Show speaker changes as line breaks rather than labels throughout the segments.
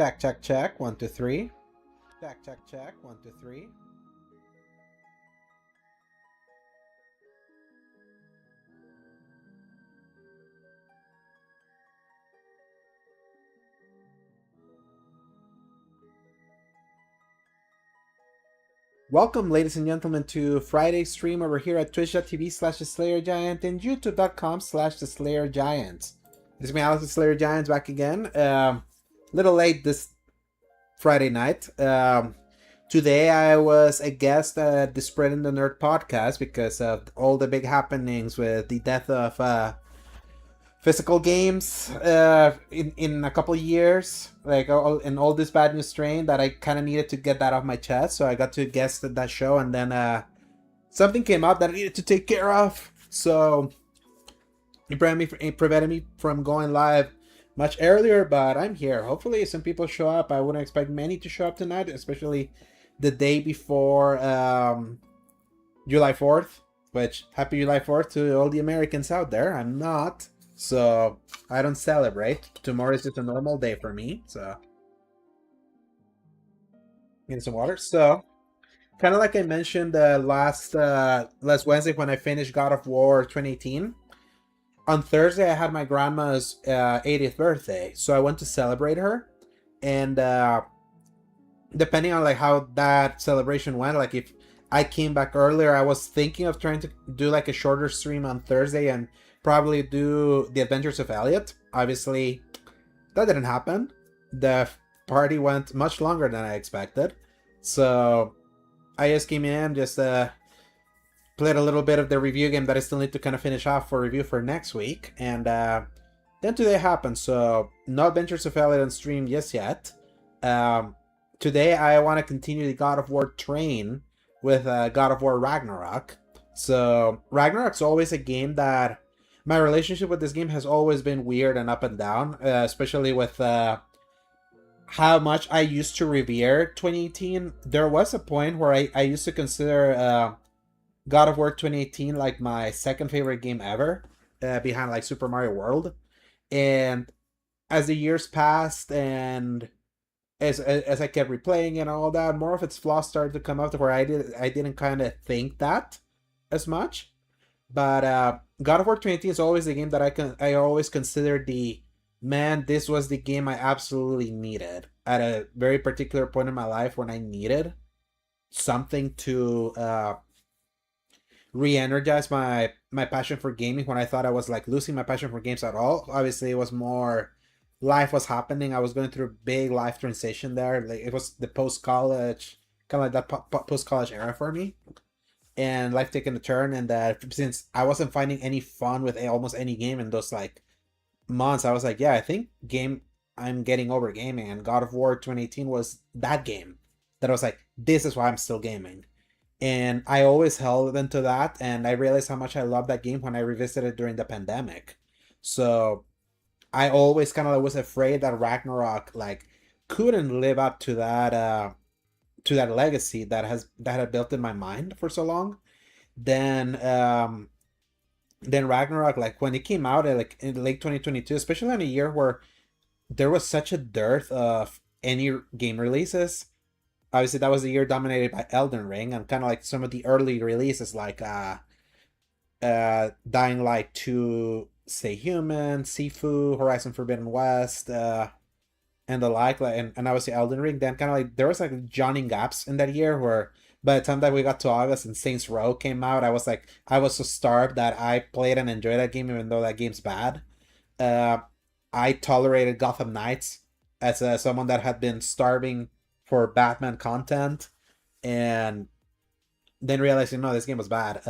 Check, check, check. One, two, three. Check, check, check. One, two, three. Welcome, ladies and gentlemen, to Friday stream over here at twitch.tv/theslayergiant and youtube.com/theslayergiant. It's me, Alex the Slayer Giants, back again. Little late this Friday night. Today I was a guest at the Spreading the Nerd podcast because of all the big happenings with the death of physical games in a couple of years, like in all this bad news strain, that I kind of needed to get that off my chest. So I got to guest at that show, and then something came up that I needed to take care of. So it prevented me from going live much earlier, but I'm here. Hopefully some people show up. I wouldn't expect many to show up tonight, especially the day before July 4th, which happy July 4th to all the Americans out there. I'm not. So I don't celebrate. Tomorrow is just a normal day for me. So getting some water. So kind of like I mentioned last Wednesday when I finished God of War 2018. On Thursday I had my grandma's 80th birthday, so I went to celebrate her. And depending on like how that celebration went, like if I came back earlier, I was thinking of trying to do like a shorter stream on Thursday and probably do the Adventures of Elliot. Obviously, that didn't happen. The party went much longer than I expected. So I just came in, just played a little bit of the review game that I still need to kind of finish off for review for next week. And then today happened. So no Adventures of Elliot on stream just yet. Today I want to continue the God of War train with God of War Ragnarok. So Ragnarok's always a game that my relationship with this game has always been weird and up and down, especially with how much I used to revere 2018. There was a point where I used to consider God of War 2018 like my second favorite game ever, behind like Super Mario World. And as the years passed and as I kept replaying and all that, more of its flaws started to come up to where I didn't kind of think that as much. But God of War 2018 is always the game that I always consider this was the game I absolutely needed at a very particular point in my life when I needed something to re-energize my passion for gaming, when I thought I was like losing my passion for games at all. Obviously it was more life was happening. I was going through a big life transition there. Like it was the post-college, kind of like that post-college era for me, and life taking a turn. And that since I wasn't finding any fun with almost any game in those like months, I was like, yeah, I think I'm getting over gaming, and God of War 2018 was that game that I was like, this is why I'm still gaming. And I always held into that, and I realized how much I loved that game when I revisited it during the pandemic. So I always kind of was afraid that Ragnarok like couldn't live up to that legacy that had built in my mind for so long. Then Ragnarok, like when it came out like in late 2022, especially in a year where there was such a dearth of any game releases. Obviously that was the year dominated by Elden Ring, and kind of like some of the early releases like Dying Light 2, Stay Human, Sifu, Horizon Forbidden West, and the like, and obviously Elden Ring. Then kind of like there was like joining gaps in that year where by the time that we got to August and Saints Row came out, I was so starved that I played and enjoyed that game even though that game's bad. I tolerated Gotham Knights as someone that had been starving for Batman content, and then realizing no, this game was bad.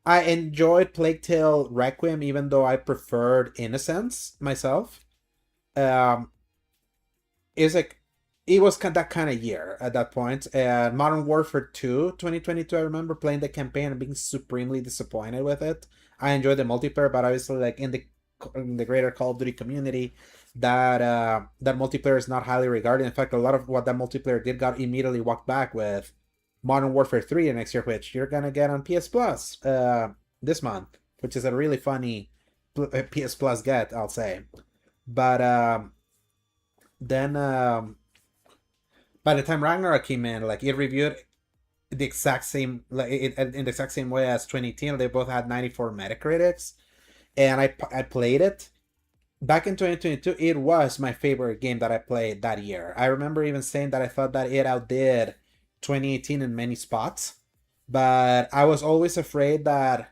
I enjoyed Plague Tale Requiem even though I preferred Innocence myself. It's like it was that kind of year at that point. Modern Warfare 2 2022, I remember playing the campaign and being supremely disappointed with it. I enjoyed the multiplayer, but obviously like in the greater Call of Duty community, that multiplayer is not highly regarded. In fact, a lot of what that multiplayer did got immediately walked back with Modern Warfare 3 next year, which you're gonna get on PS Plus this month, which is a really funny PS Plus get, I'll say. But Then by the time Ragnarok came in, like it reviewed the exact same, like in the exact same way as 2018. They both had 94 Metacritics, and I played it back in 2022. It was my favorite game that I played that year. I remember even saying that I thought that it outdid 2018 in many spots, but I was always afraid that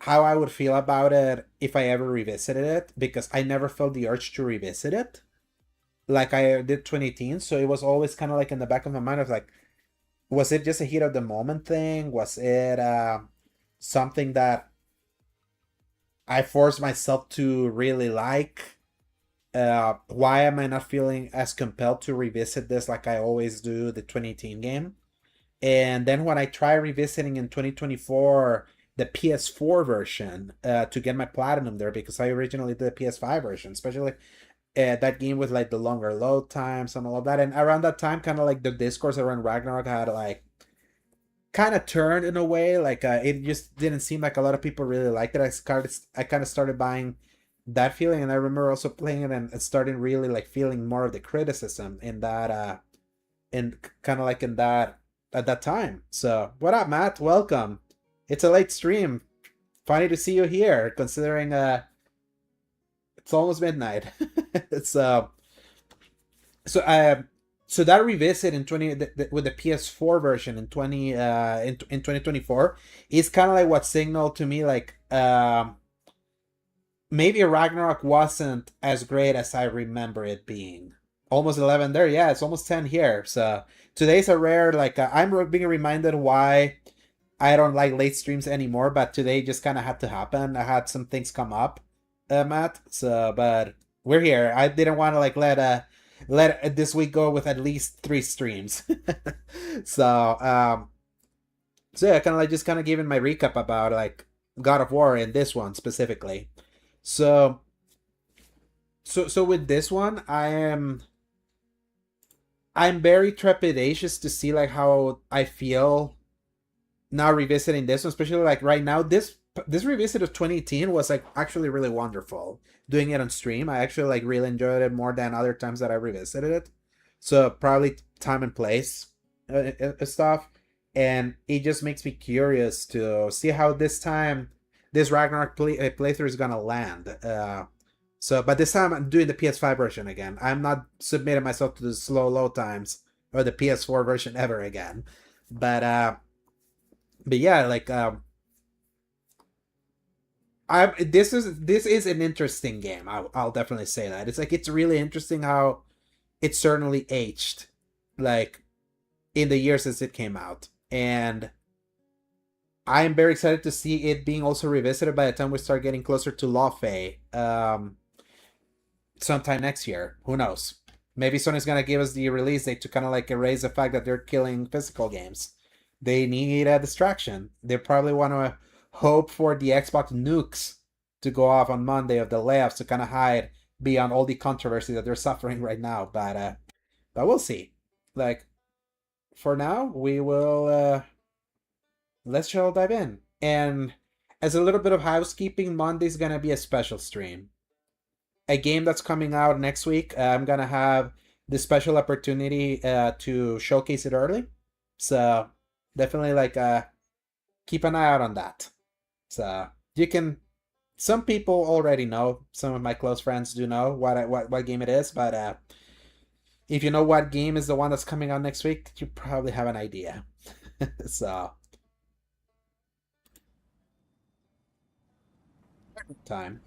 how I would feel about it if I ever revisited it, because I never felt the urge to revisit it like I did 2018. So it was always kind of like in the back of my mind of like, was it just a heat of the moment thing? Was it something that I forced myself to really like? Why am I not feeling as compelled to revisit this like I always do the 2018 game? And then when I try revisiting in 2024 the PS4 version to get my platinum there, because I originally did the PS5 version, especially that game with like the longer load times and all of that. And around that time, kind of like the discourse around Ragnarok had like kind of turned in a way. Like it just didn't seem like a lot of people really liked it. I kind of started buying that feeling, and I remember also playing it and starting really like feeling more of the criticism in that in kind of like in that at that time. So what up, Matt? Welcome. It's a late stream. Funny to see you here, considering it's almost midnight. So so so that revisit in with the PS4 version in 2024 is kind of like what signaled to me like maybe Ragnarok wasn't as great as I remember it being. Almost 11 there, yeah, it's almost 10 here. So today's a rare like I'm being reminded why I don't like late streams anymore, but today just kind of had to happen. I had some things come up, Matt. So, but we're here. I didn't want to like let this week go with at least 3 streams. So so yeah, kind of like just kind of giving my recap about like God of War and this one specifically. So so with this one, I'm very trepidatious to see like how I feel now revisiting this one, especially like right now. This revisit of 2018 was like actually really wonderful. Doing it on stream, I actually like really enjoyed it more than other times that I revisited it. So probably time and place stuff, and it just makes me curious to see how this time this Ragnarok playthrough is gonna land. So, but this time I'm doing the PS5 version again. I'm not submitting myself to the slow load times or the PS4 version ever again. But yeah, like this is an interesting game. I'll definitely say that. It's like it's really interesting how it certainly aged, like in the years since it came out, and I am very excited to see it being also revisited by the time we start getting closer to Lawfey, sometime next year. Who knows? Maybe Sony's gonna give us the release date to kind of like erase the fact that they're killing physical games. They need a distraction. They probably want to hope for the Xbox nukes to go off on Monday of the layoffs to kind of hide beyond all the controversy that they're suffering right now. But we'll see. Like for now, we will let's shall dive in. And as a little bit of housekeeping, Monday's gonna be a special stream. A game that's coming out next week. I'm gonna have the special opportunity to showcase it early. So definitely like keep an eye out on that. So you can. Some people already know. Some of my close friends do know what game it is. But if you know what game is the one that's coming out next week, you probably have an idea. So time.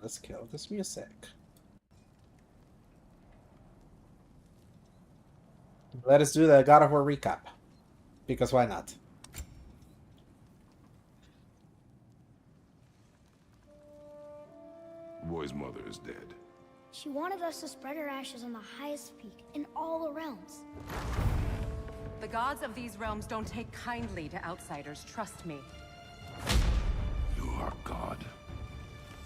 Let's kill this music. Let us do the God of War recap. Because why not?
The boy's mother is dead.
She wanted us to spread her ashes on the highest peak in all the realms.
The gods of these realms don't take kindly to outsiders, trust me.
You are God.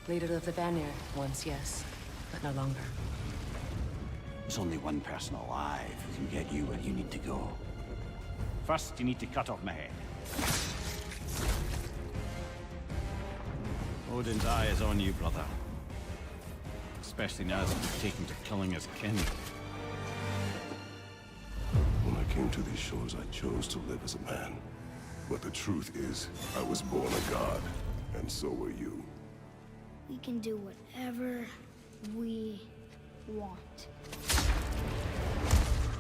Leader of the Vanir, once yes, but no longer.
There's only one person alive who can get you where you need to go.
First, you need to cut off my head.
Odin's eye is on you, brother. Especially now that you've taken to killing his kin.
When I came to these shores, I chose to live as a man. But the truth is, I was born a god, and so were you.
We can do whatever we want.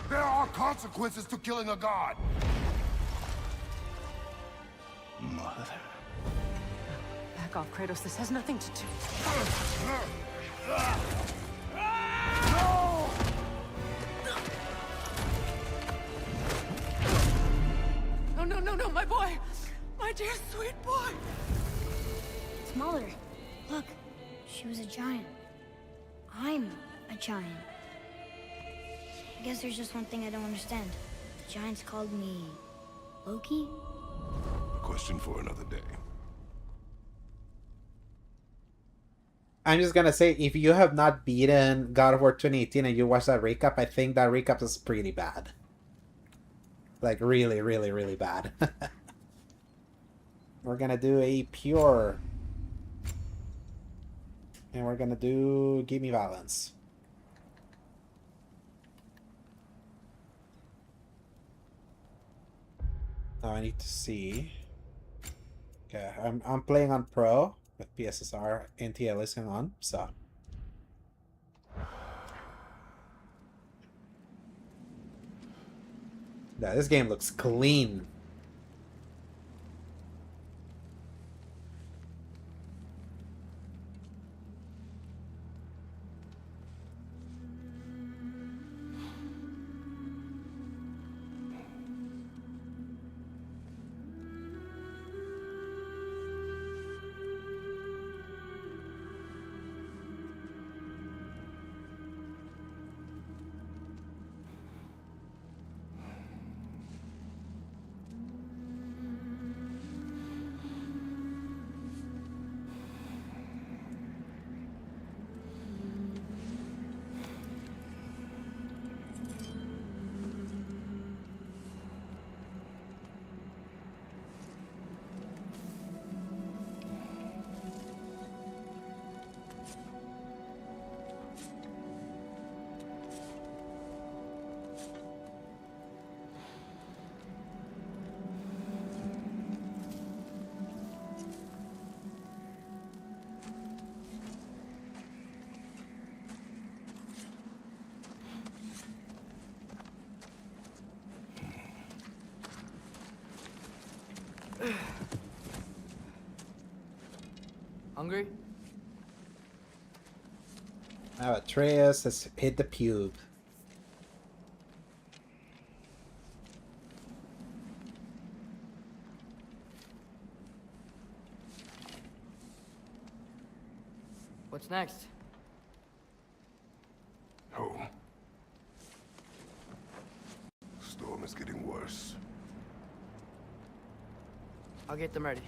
There are consequences to killing a god!
Mother.
Back off, Kratos. This has nothing to do. No, my boy! My dear sweet boy!
It's Mother. Look, she was a giant. I'm a giant. I guess there's just one thing I don't understand. The giants called me Loki?
Question for another day.
I'm just gonna say, if you have not beaten God of War 2018 and you watch that recap, I think that recap is pretty bad. Like, really, really, really bad. We're gonna do a pure. And we're gonna do Give Me Violence. Now I need to see. Okay, I'm playing on Pro with PSSR and TL on, so. Yeah, this game looks clean.
Hungry?
Now Atreus has hit the pube.
What's next?
Home. Storm is getting worse.
I'll get them ready.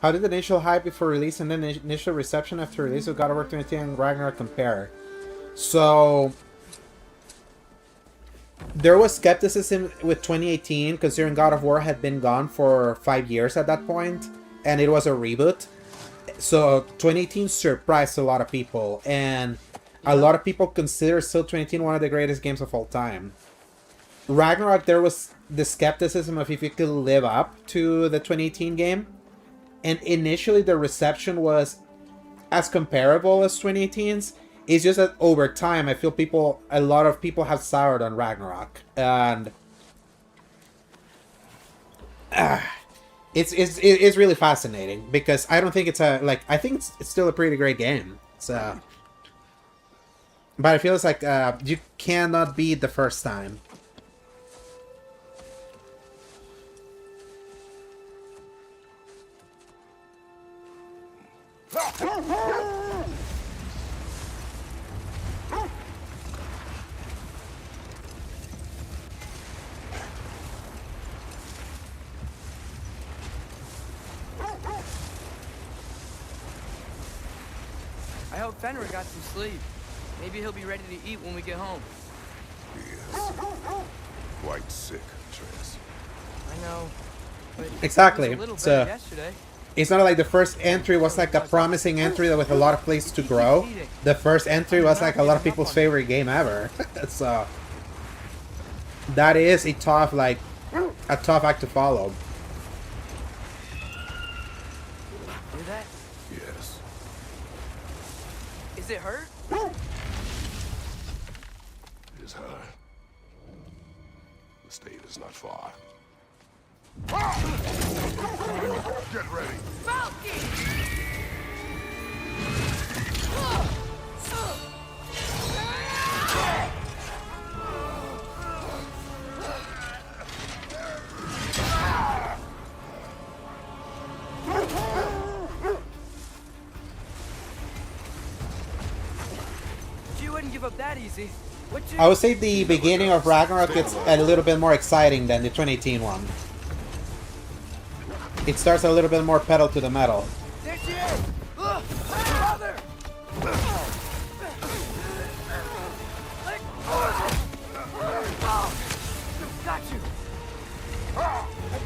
How did the initial hype before release and then the initial reception after release of God of War 2018 and Ragnarok compare? So, there was skepticism with 2018, considering God of War had been gone for 5 years at that point, and it was a reboot. So, 2018 surprised a lot of people, and a lot of people consider still 2018 one of the greatest games of all time. Ragnarok, there was the skepticism of if it could live up to the 2018 game. And initially the reception was as comparable as 2018's. It's just that over time, I feel a lot of people have soured on Ragnarok. And it's really fascinating because I don't think it's a like I think it's still a pretty great game. So, but it feels like you cannot beat the first time.
I hope Fenrir got some sleep. Maybe he'll be ready to eat when we get home.
He is quite sick, Atreus.
I know. But
Exactly.
he was a little
So
better yesterday.
it's not like the first entry was like a promising entry with a lot of places to grow. The first entry was like a lot of people's favorite game ever. So that is a tough act to follow.
Hear that?
Yes.
Is it hurt?
It is her. The state is not far. Get ready.
You wouldn't give up that easy. Would you?
I would say the beginning of Ragnarok is a little bit more exciting than the 2018 one. It starts a little bit more pedal to the metal.
There she is! Brother! Got you!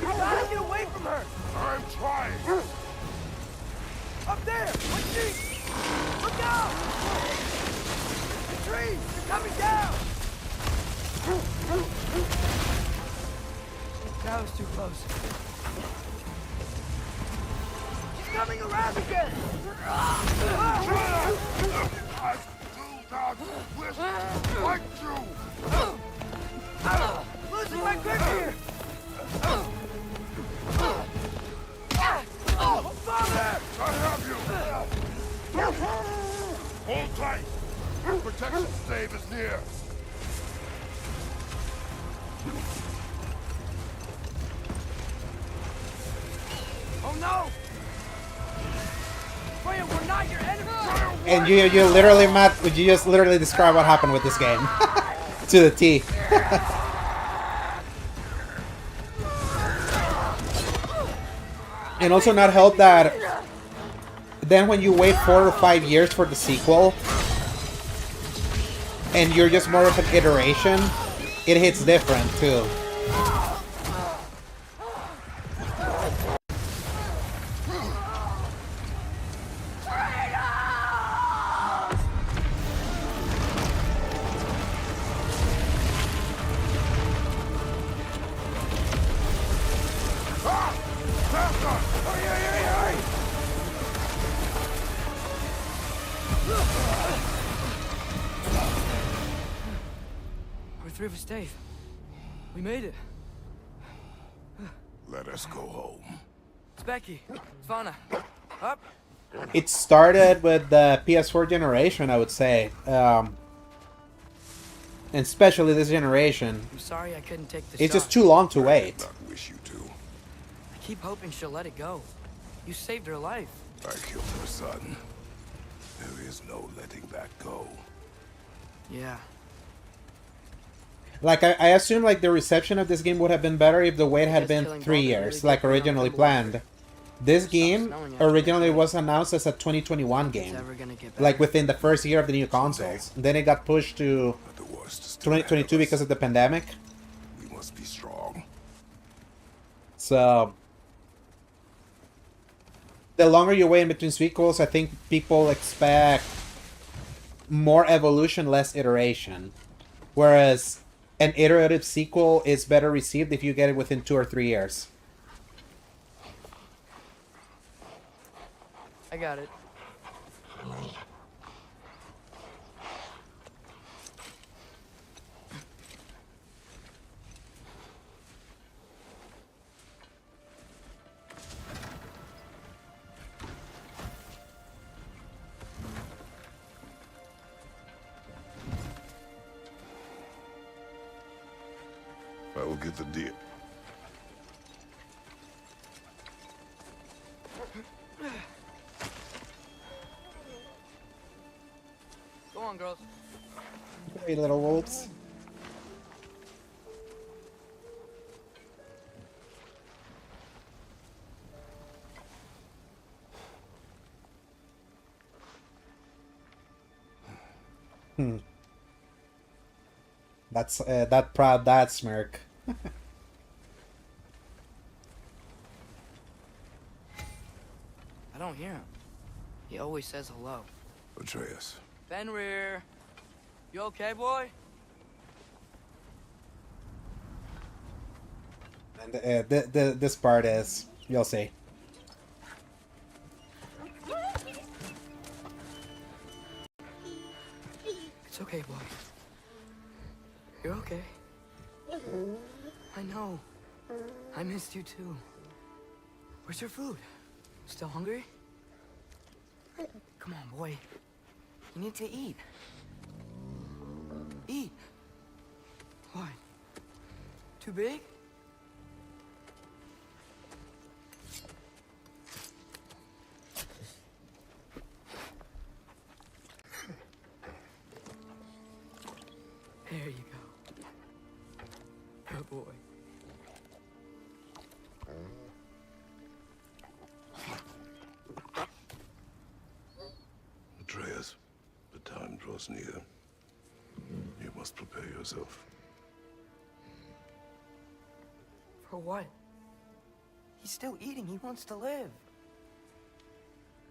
You gotta get away from her!
I'm trying.
Up there! What's she? Look out! The trees! They're coming down! That was too close. She's coming around again!
I do not wish to fight you.
Losing my grip here!
Father! I have you. Hold tight. Protection stave is near.
Oh no! Freya, we're not your enemy!
And you literally, Matt, would you just literally describe what happened with this game? To the T. And also not help that then when you wait 4 or 5 years for the sequel and you're just more of an iteration, it hits different too.
We're through for Stave. We made it.
Let us go home.
It's Becky. Svana. Up.
It started with the PS4 generation, I would say. And especially this generation.
I'm sorry I couldn't take the
It's
shot.
just too long to
I
wait.
did not wish you to.
I keep hoping she'll let it go. You saved her life.
I killed her son. There is no letting that go.
Yeah.
Like, I assume, like, the reception of this game would have been better if the wait had
guess
been
killing
3
Baldur
years,
really
like
got me
originally
uncomfortable.
planned. This game
snowing after
originally
that.
was announced as a 2021
It's
game.
ever gonna get better.
Like, within the first year of the new consoles. Then it got pushed to
But the worst is still ahead of
2022
us.
because of the pandemic.
We must be strong.
So... the longer you wait in between sequels, I think people expect more evolution, less iteration. Whereas an iterative sequel is better received if you get it within 2 or 3 years.
I got it.
I will get the deal.
Go on, girls.
Hey, little wolves. That's that proud dad smirk.
I don't hear him. He always says hello.
Atreus.
Fenrir. You okay, boy?
And this part is, you'll see.
It's okay, boy. You're okay. I know. I missed you too. Where's your food? Still hungry? Come on, boy. You need to eat. Eat. What? Too big? There you go. Good boy.
Atreus, the time draws near. You must prepare yourself.
For what? He's still eating. He wants to live.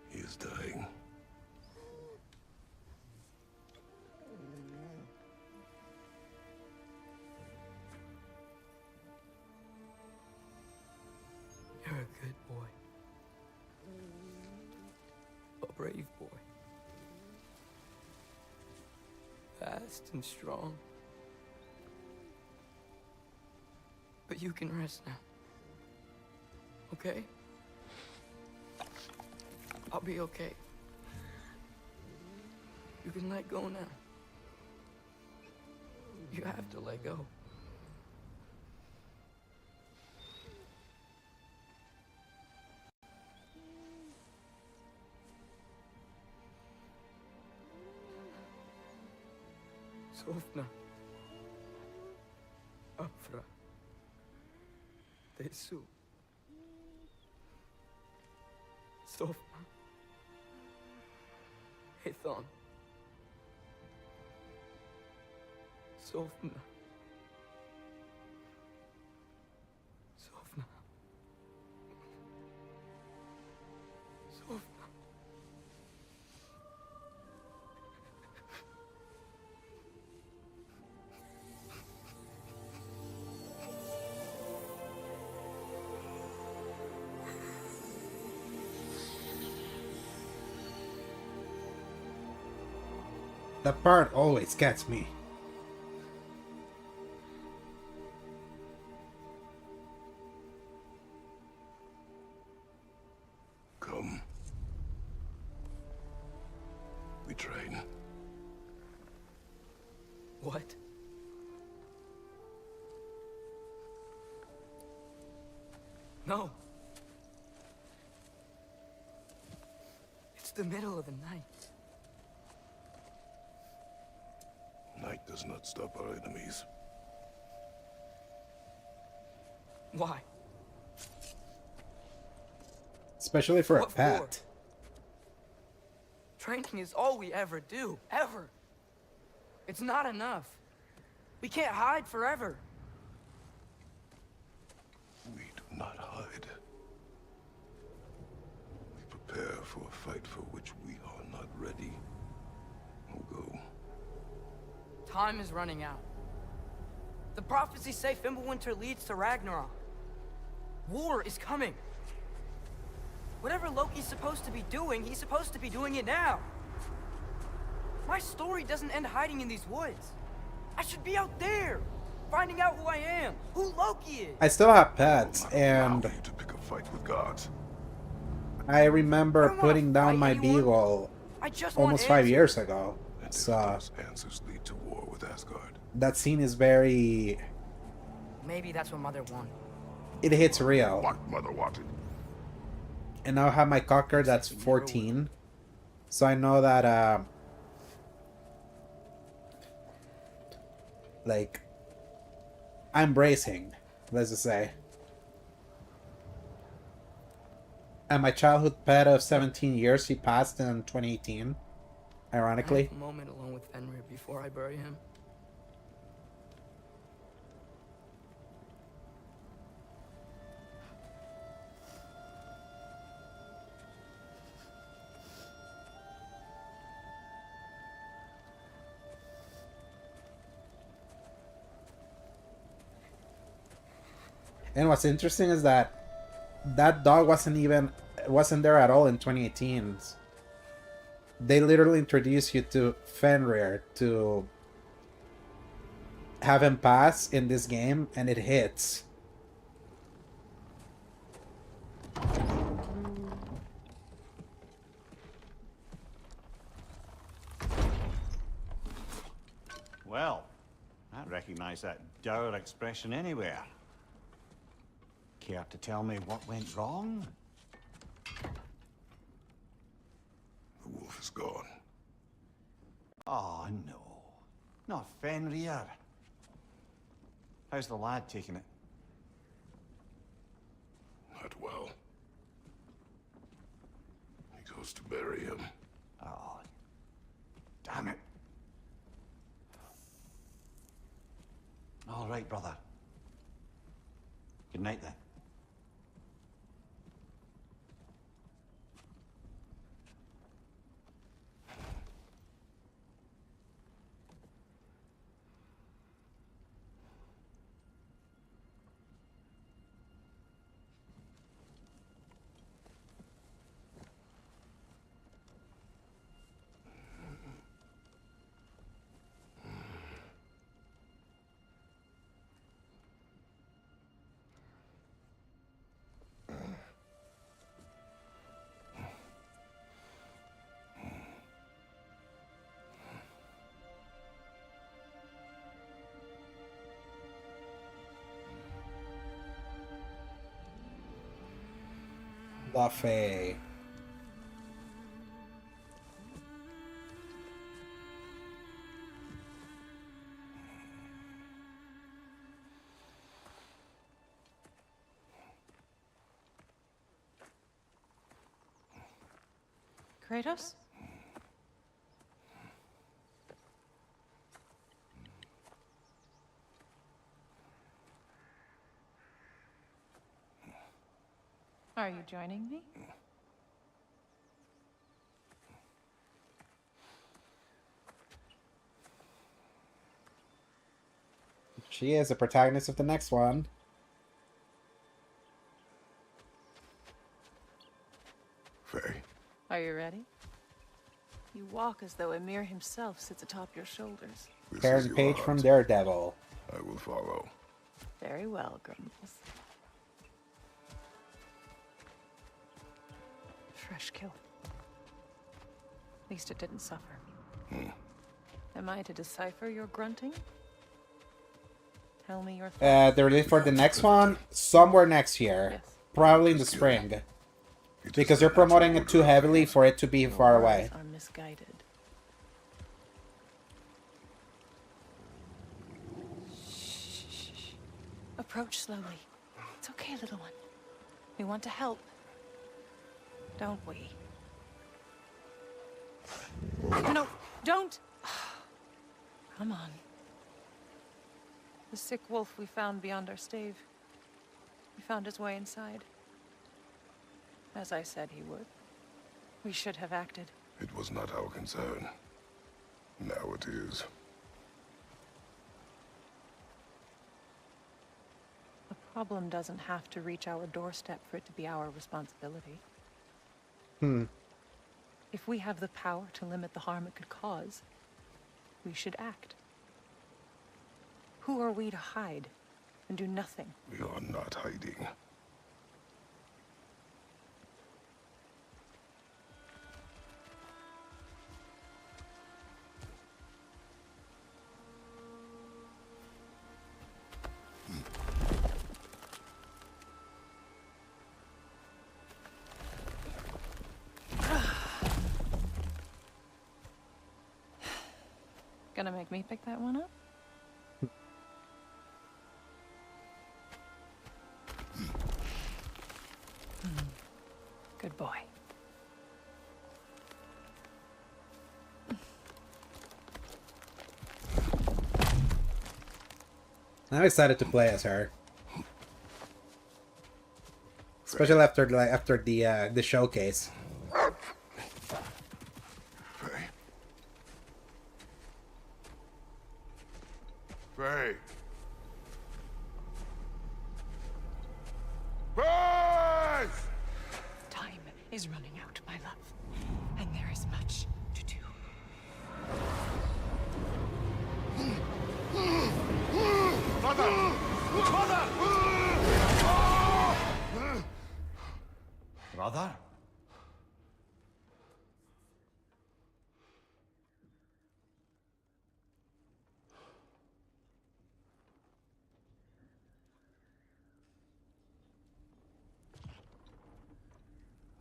He is dying.
You're a good boy. A brave boy. Fast and strong. But you can rest now. Okay? I'll be okay. You can let go now. You have to let go. Sofna. Afra. Tesu. Sofna. Hethon. Sofna. Sofna. Sofna.
That part always gets me.
Come. We train.
What? No. It's the middle of the night.
Night does not stop our enemies.
Why?
Especially for a
What
pet.
Training is all we ever do. Ever. It's not enough. We can't hide forever.
We do not hide. We prepare for a fight for which we are not ready. We'll go.
Time is running out. The prophecies say Fimbulwinter leads to Ragnarok. War is coming. Whatever Loki's supposed to be doing, he's supposed to be doing it now. My story doesn't end hiding in these woods. I should be out there, finding out who I am, who Loki is.
I still have pets, and
Allow you to pick a fight with gods.
I remember
I don't wanna
putting down
fight
my
anyone.
beagle
I just want
almost 5
answers.
years ago.
And if
So
those answers lead to war with Asgard,
that scene is very
Maybe that's what Mother wanted.
It hits real.
What Mother wanted.
And now I have my cocker that's 14. So I know that, like, I'm bracing, let's just say. And my childhood pet of 17 years, he passed in 2018, ironically.
I have a moment alone with Fenrir before I bury him.
And what's interesting is that that dog wasn't there at all in 2018. They literally introduced you to Fenrir to have him pass in this game, and it hits.
Well, I recognize that dour expression anywhere. Care to tell me what went wrong?
The wolf is gone.
Oh, no. Not Fenrir. How's the lad taking it?
Not well. He goes to bury him.
Oh, damn it. All right, brother. Good night, then.
Buffet.
Kratos? Are you joining me?
She is the protagonist of the next one.
Faye.
Are you ready? You walk as though Emir himself sits atop your shoulders.
This is
Karen
your
Page
heart.
from Daredevil.
I will follow.
Very well, Grumbles. Fresh kill. At least it didn't suffer. Am I to decipher your grunting? Tell me your thoughts.
The release for the next one, somewhere next year.
Yes.
Probably in the spring.
It is
Because
the
they're promoting
natural
it too
order of
heavily
things.
for it to be far away.
Are misguided. Shh. Approach slowly. It's okay, little one. We want to help. Don't we? No, don't! Come on. The sick wolf we found beyond our stave. He found his way inside. As I said he would. We should have acted.
It was not our concern. Now it is.
The problem doesn't have to reach our doorstep for it to be our responsibility. If we have the power to limit the harm it could cause, we should act. Who are we to hide and do nothing?
We are not hiding.
Gonna make me pick that one up? Good boy.
I'm excited to play as her. Especially after the showcase.
Faye. Faye. Faye!
Time is running out, my love. And there is much to do.
Mother! Mother!
Brother?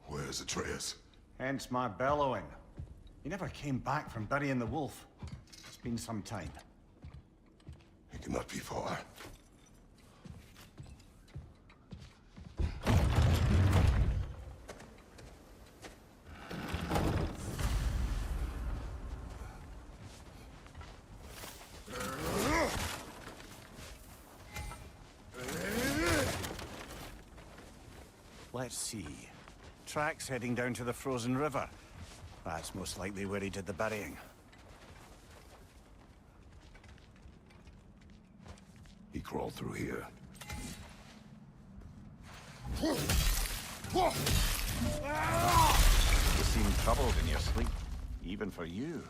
Where's Atreus?
Hence my bellowing. He never came back from burying the wolf. It's been some time.
He cannot be far.
Let's see. Tracks heading down to the frozen river. That's most likely where he did the burying.
He crawled through here.
You seem troubled in your sleep. Even for you.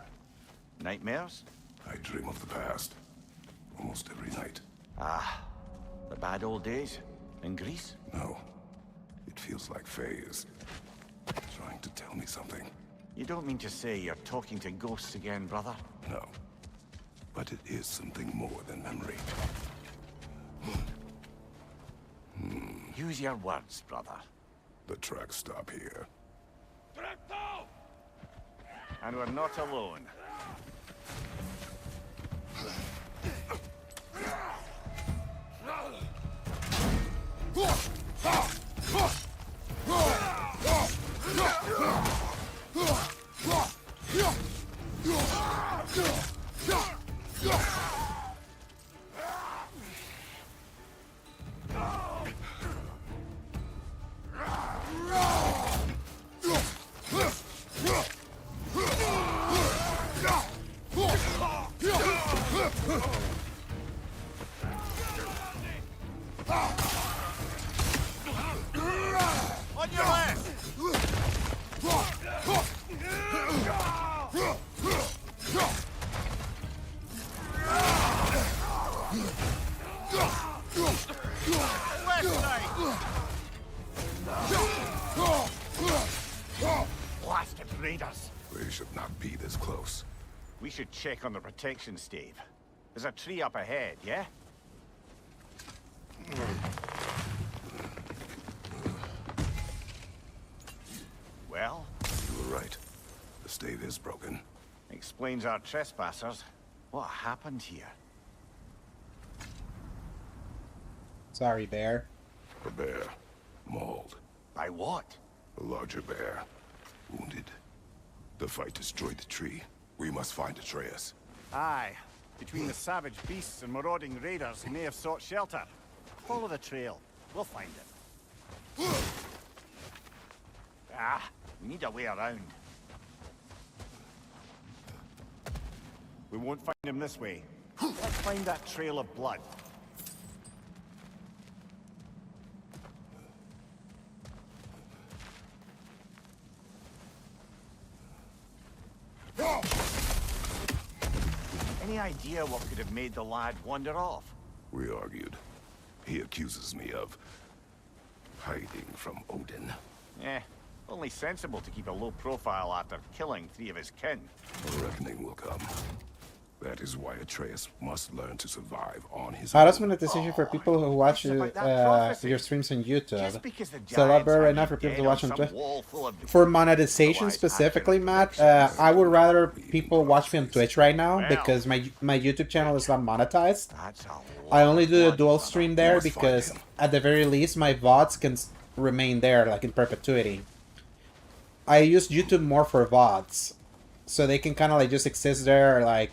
Nightmares?
I dream of the past. Almost every night.
Ah, the bad old days? In Greece?
No. It feels like Faye is trying to tell me something.
You don't mean to say you're talking to ghosts again, brother?
No. But it is something more than memory.
Use your words, brother.
The tracks stop here.
And we're not alone. On your left! Left side! Blasted raiders!
We should not be this close.
We should check on the protection stave. There's a tree up ahead, yeah? Well,
You were right. The stave is broken.
explains our trespassers. What happened here?
Sorry, bear.
A bear. Mauled.
By what?
A larger bear. Wounded. The fight destroyed the tree. We must find Atreus.
Aye. Between the savage beasts and marauding raiders, he may have sought shelter. Follow the trail. We'll find him. Ah, we need a way around. We won't find him this way. Let's find that trail of blood. Any idea what could have made the lad wander off?
We argued. He accuses me of hiding from Odin.
Only sensible to keep a low profile after killing 3 of his kin.
A reckoning will come. That is why Atreus must learn to survive on his
How does
own.
monetization for people who watch
It's about that prophecy.
your streams on YouTube?
Just because the
It's a lot
giants
better right
had
now
you
for people
dead
to
on
watch on
some
Twitch.
wall full of
For monetization
otherwise
specifically,
accurate
Matt, I would rather people watch me on Twitch right now
Well.
because my YouTube channel is not monetized.
That's a
I
lot
only
of
do the
blood,
dual
brother.
stream there
must find
because
him.
at the very least my VODs can remain there like in perpetuity. I use YouTube more for VODs, so they can kind of like just exist there like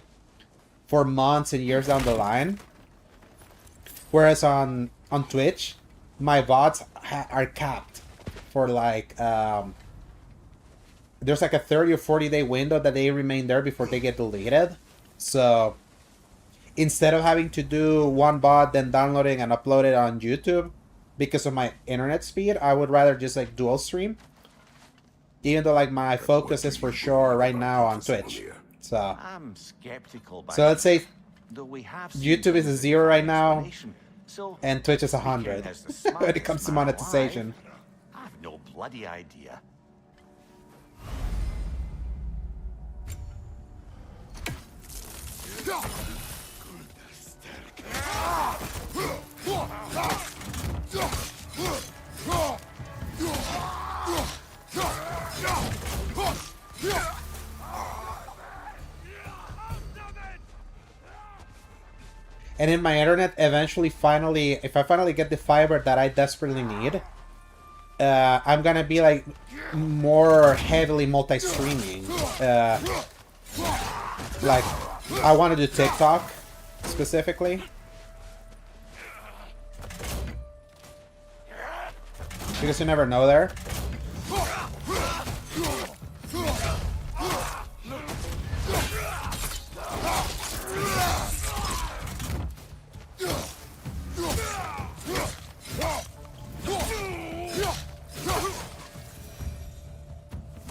for months and years down the line. Whereas on Twitch, my VODs are capped for like there's like a 30 or 40 day window that they remain there before they get deleted. So instead of having to do one VOD then downloading and upload it on YouTube because of my internet speed, I would rather just like dual stream. Even though like my focus is for sure right now on Twitch. So
I'm skeptical.
so let's say
though we have
YouTube is a 0 right now,
so
and Twitch is 100 when it comes to monetization.
I've no bloody idea.
And in my internet, eventually, finally, if I finally get the fiber that I desperately need, I'm gonna be like more heavily multi-streaming. Like, I want to do TikTok specifically. Because you never know there.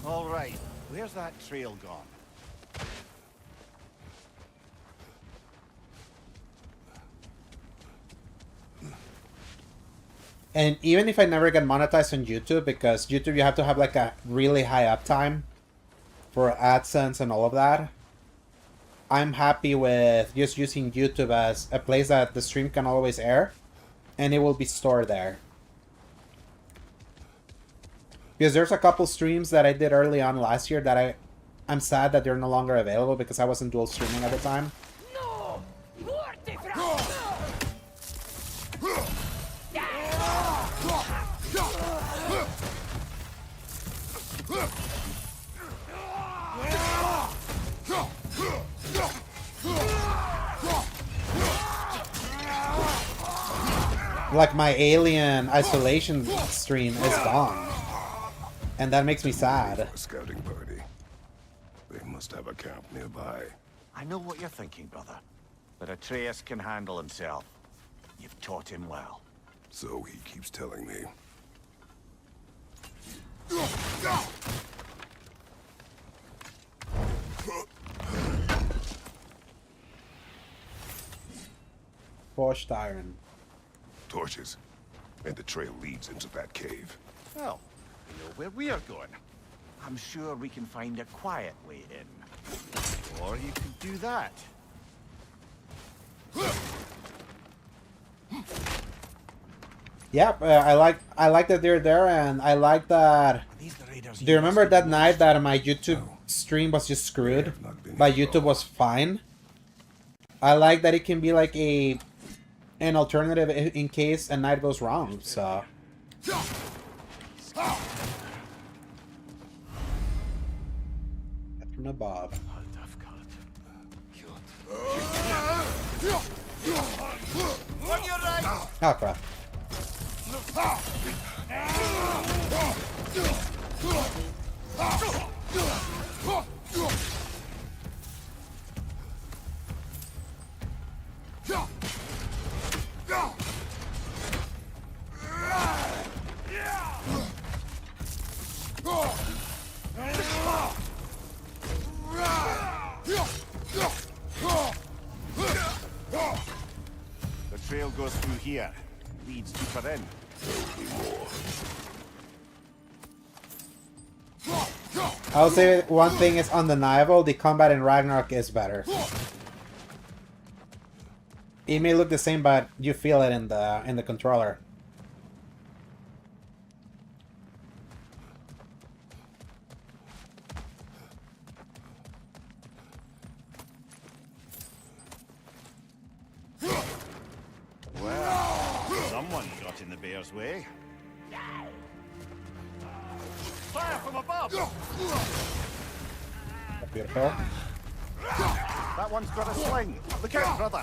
All right, where's that trail gone?
And even if I never get monetized on YouTube, because YouTube you have to have like a really high uptime for AdSense and all of that, I'm happy with just using YouTube as a place that the stream can always air, and it will be stored there. Because there's a couple streams that I did early on last year that I'm sad that they're no longer available because I wasn't dual streaming at the time. Like my Alien Isolation stream is gone. And that makes me sad.
A scouting party. They must have a camp nearby.
I know what you're thinking, brother. But Atreus can handle himself. You've taught him well.
So he keeps telling me.
Forged iron.
Torches. And the trail leads into that cave.
Well, we know where we are going. I'm sure we can find a quiet way in. Or you could do that.
Yeah, I like that they're there, and I like that. Do you remember that night that my YouTube stream was just screwed, but YouTube was fine? I like that it can be like an alternative in case a night goes wrong. So. From the Bob. Oh crap.
The trail goes through here. Leads deeper in.
I'll say one thing is undeniable: the combat in Ragnarok is better. It may look the same, but you feel it in the controller.
Well, someone got in the bear's way. Fire from above!
Beautiful.
That one's got a sling. Look out, brother.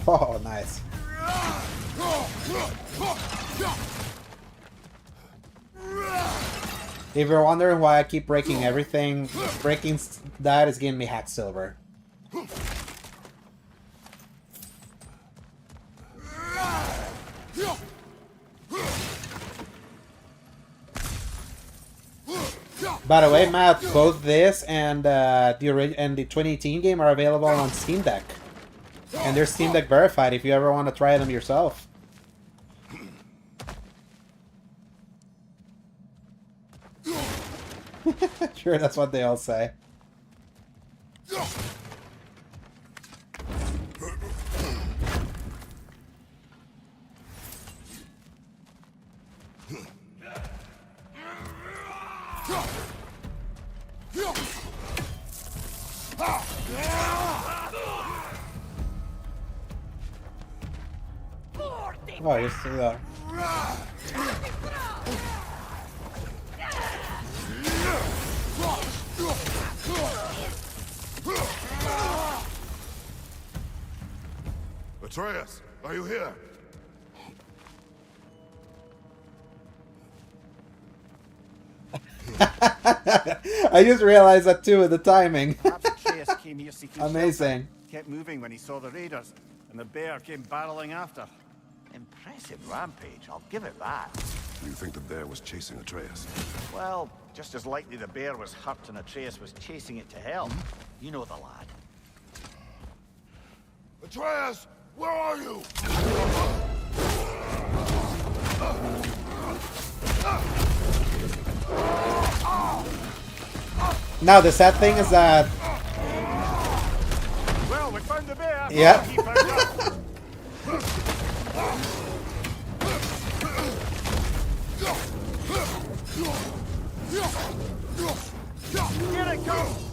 Oh, nice. If you're wondering why I keep breaking everything, breaking that is giving me hack silver. By the way, Matt, both this and the 2018 game are available on Steam Deck. And they're Steam Deck verified if you ever want to try them yourself. Sure, that's what they all say. Oh, you see that.
Atreus, are you here?
I just realized that too with the timing.
Perhaps Atreus came here seeking
Amazing.
shelter, kept moving when he saw the raiders, and the bear came barreling after. Impressive rampage, I'll give it that.
You think the bear was chasing Atreus?
Well, just as likely the bear was hurt and Atreus was chasing it to hell. You know the lad.
Atreus, where are you?
Now the sad thing is that
Well, we found the bear.
Yeah.
He found us. Here it comes.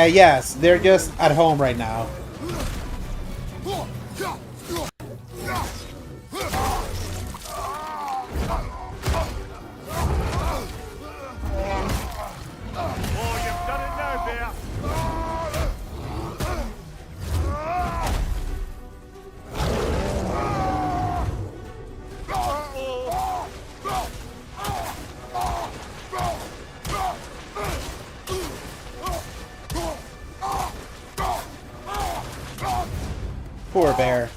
yes, they're just at home right now.
Oh, you've done it now, bear.
Poor bear.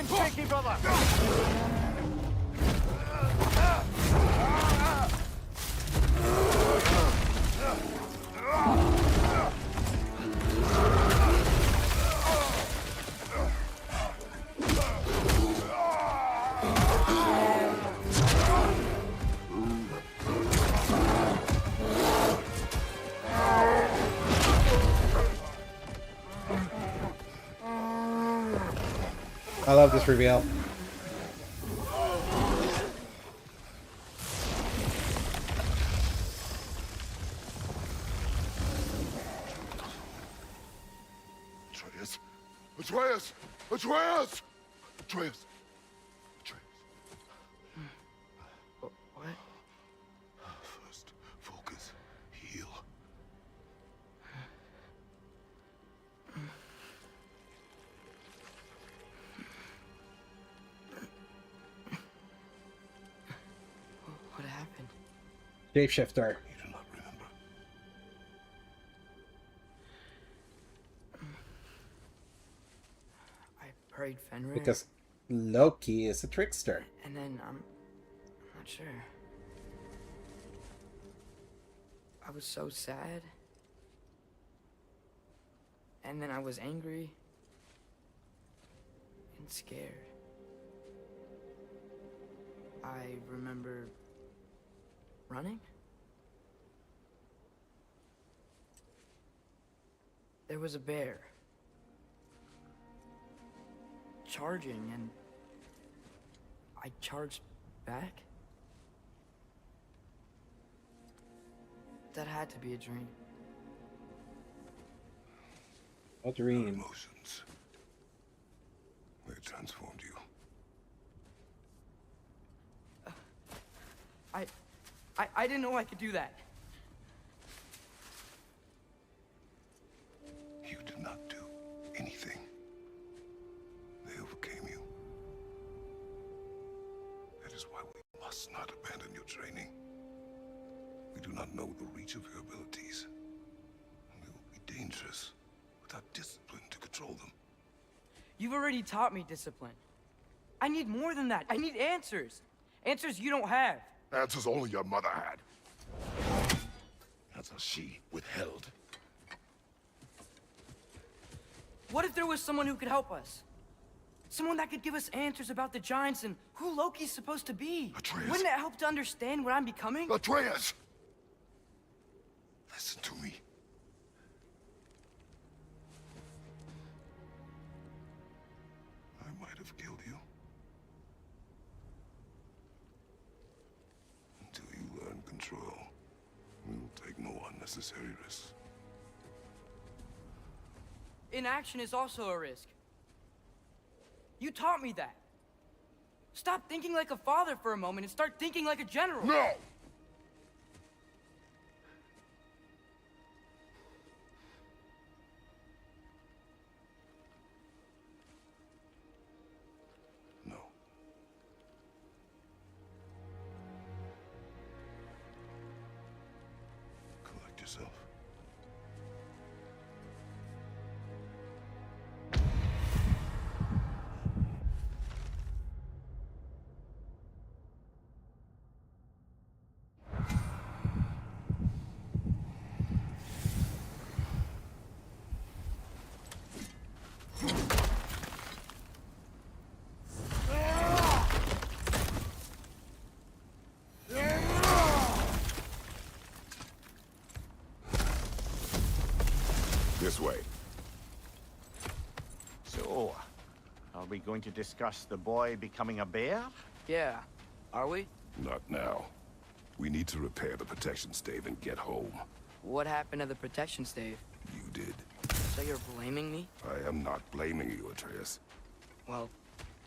going shaky, brother!
I love this reveal.
Atreus! Atreus! Atreus! Atreus! Atreus.
What?
First, focus. Heal.
What happened?
Shapeshifter.
You do not remember.
I prayed Fenrir.
Because Loki is a trickster.
And then I'm not sure. I was so sad. And then I was angry and scared. I remember running. There was a bear charging, and I charged back. That had to be a dream.
A dream.
Emotions. They transformed you.
I didn't know I could do that.
You did not do anything. They overcame you. That is why we must not abandon your training. We do not know the reach of your abilities. We will be dangerous without discipline to control them.
You've already taught me discipline. I need more than that. I need answers. Answers you don't have.
Answers only your mother had. Answers she withheld.
What if there was someone who could help us? Someone that could give us answers about the giants and who Loki's supposed to be.
Atreus.
Wouldn't it help to understand what I'm becoming?
Atreus! Listen to me. I might have killed you. Until you learn control, we will take no unnecessary risks.
Inaction is also a risk. You taught me that. Stop thinking like a father for a moment and start thinking like a general.
No! No. Collect yourself. This way.
So, are we going to discuss the boy becoming a bear?
Yeah, are we?
Not now. We need to repair the protection stave and get home.
What happened to the protection stave?
You did.
So you're blaming me?
I am not blaming you, Atreus.
Well,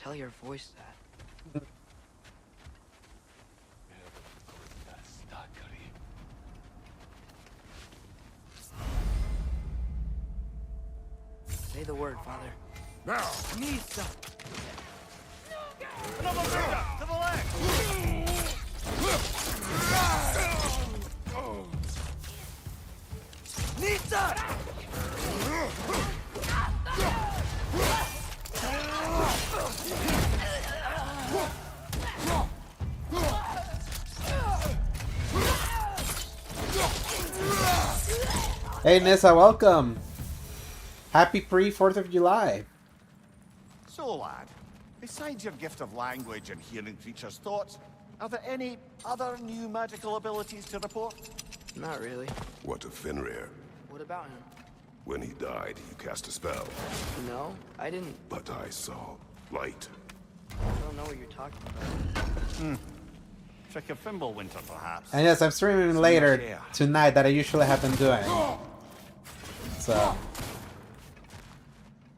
tell your voice that. Say the word, Father.
Now!
Nisa!
Another bear! To the left!
Nisa!
Hey Nissa, welcome. Happy pre-4th of July.
So, lad, besides your gift of language and hearing creatures' thoughts, are there any other new magical abilities to report?
Not really.
What of Fenrir?
What about him?
When he died, you cast a spell.
No, I didn't.
But I saw light.
I don't know what you're talking about.
Trick of Fimbulwinter, perhaps?
And yes, I'm streaming later tonight that I usually have been doing. So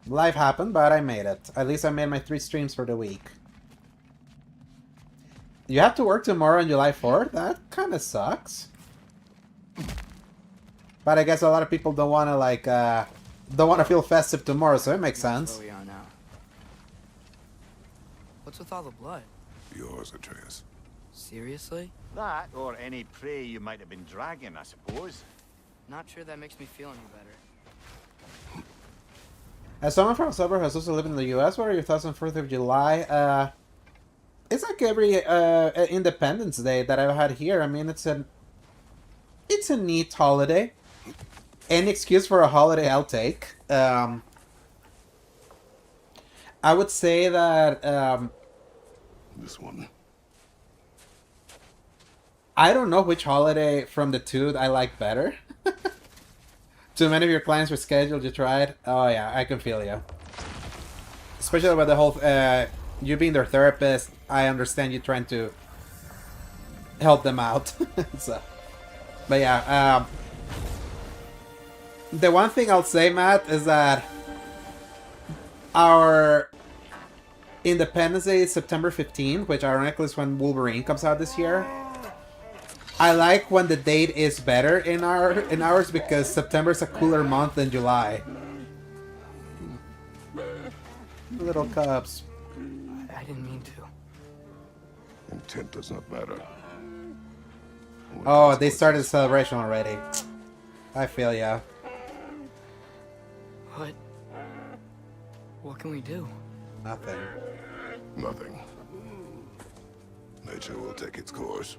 life happened, but I made it. At least I made my 3 streams for the week. You have to work tomorrow on July 4th? That kind of sucks. But I guess a lot of people don't want to like don't want to feel festive tomorrow, so it makes sense.
Where we are now. What's with all the blood?
Yours, Atreus.
Seriously?
That, or any prey you might have been dragging, I suppose.
Not sure that makes me feel any better.
As someone from suburb who's also living in the US, what are your thoughts on 4th of July? It's like every Independence Day that I've had here. I mean, it's a neat holiday. Any excuse for a holiday I'll take. I would say that
This one.
I don't know which holiday from the two I like better. Too many of your clients were scheduled, you tried? Oh yeah, I can feel you. Especially with the whole, you being their therapist, I understand you trying to help them out. So, but yeah, the one thing I'll say, Matt, is that our Independence Day is September 15th, which ironically is when Wolverine comes out this year. I like when the date is better in ours because September is a cooler month than July. Little cubs.
I didn't mean to.
Intent does not matter.
Oh, they started the celebration already. I feel ya.
What can we do?
Nothing.
Nothing. Nature will take its course.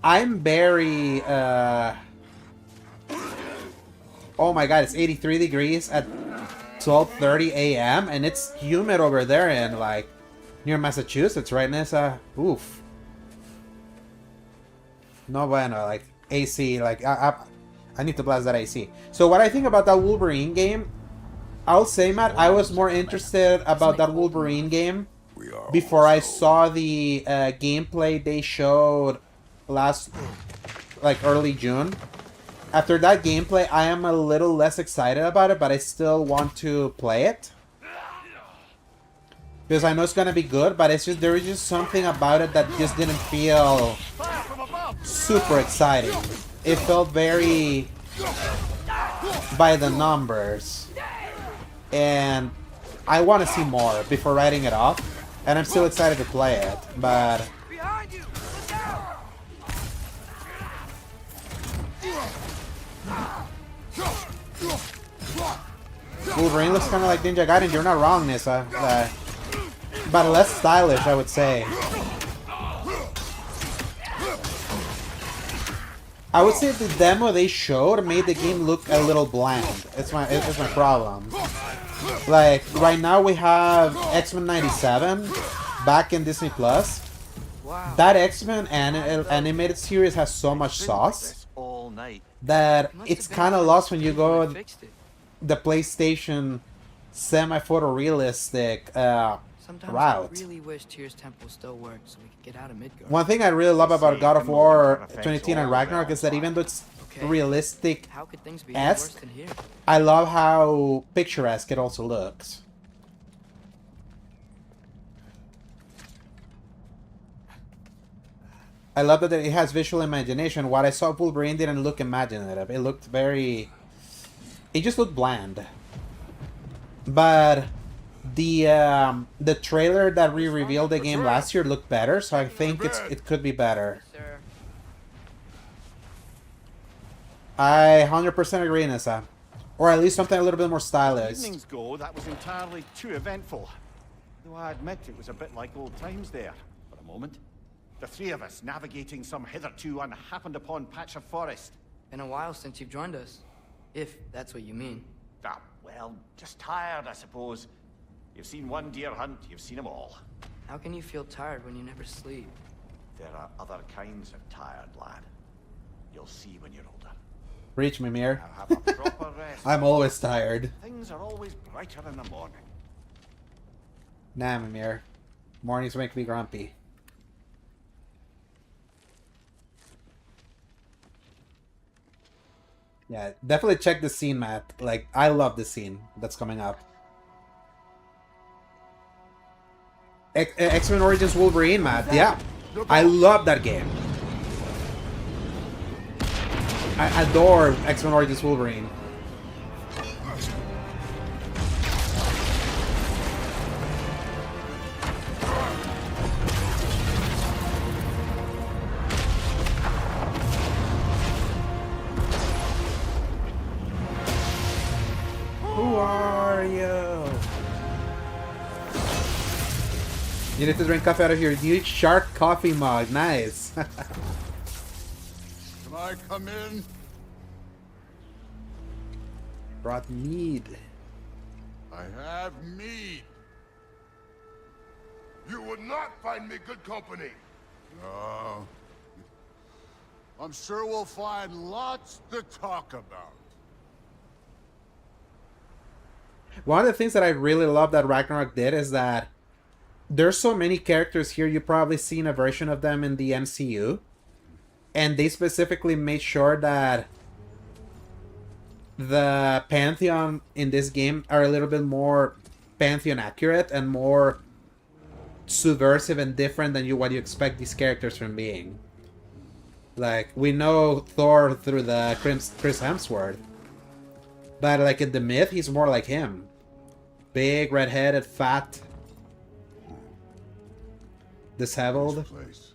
I'm very, oh my god, it's 83 degrees at 12:30 a.m. and it's humid over there in, like, near Massachusetts, right, Nessa? Oof. No bueno, like, AC, like, I need to blast that AC. So what I think about that Wolverine game, I'll say, Matt, I was more interested about that Wolverine game before I saw the gameplay they showed last, like, early June. After that gameplay, I am a little less excited about it, but I still want to play it. Because I know it's gonna be good, but it's just, there is just something about it that just didn't feel super exciting. It felt very by the numbers. And I want to see more before writing it off. And I'm still excited to play it, but Wolverine looks kind of like Ninja Gaiden. You're not wrong, Nissa. But less stylish, I would say. I would say the demo they showed made the game look a little bland. It's my problem. Like, right now we have X-Men 97 back in Disney Plus.
Wow.
That X-Men animated series has so much sauce that it's kind of lost when you go the PlayStation semi-photorealistic route.
I really wish Tyr's Temple still worked so we could get out of Midgard.
One thing I really love about God of War 2018 and Ragnarok is that even though it's realistic
How could things be any worse than here?
I love how picturesque it also looks. I love that it has visual imagination. What I saw of Wolverine didn't look imaginative. It looked very... It just looked bland. But the trailer that revealed the game last year looked better, so I think it could be better.
Sir.
I 100% agree, Nissa. Or at least something a little bit more stylized.
Evenings go, that was entirely too eventful. Though I admit it was a bit like old times there, for a moment. The three of us navigating some hitherto unhappened upon patch of forest.
Been a while since you've joined us. If that's what you mean.
Ah, well, just tired, I suppose. You've seen one deer hunt, you've seen them all.
How can you feel tired when you never sleep?
There are other kinds of tired, lad. You'll see when you're older.
Reach me, Mir.
Now have a proper rest.
I'm always tired.
Things are always brighter in the morning.
Nah, Mimir. Mornings make me grumpy. Yeah, definitely check the scene, Matt. Like, I love the scene that's coming up. X-Men Origins Wolverine, Matt. Yeah. I love that game. I adore X-Men Origins Wolverine. Who are you? You need to drink coffee out of your new shark coffee mug. Nice.
Can I come in?
Brought mead.
I have mead. You would not find me good company. No. I'm sure we'll find lots to talk about.
One of the things that I really love that Ragnarok did is that there's so many characters here, you've probably seen a version of them in the MCU. And they specifically made sure that the Pantheon in this game are a little bit more Pantheon accurate and more subversive and different than what you expect these characters from being. Like, we know Thor through the Chris Hemsworth. But like in the myth, he's more like him. Big, red-headed, fat, disheveled.
This place.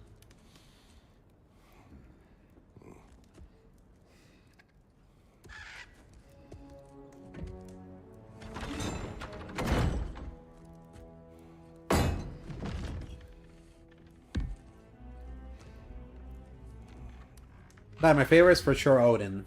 But my favorite is for sure Odin.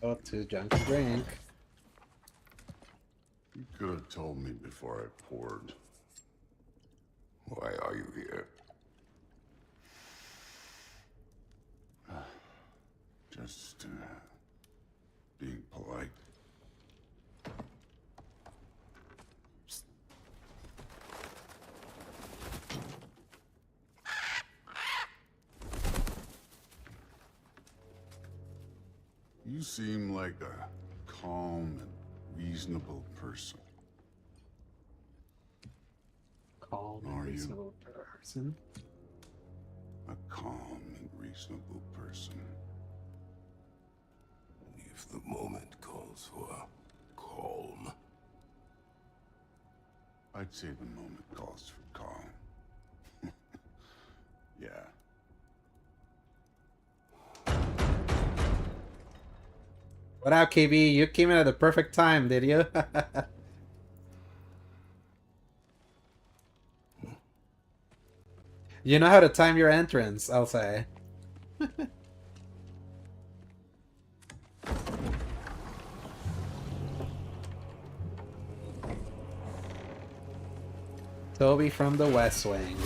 Up to junk to drink.
You could have told me before I poured. Why are you here? Just being polite. You seem like a calm and reasonable person.
Calm
Are
and
you?
reasonable person.
A calm and reasonable person.
If the moment calls for calm.
I'd say the moment calls for calm. Yeah.
What up, KB? You came in at the perfect time, did you? You know how to time your entrance, I'll say. Toby from the West Wing.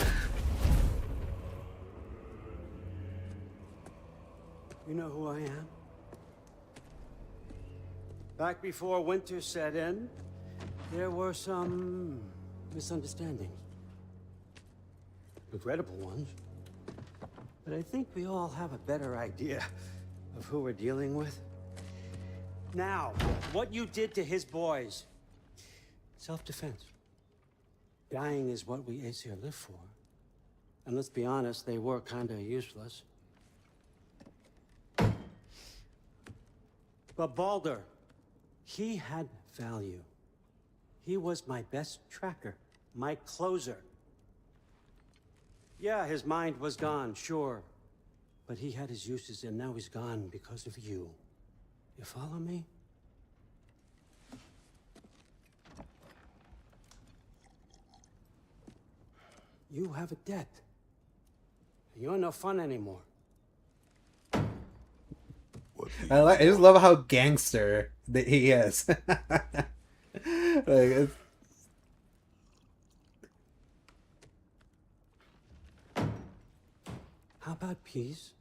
You know who I am? Back before winter set in, there were some misunderstandings. Regrettable ones. But I think we all have a better idea of who we're dealing with. now what you did to his boys. Self-defense. Dying is what we Aesir live for. And let's be honest, they were kinda useless. But Baldur, he had value. He was my best tracker, my closer. Yeah, his mind was gone, sure. But he had his uses, and now he's gone because of you. You follow me? You have a debt. You're no fun anymore.
I just love how gangster that he is. Like,
How about peace?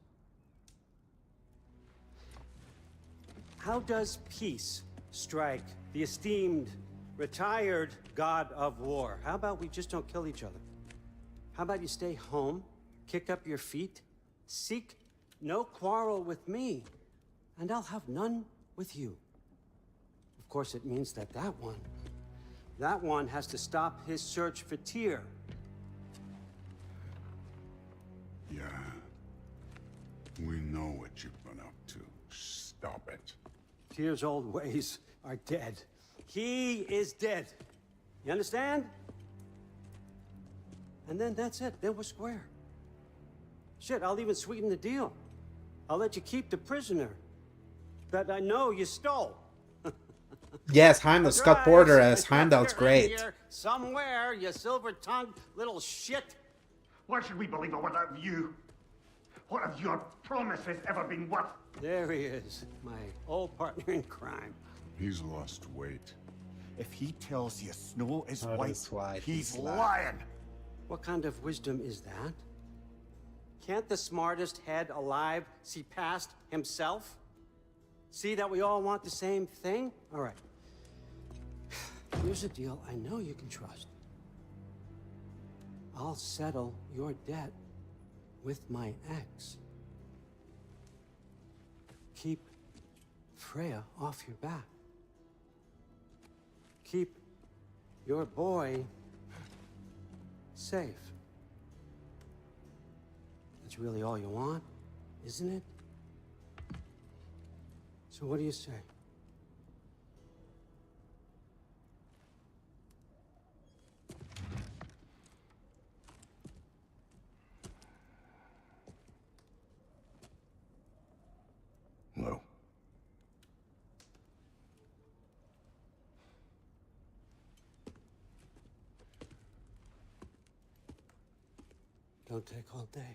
How does peace strike the esteemed, retired God of War? How about we just don't kill each other? How about you stay home, kick up your feet, seek no quarrel with me, and I'll have none with you. Of course, it means that that one has to stop his search for Tyr.
Yeah. We know what you've been up to. Stop it.
Tyr's old ways are dead. He is dead. You understand? And then that's it. Then we're square. Shit, I'll even sweeten the deal. I'll let you keep the prisoner that I know you stole.
yes, Heimdall. Scott Porter as Heimdall's great.
Here somewhere, you silver-tongued little shit.
Why should we believe a word out of you? What have your promises ever been worth?
There he is, my old partner in crime.
He's lost weight.
If he tells you snow is
Oh,
white,
that's why
he's
he's
lying.
What kind of wisdom is that? Can't the smartest head alive see past himself? See that we all want the same thing? All right. Here's a deal I know you can trust. I'll settle your debt with my ex. Keep Freya off your back. Keep your boy safe. That's really all you want, isn't it? So what do you say?
No.
Don't take all day.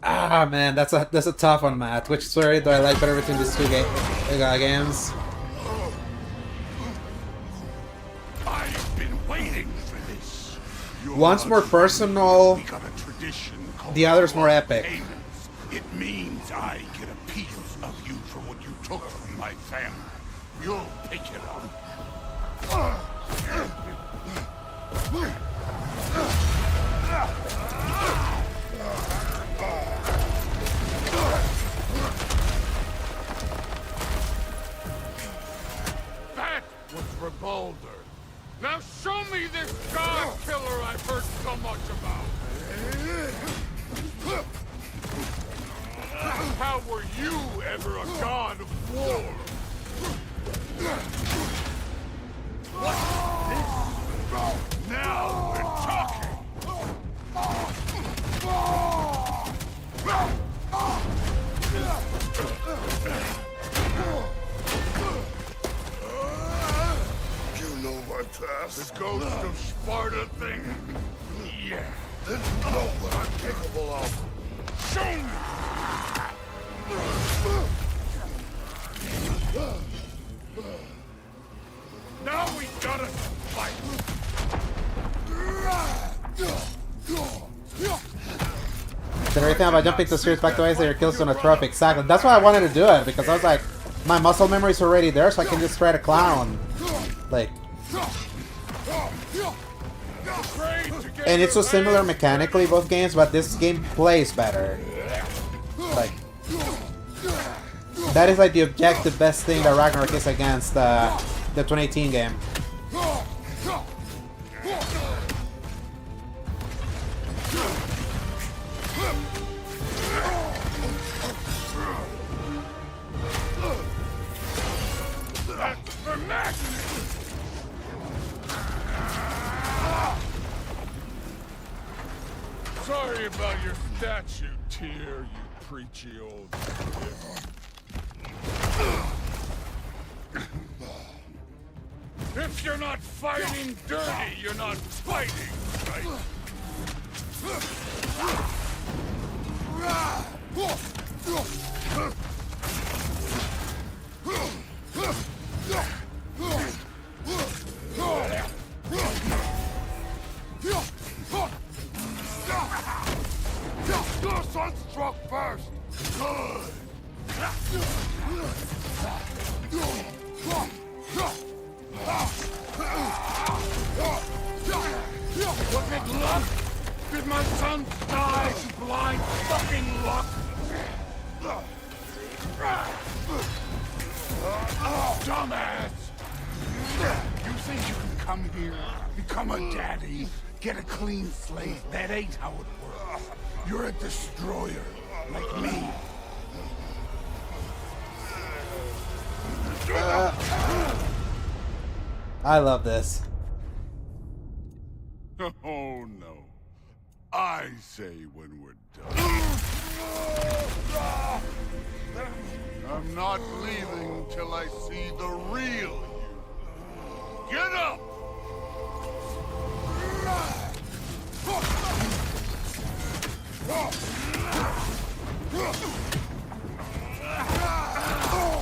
Ah man, that's a tough one, Matt. Which story do I like better between these two games?
I've been waiting for this.
One's more personal,
We got a tradition called
the other's more epic.
payments. It means I get a piece of you for what you took from my family. You'll pick it up. That was for Baldur. Now show me this god killer I've heard so much about. How were you ever a god of war? What's this? Now we're talking.
You know my past.
The ghost of Sparta thing? Yeah.
Then you know what I'm capable of.
Show me! Now we gotta fight.
Then everything about jumping to series back to ways that your kills on a trophy. Exactly. That's why I wanted to do it, because I was like, my muscle memory's already there, so I can just try to clown. Like, And it's so similar mechanically, both games, but this game plays better. Like, that is like the objective best thing that Ragnarok is against the 2018 game.
Sorry about your statue, Tyr, you preachy old shit. If you're not fighting dirty, you're not fighting, right? Your son struck first! Good! Was it luck? Did my son die to blind fucking luck? Dumbass! You think you can come here, become a daddy, get a clean slate? That ain't how it works. You're a destroyer, like me.
I love this.
Oh no. I say when we're done. I'm not leaving till I see the real you. Get up!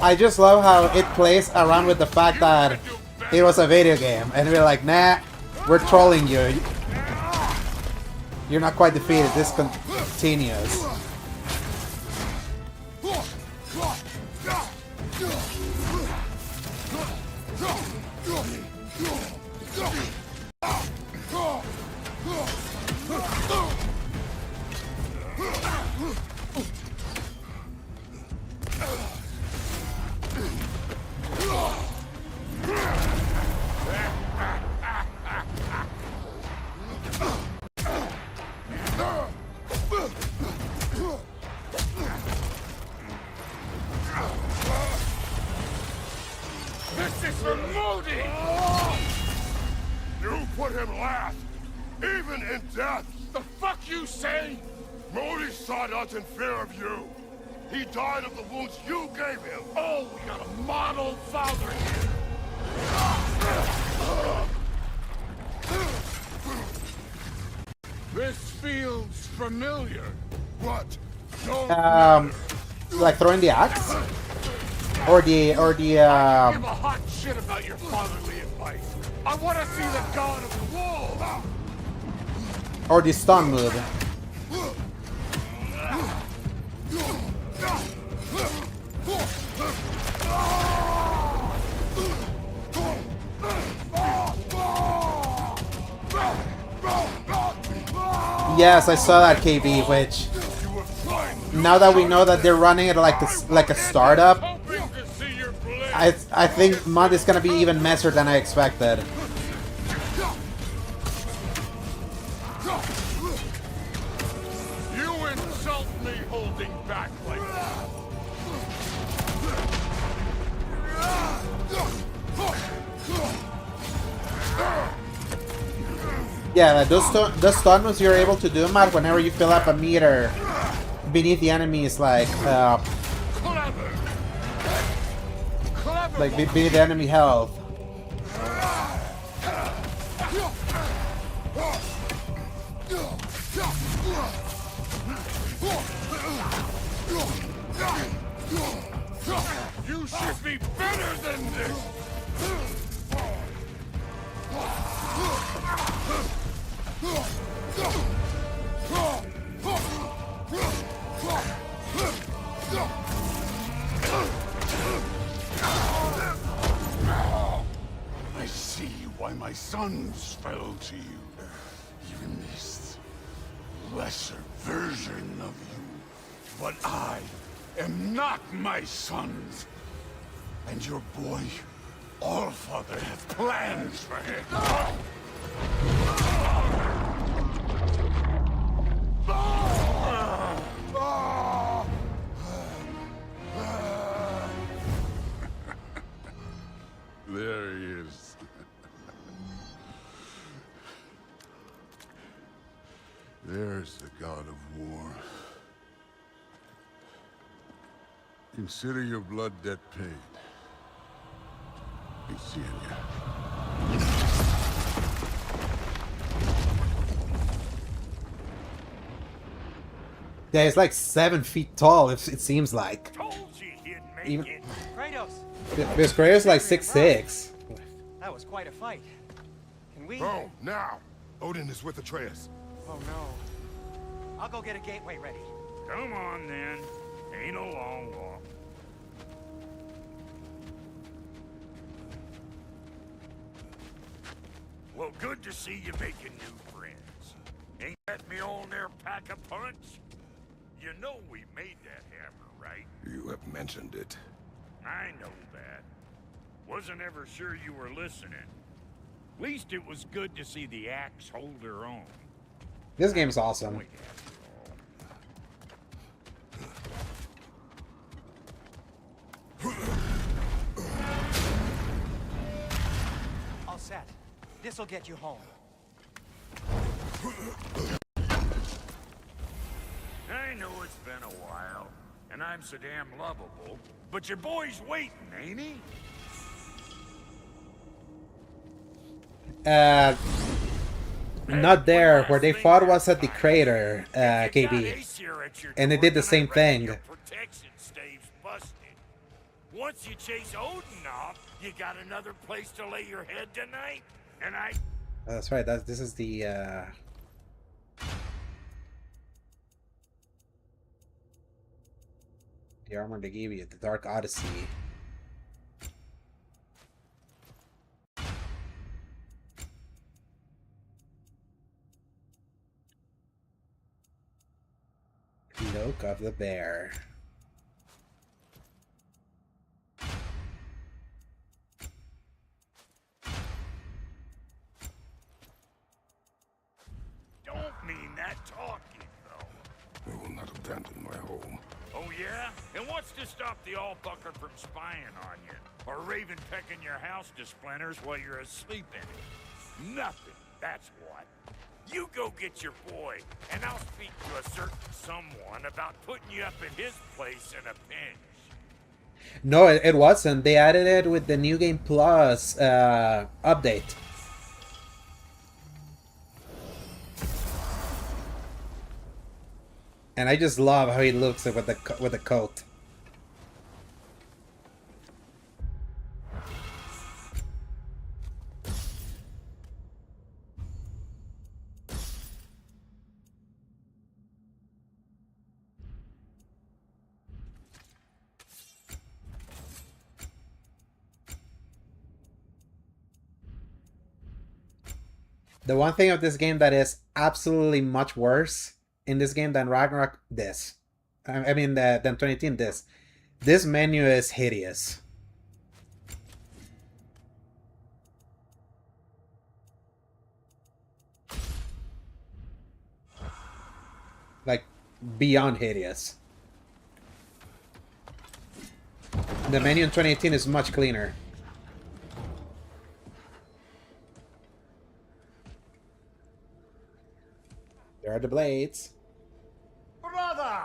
I just love how it plays around with the fact that it was a video game, and we're like, nah, we're trolling you. You're not quite defeated. This continues.
This is for Modi! You put him last, even in death. The fuck you say? Modi sought us in fear of you. He died of the wounds you gave him. Oh, we got a model father here. This feels familiar. What?
Like throwing the axe, or the
Give a hot shit about your fatherly advice. I want to see the God of War.
or the stun move. Yes, I saw that, KB, which now that we know that they're running it like a startup, I think Mud is gonna be even messier than I expected.
You insult me holding back like that.
Yeah, like those stun moves you're able to do, Matt, whenever you fill up a meter beneath the enemy's beneath the enemy health.
You should be better than this. I see why my sons fell to you.
lesser version of you. But I am not my sons. And your boy, Allfather, has plans for him. There he is. There's the God of War. Consider your blood debt paid. Be seeing ya.
Yeah, he's like 7 feet tall, it seems like.
Told you he'd make
Even-
it.
Kratos,
This Kratos is like 6'6".
that was quite a fight. Can we?
Oh, now! Odin is with Atreus.
Oh no. I'll go get a gateway ready.
Come on, then. Ain't a long walk. Well, good to see you making new friends. Ain't that me on there pack a punch? You know we made that hammer, right?
You have mentioned it.
I know that. Wasn't ever sure you were listening. At least it was good to see the axe hold her own.
This game's awesome.
Point after all.
All set. This'll get you home.
I know it's been a while, and I'm so damn lovable, but your boy's waiting, ain't he?
Not there. Where they fought was at the crater, KB. And they did the same thing.
Protection stave's busted. Once you chase Odin off, you got another place to lay your head tonight? And I...
That's right. This is the armor they gave you, the Dark Odyssey. Cloak of the Bear.
Don't mean that talking, though.
I will not abandon my home.
Oh, yeah? And what's to stop the all-fucker from spying on you? Or Raven pecking your house to splinters while you're asleep in it? Nothing, that's what. You go get your boy, and I'll speak to a certain someone about putting you up in his place in a pinch.
No, it wasn't. They added it with the New Game Plus update. And I just love how he looks with the coat. The one thing of this game that is absolutely much worse in this game than Ragnarok, this. I mean, than 2018, this. This menu is hideous. Like, beyond hideous. The menu in 2018 is much cleaner. There are the blades.
Brother!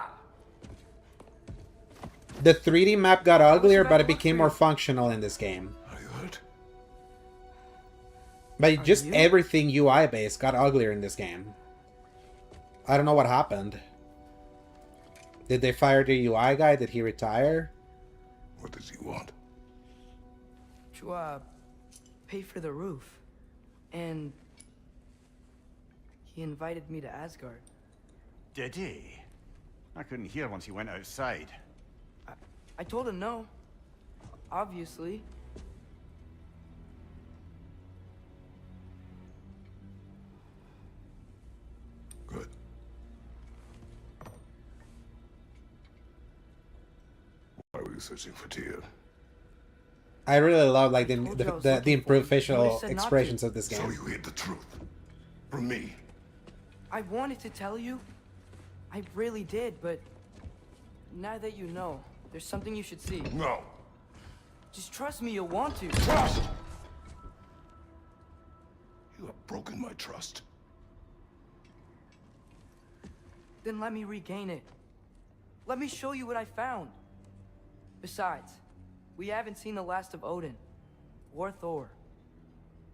The 3D map got uglier, but it became more functional in this game.
Are you hurt?
But just everything UI based got uglier in this game. I don't know what happened. Did they fire the UI guy? Did he retire?
What does he want?
To, pay for the roof. And... he invited me to Asgard.
Did he? I couldn't hear once he went outside.
I told him no. Obviously.
Good. searching for Tyr.
I really love like
I told you I was
the
looking
improved
for him. You
facial
said not to.
expressions of this
So
game.
you hid the truth from me.
I wanted to tell you. I really did, but now that you know, there's something you should see.
No.
Just trust me, you'll want to.
Trust! You have broken my trust.
Then let me regain it. Let me show you what I found. Besides, we haven't seen the last of Odin or Thor.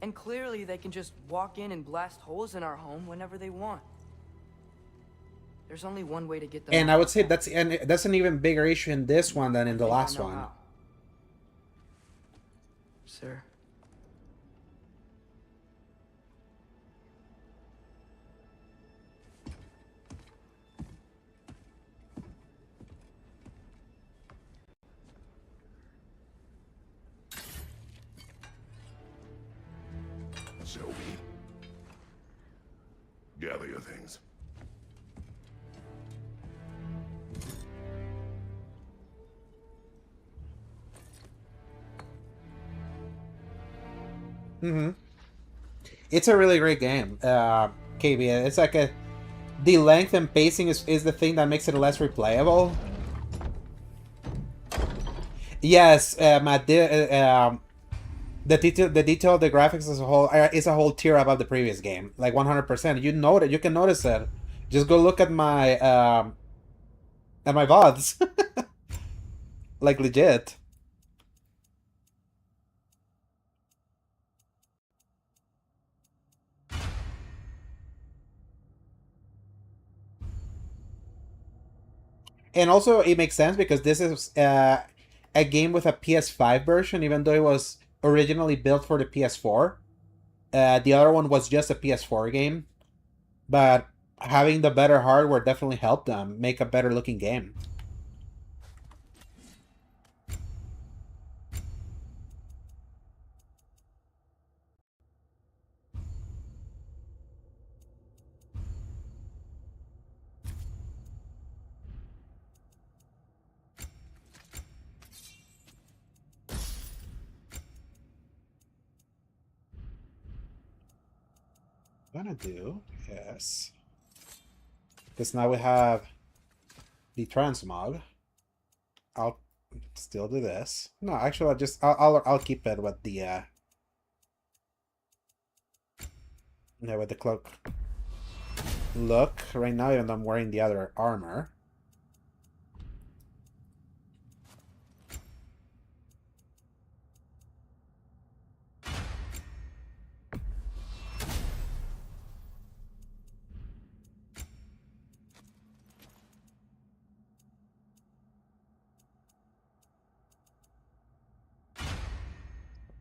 And clearly they can just walk in and blast holes in our home whenever they want. There's only one way to get them
And
out.
I would say that's an even bigger issue in this one than in the
I think I
last
know
one.
how. Sir.
Shelby. Gather your things.
It's a really great game, KB. It's like the length and pacing is the thing that makes it less replayable. Yes, Matt. The detail of the graphics as a whole is a whole tier above the previous game, like 100%. You know that you can notice it. Just go look at my VODs, like legit. And also, it makes sense because this is a game with a PS5 version, even though it was originally built for the PS4. The other one was just a PS4 game, but having the better hardware definitely helped them make a better looking game. I'm gonna do yes, because now we have the transmog. I'll still do this. No, actually, I'll keep it with the with the cloak look right now, even though I'm wearing the other armor.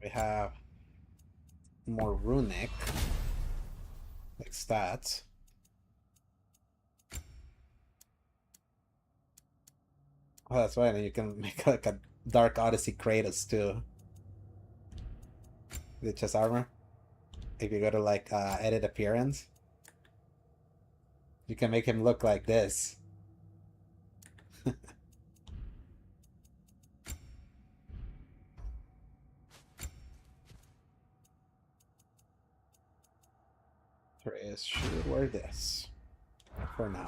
We have more runic, like stats. Oh, that's right, and you can make like a Dark Odyssey Kratos too. The chest armor. If you go to like edit appearance, you can make him look like this. Trace should wear this for now.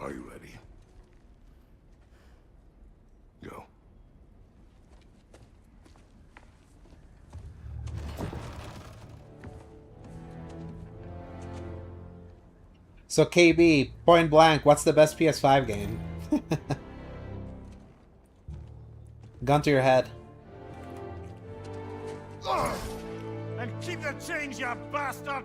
Are you ready? Go.
So KB, point blank, what's the best PS5 game? Gun to your head.
And keep the change, you bastard!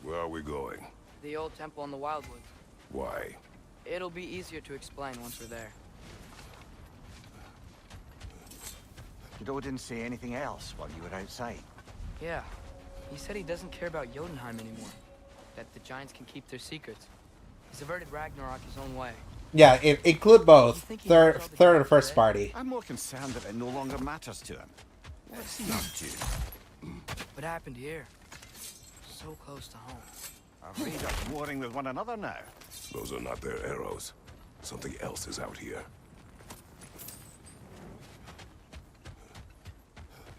Where are we going?
The old temple in the Wildwoods.
Why?
It'll be easier to explain once we're there.
Did Odin say anything else while you were outside?
Yeah. He said he doesn't care about Jotunheim anymore. That the giants can keep their secrets. He's averted Ragnarok his own way.
Yeah, include both.
think he
Third,
knows all the
third or
giants
first
today?
party.
I'm more concerned that it no longer matters to him. What's he up to?
What happened here? So close to home.
Are raiders warring with one another now?
Those are not their arrows. Something else is out here.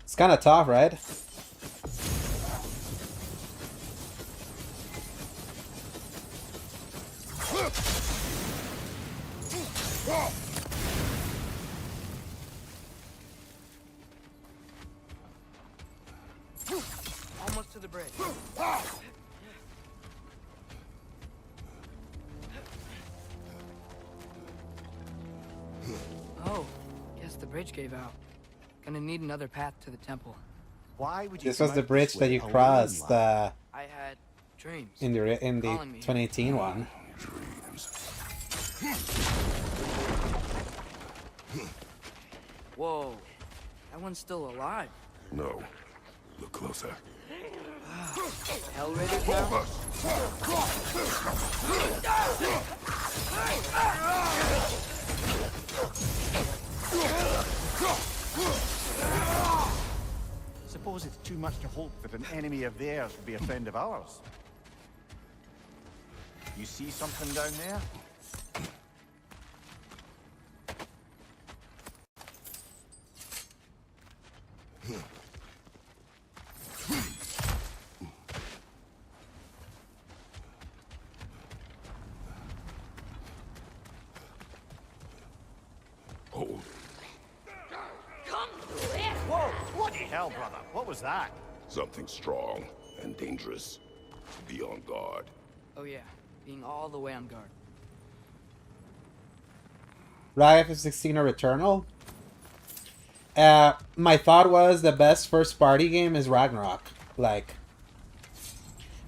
It's kind of tough, right?
Almost to the bridge. Oh, guess the bridge gave out. Gonna need another path to the temple.
Why would you
This was
come
the
out
bridge
this
that
way
you
alone,
crossed
lad?
I had dreams.
in the
Calling me.
2018 one.
Dreams.
Whoa, that one's still alive.
No. Look closer.
Hell raiders now?
Suppose it's too much to hope that an enemy of theirs would be a friend of ours. You see something down there?
Hold.
Whoa! Bloody hell, brother! What was that?
Something strong and dangerous. Be on guard.
Oh yeah, being all the way on guard.
Riot of 16 or Returnal? My thought was the best first party game is Ragnarok. Like,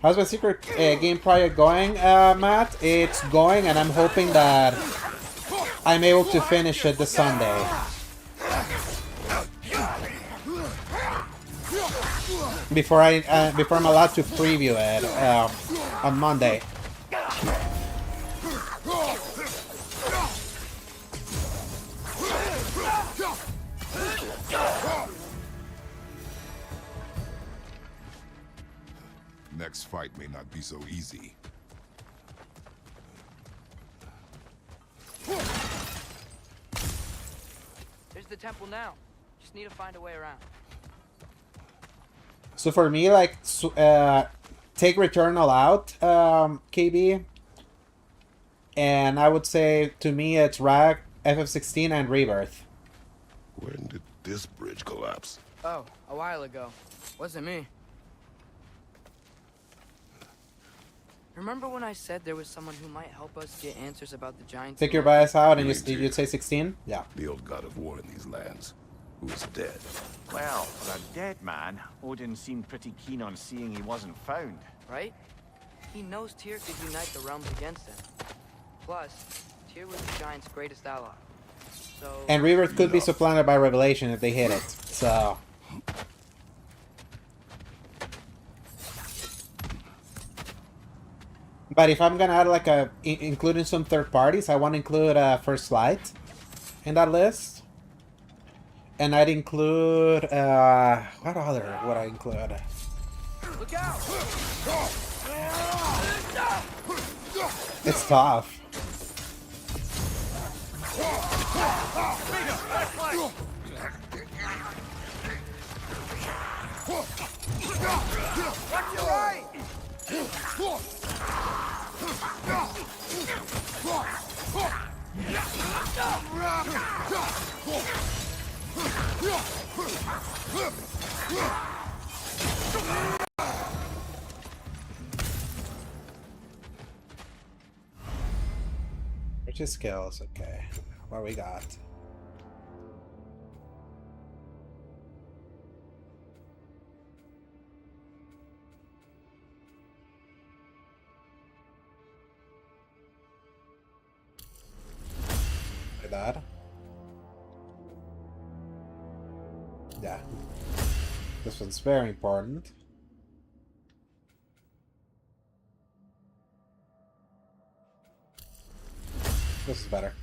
how's my secret game project going, Matt? It's going, and I'm hoping that I'm able to finish it this Sunday. Before I'm allowed to preview it on Monday.
Next fight may not be so easy.
There's the temple now. Just need to find a way around.
So for me, like, take Returnal out, KB. And I would say, to me, it's Rag, FF16, and Rebirth.
When did this bridge collapse?
Oh, a while ago. Wasn't me. Remember when I said there was someone who might help us get answers about the giants?
Take your bias out, and you'd say 16? Yeah.
The old God of War in these lands. Who is dead.
Well, for a dead man, Odin seemed pretty keen on seeing he wasn't found.
Right? He knows Tyr could unite the realms against him. Plus, Tyr was the giant's greatest ally. So...
And Rebirth could be supplanted by Revelation if they hit it. So... But if I'm gonna add like including some third parties, I want to include First Light in that list. And I'd include, what other would I include?
Look out!
It's tough.
Watch your right!
Purchase skills, okay. What we got? Like that. Yeah. This one's very important. This is better.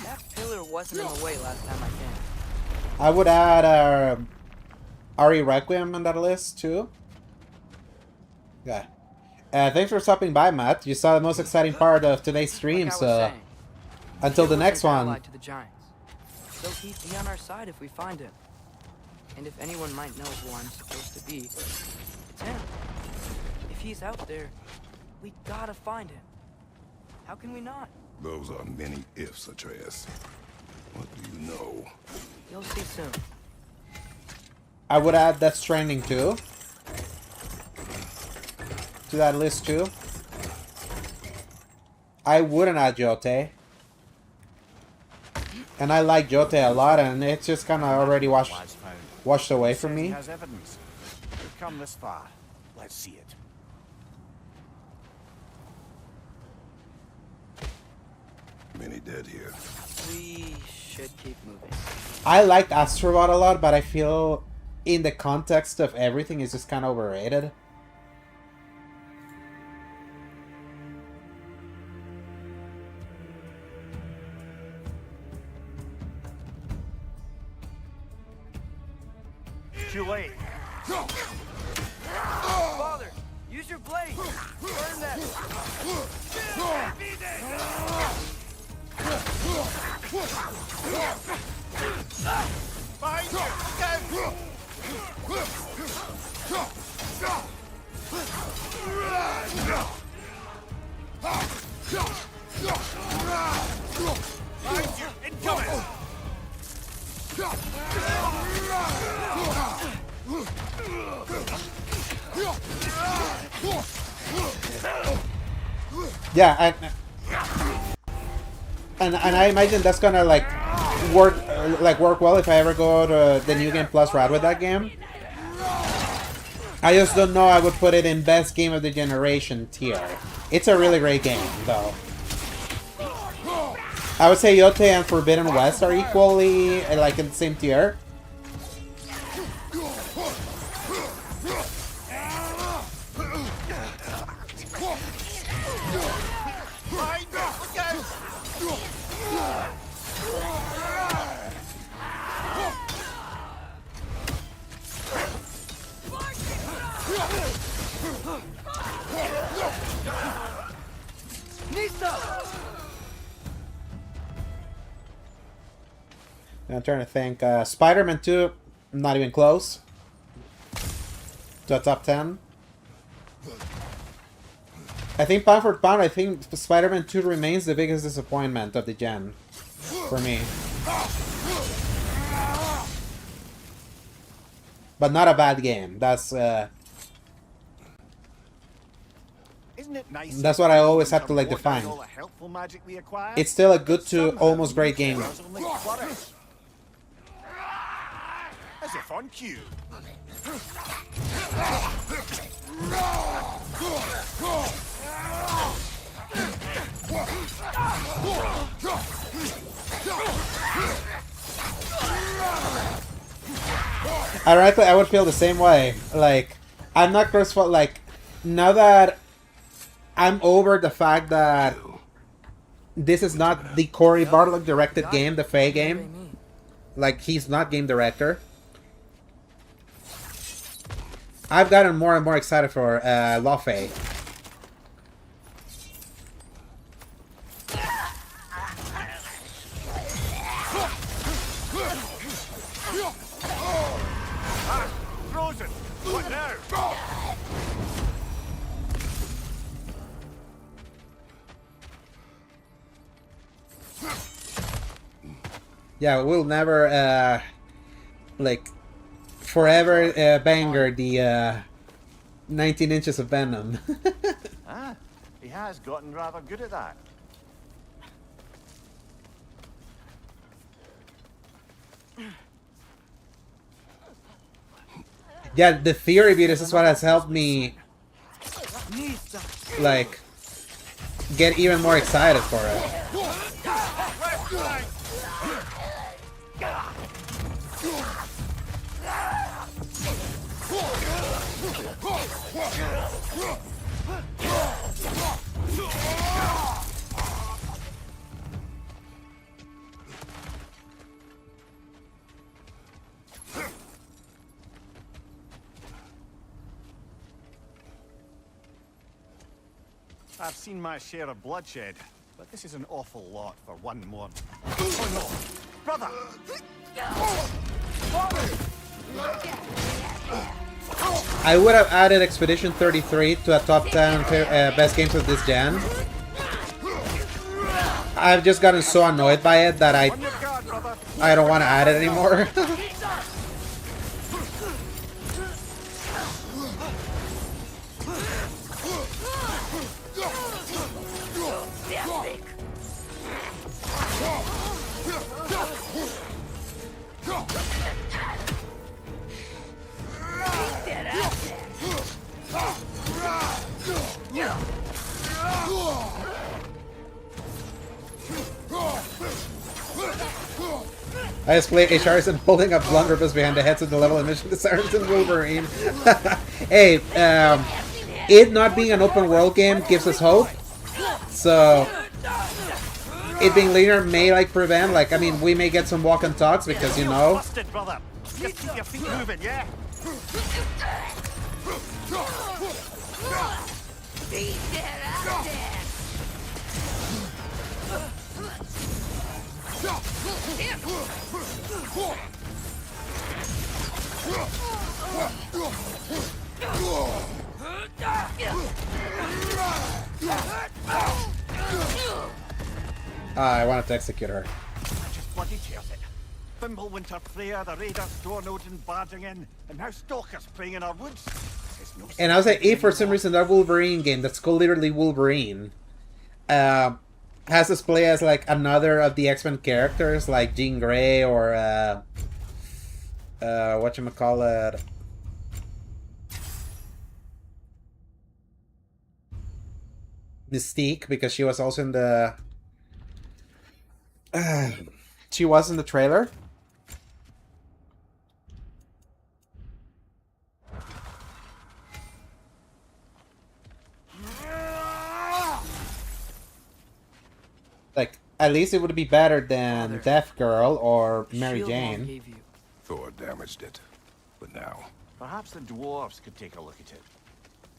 That pillar wasn't in the way last time I came.
I would add Ari Requiem on that list too. Yeah. Thanks for stopping by, Matt. You saw the most exciting part of today's stream,
Like I was
so
saying,
until the
Kid
next
wasn't
one.
allied to the Giants. So he'd be on our side if we find him. And if anyone might know who I'm supposed to be, it's him. If he's out there, we gotta find him. How can we not?
Those are many ifs, Atreus. What do you know?
You'll see soon.
I would add Death Stranding too. To that list too. I wouldn't add Jote. And I like Jote a lot, and it's just kind of already washed away from me.
Has evidence. We've come this far. Let's see it.
Many dead here.
We should keep moving.
I like Astrobot a lot, but I feel in the context of everything, it's just kind of overrated.
Too late.
Father, use your blade. Burn them.
Behind you! Behind you! Incoming!
Yeah, and I imagine that's gonna like work well if I ever go to the New Game Plus route with that game. I just don't know I would put it in best game of the generation tier. It's a really great game though. I would say Yote and Forbidden West are equally like in the same tier. I'm trying to think. Spider-Man 2, not even close to a top 10. I think pound for pound, I think Spider-Man 2 remains the biggest disappointment of the gen for me. But not a bad game. That's
Isn't it nice
that's what I always have to like define.
all the helpful magic we acquired?
It's still a good to almost great game.
As if on cue.
Ironically, I would feel the same way. Like, I'm not crossfit. Like, now that I'm over the fact that this is not the Cory Barlog directed game, the Faye game. Like, he's not game director. I've gotten more and more excited for Law Faye.
Frozen! What now?
Yeah, we'll never, like, forever banger the 19 inches of Venom.
Ah, he has gotten rather good at that.
Yeah, the theory beat is what has helped me, like, get even more excited for it.
I've seen my share of bloodshed, but this is an awful lot for one more. Oh no! Brother!
I would have added Expedition 33 to a top 10 best games of this gen. I've just gotten so annoyed by it that I don't want to add it anymore. I just played Charizard holding up blunderbuss behind the heads of the level and mission to Saracen Wolverine. Hey, it not being an open world game gives us hope. So, it being linear may like prevent, like, I mean, we may get some walk and talks because, you know.
Busted, brother. Just keep your feet moving, yeah?
I wanted to execute her.
Just bloody tears it. Fimbulwinter Freya, the Raiders, Stornodin barging in, and now stalkers preying in our woods. No,
and I was like, if for some reason that Wolverine game that's called literally Wolverine has this play as like another of the X-Men characters, like Jean Grey or whatchamacallit, Mystique, because she was also in the she was in the trailer. Like, at least it would be better than Death Girl or Mary Jane.
Thor damaged it, but now,
perhaps the dwarves could take a look at it.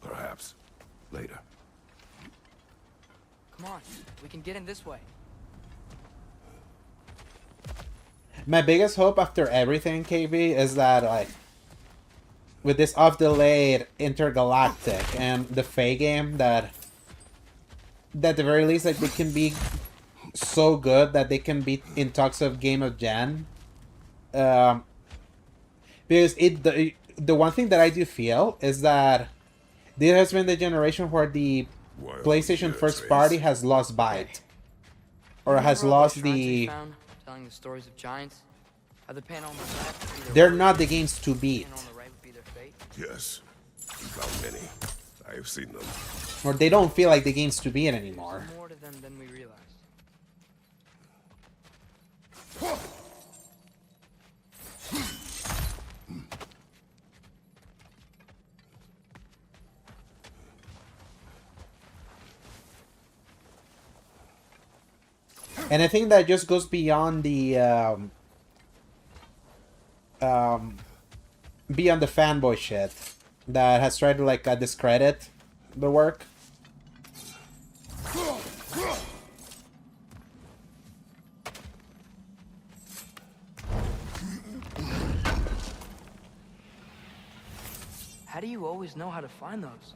perhaps later.
Come on, we can get in this way.
My biggest hope after everything, KB, is that, like, with this off-delayed Intergalactic and the Fae game, that at the very least, like, they can be so good that they can be in talks of Game of Gen. Because the one thing that I do feel is that this has been the generation where the PlayStation first party has lost bite. Or has lost the...
Telling the stories of giants. How the panel on the left,
they're not the games to beat.
on the right would be their fate.
Yes, we found many. I have seen them.
Or they don't feel like the games to beat anymore.
More to them than we realized.
And I think that just goes beyond the beyond the fanboy shit that has tried to like discredit the work.
How do you always know how to find those?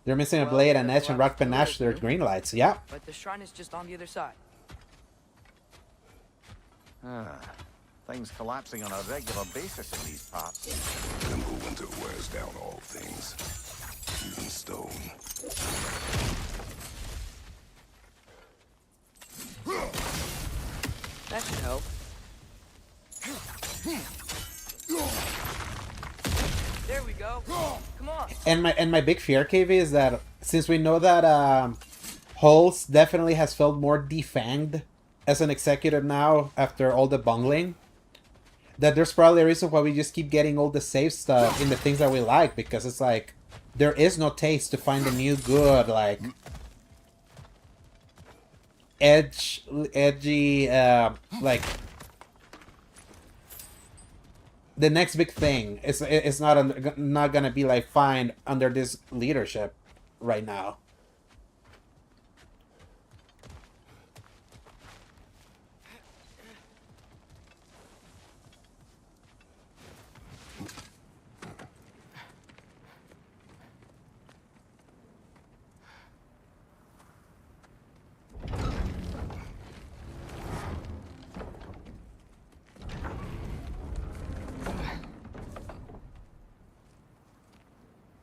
They're missing a blade, an edge, and rock panache. They're green lights. Yeah.
But the shrine is just on the other side.
Things collapsing on a regular basis in these parts.
Fimbulwinter wears down all things. in stone.
That should help. There we go. Come on.
And my big fear, KV, is that since we know that Hulse definitely has felt more defanged as an executive now after all the bungling, that there's probably a reason why we just keep getting all the safe stuff in the things that we like, because it's like there is no taste to find a new good, like edgy, like the next big thing. It's not gonna be like fine under this leadership right now.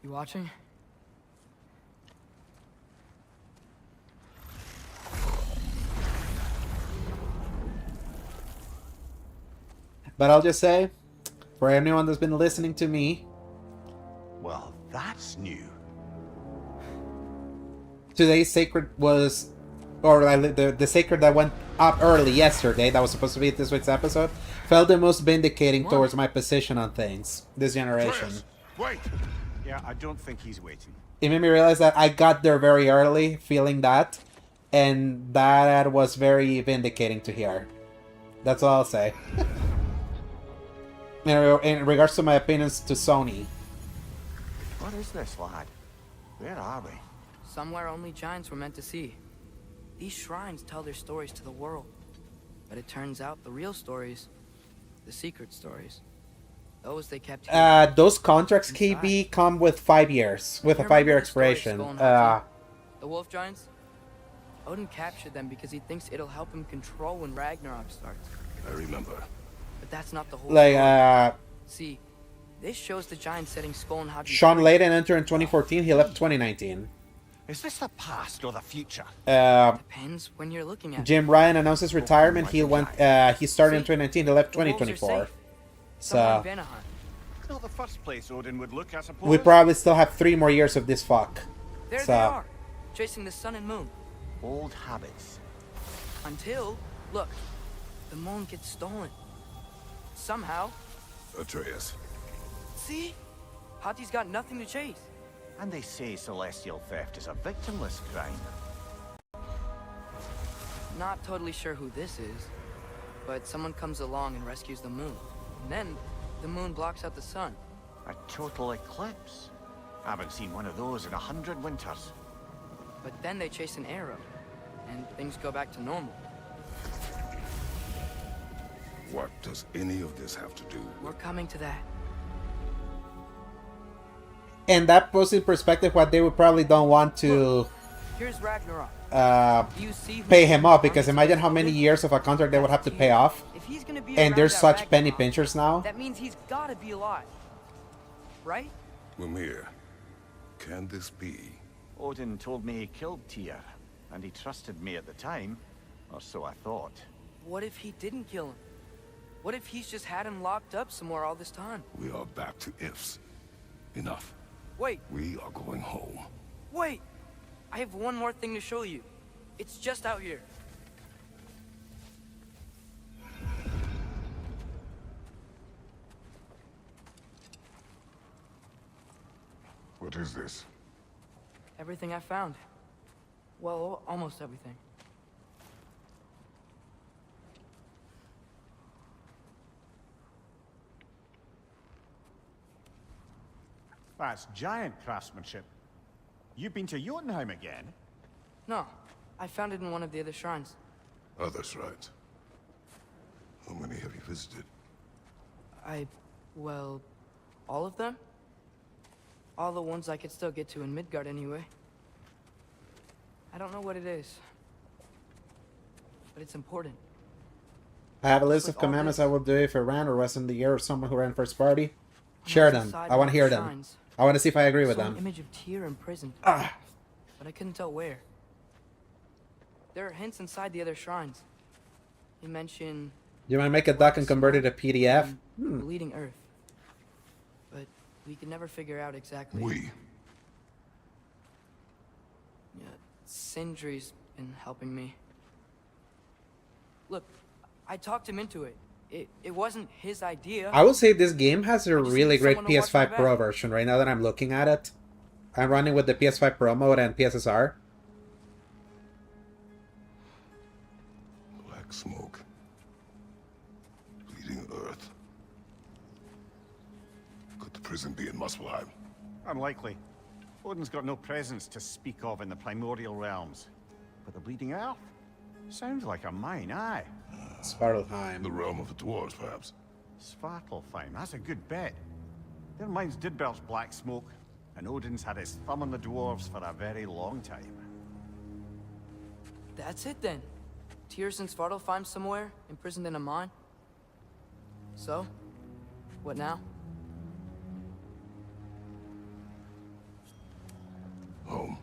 You watching?
But I'll just say, for anyone that's been listening to me,
Well, that's new.
today's sacred was, or like the sacred that went up early yesterday, that was supposed to be this week's episode, felt the most vindicating towards my position on things this generation.
Atreus, wait!
Yeah, I don't think he's waiting.
It made me realize that I got there very early, feeling that, and that was very vindicating to hear. That's all I'll say. In regards to my opinions to Sony.
What is this, lad? Where are we?
Somewhere only giants were meant to see. These shrines tell their stories to the world. But it turns out the real stories, the secret stories, those they kept here.
Those contracts, KB, come with 5 years, with a 5-year expiration.
The wolf giants? Odin captured them because he thinks it'll help him control when Ragnarok starts.
I remember.
But that's not the whole
Like,
story. See, this shows the giants setting Skull and Hodge.
Sean Layden entered in 2014, he left 2019.
Is this the past or the future?
Depends when you're looking at it.
Jim Ryan announced his retirement. He started in 2019. He left 2024. So
Not the first place Odin would look, I suppose.
we probably still have 3 more years of this fuck.
There
So
they are, chasing the sun and moon.
Old habits.
Until, look, the moon gets stolen. Somehow.
Atreus.
See? Hati's got nothing to chase.
And they say celestial theft is a victimless crime.
Not totally sure who this is, but someone comes along and rescues the moon. And then, the moon blocks out the sun.
A total eclipse. Haven't seen one of those in 100 winters.
But then they chase an arrow, and things go back to normal.
What does any of this have to do
We're
with...
coming to that.
And that puts in perspective what they would probably don't want to
Here's Ragnarok. You see who
pay him off, because imagine how many years of a contract they would have to pay off.
If he's gonna be
And
around
there's
at
such penny
Ragnarok,
pinchers now.
that means he's gotta be alive. Right?
Mimir, can this be?
Odin told me he killed Tyr, and he trusted me at the time, or so I thought.
What if he didn't kill him? What if he's just had him locked up somewhere all this time?
We are back to ifs. Enough.
Wait,
We are going home.
wait! I have one more thing to show you. It's just out here.
What is this?
Everything I found. Well, almost everything.
That's giant craftsmanship. You've been to Jotunheim again?
No, I found it in one of the other shrines.
Other shrines. How many have you visited?
Well, all of them? All the ones I could still get to in Midgard anyway. I don't know what it is, but it's important.
I have a list
Like
of
all
commandments
this-
I would do if I ran or was in the year of someone who ran first party. Share
What's
them.
inside
I want
one
to
of
hear
the
them.
shrines?
I want to see if I agree with
Saw an
them.
image of Tyr imprisoned,
Ah.
but I couldn't tell where. There are hints inside the other shrines. You mention
You might make a doc and convert it to PDF?
and bleeding earth, but we could never figure out exactly. Yeah, Sindri's been helping me. Look, I talked him into it. It wasn't his idea.
I will say this game has a
I just
really
need
great
someone to watch my
PS5 Pro
back.
version right now that I'm looking at it. I'm running with the PS5 Pro mode and PSSR.
Black smoke. Bleeding earth. Could the prison be in Muspelheim?
Unlikely. Odin's got no presence to speak of in the primordial realms. But the Bleeding Earth? Sounds like a mine, aye.
Svartalfheim.
The realm of the dwarves, perhaps.
Svartalfheim, that's a good bet. Their mines did belch black smoke, and Odin's had his thumb on the dwarves for a very long time.
That's it then. Tyr's in Svartalfheim somewhere, imprisoned in a mine. So, what now?
Home.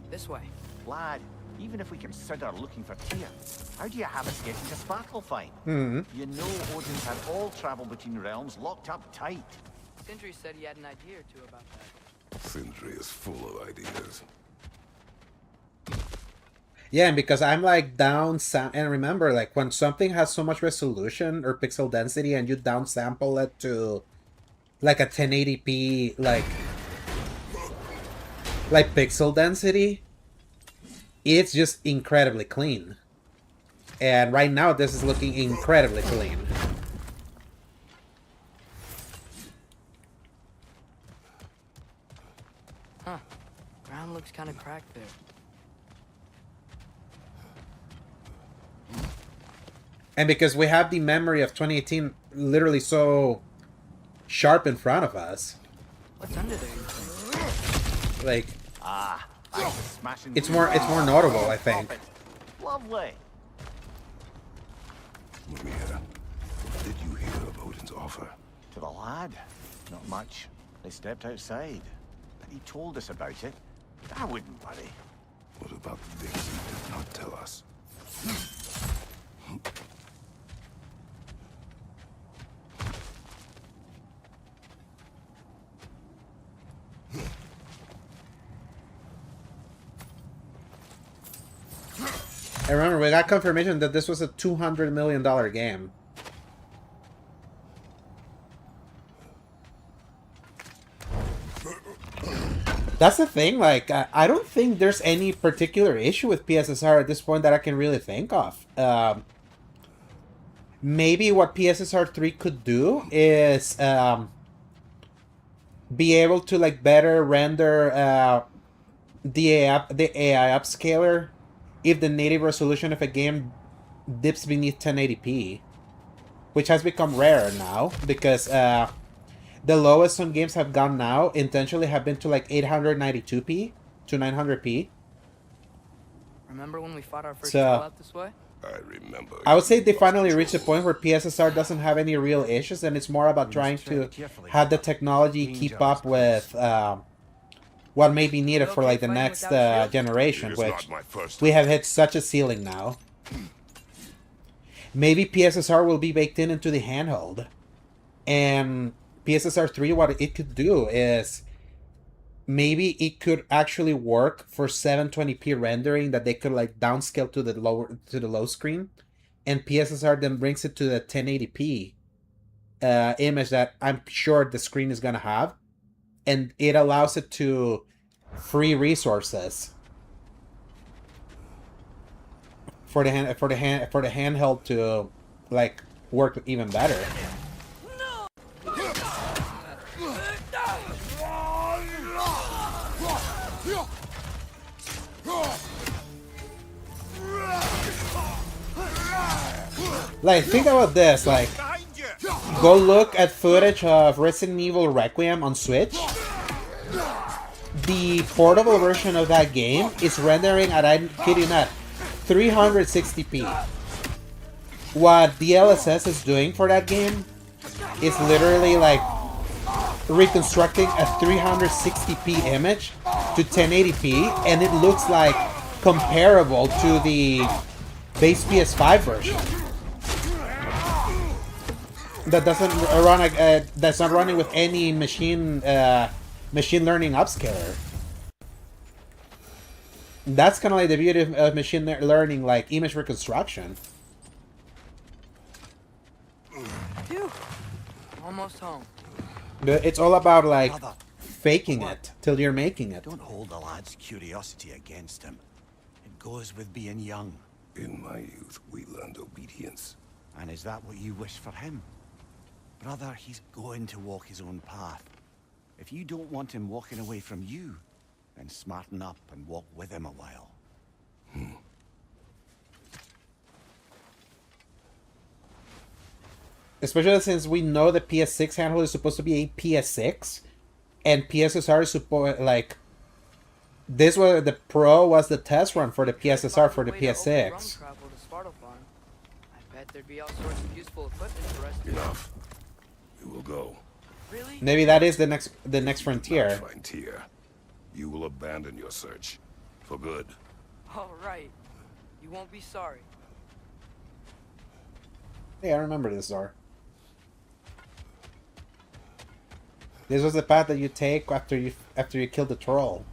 This way.
Lad, even if we consider looking for Tyr, how do you have us getting to Svartalfheim? You know Odin's had all travel between realms locked up tight.
Sindri said he had an idea or two about that.
Sindri is full of ideas.
Yeah, and because I'm like and remember, like when something has so much resolution or pixel density and you downsample it to like a 1080p like pixel density, it's just incredibly clean. And right now this is looking incredibly clean.
Huh. Ground looks kind of cracked there.
And because we have the memory of 2018 literally so sharp in front of us.
What's under there, you think?
Like,
Smashing
it's more notable, I think.
Lovely.
Mimir, did you hear of Odin's offer?
To the lad? Not much. They stepped outside. But he told us about it. I wouldn't worry.
What about the things he did not tell us?
I remember we got confirmation that this was a $200 million game. That's the thing, like, I don't think there's any particular issue with PSSR at this point that I can really think of. Maybe what PSSR 3 could do is be able to, like, better render the AI upscaler if the native resolution of a game dips beneath 1080p, which has become rare now because the lowest some games have gone now intentionally have been to like 892p to 900p.
Remember when we fought our first
So-
trial out this way?
I remember.
I would say they finally reached a point where PSSR doesn't have any real issues, and it's more about trying to have the technology keep up with what may be needed for like the next generation,
It is
which
not my first
we have hit such a ceiling now. Maybe PSSR will be baked in into the handheld, and PSSR 3, what it could do is maybe it could actually work for 720p rendering that they could like downscale to the low screen, and PSSR then brings it to the 1080p image that I'm sure the screen is gonna have, and it allows it to free resources for the handheld to like work even better. Like, think about this, like, go look at footage of Resident Evil Requiem on Switch. the portable version of that game is rendering at, I'm kidding not, 360p. What DLSS is doing for that game is literally like reconstructing a 360p image to 1080p, and it looks like comparable to the base PS5 version. That doesn't run. That's not running with any machine learning upscaler. That's kind of like the beauty of machine learning, like image reconstruction.
Phew. Almost home.
It's all about like faking it till you're making it.
Don't hold the lad's curiosity against him. It goes with being young.
In my youth, we learned obedience.
And is that what you wish for him? Brother, he's going to walk his own path. If you don't want him walking away from you, then smarten up and walk with him a while.
Especially since we know the PS6 handle is supposed to be a PS6, and PSSR is supposed like this was the Pro was the test run for the PSSR for the PS6.
I bet there'd be all sorts of useful equipment for us to
Enough. We will go.
Really?
Maybe that is the next frontier.
Not frontier. You will abandon your search. For good.
All right. You won't be sorry.
Hey, I remember this door. This was the path that you take after you kill the troll.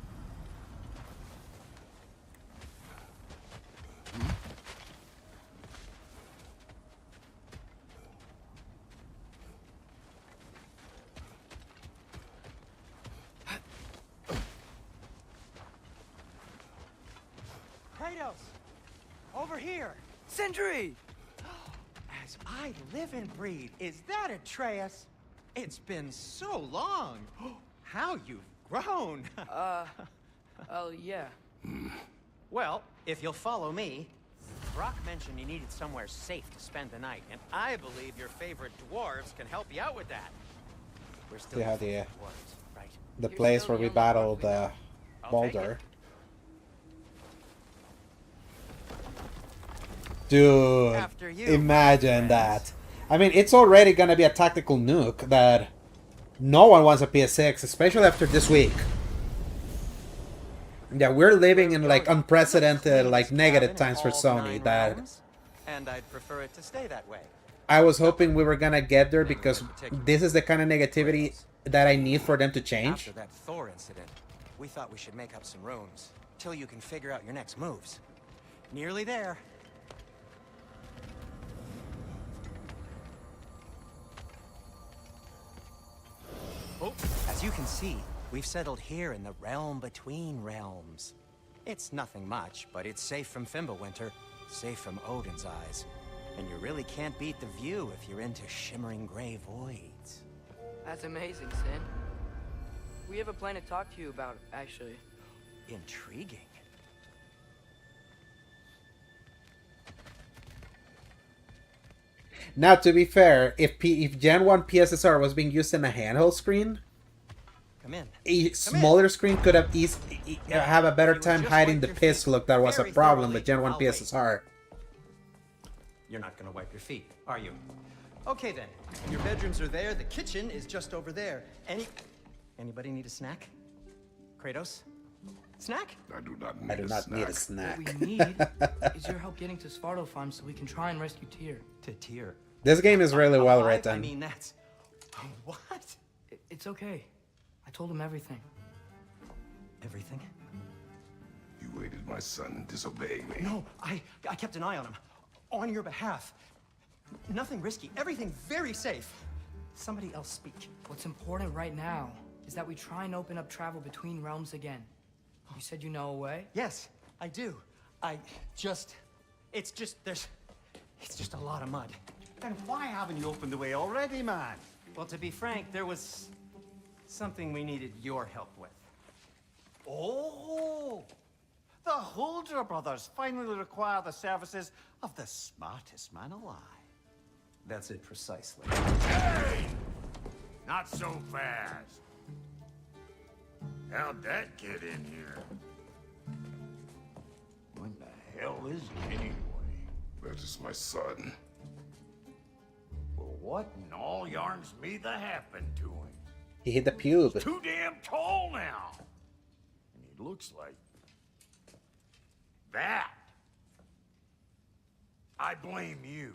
Kratos! Over here!
Sentry!
As I live and breathe, is that Atreus? It's been so long. How you've grown.
Oh, yeah.
Well, if you'll follow me, Brock mentioned you needed somewhere safe to spend the night, and I believe your favorite dwarves can help you out with that. We're still
Yeah,
the
the
dwarves, right?
the
You're
place
still
where we
the only
battled
dwarf we know.
Baldur. Dude,
After you,
imagine
friends.
that. I mean, it's already gonna be a tactical nuke that no one wants a PS6, especially after this week. Yeah, we're living in like unprecedented, like negative times for Sony. That
and I'd prefer it to stay that way.
I was hoping we were gonna get there because this is the kind of negativity that I need for them to change.
After that Thor incident, we thought we should make up some rooms till you can figure out your next moves. Nearly there. Oh, as you can see, we've settled here in the realm between realms. It's nothing much, but it's safe from Fimbulwinter, safe from Odin's eyes. And you really can't beat the view if you're into shimmering gray voids.
That's amazing, Sin. We have a plan to talk to you about, actually.
Intriguing.
Now, to be fair, if Gen 1 PSSR was being used in a handheld screen,
Come in.
a smaller screen could have have a better time hiding the piss look that was a problem with Gen 1 PSSR.
You're not gonna wipe your feet, are you? Okay then. Your bedrooms are there. The kitchen is just over there. Anybody need a snack? Kratos? Snack?
I do not
I do not need a
What
snack.
we need is your help getting to Svartalfheim so we can try and rescue Tyr.
To Tyr.
This game is really well
Alive?
written.
I mean, that's... What?
It's okay. I told him everything.
Everything?
You aided my son and disobeyed me.
No, I kept an eye on him. On your behalf. Nothing risky. Everything very safe. Somebody else speak.
What's important right now is that we try and open up travel between realms again. You said you know a way?
Yes, I do. It's just a lot of mud.
Then why haven't you opened the way already, man?
Well, to be frank, there was something we needed your help with.
Oh! The Holder brothers finally require the services of the smartest man alive.
That's it precisely.
Hey! Not so fast. How'd that get in here? What the hell is it anyway?
That is my son.
Well, what in all yarns me that happened to him?
He hit the pube.
He's too damn tall now. And he looks like that. I blame you.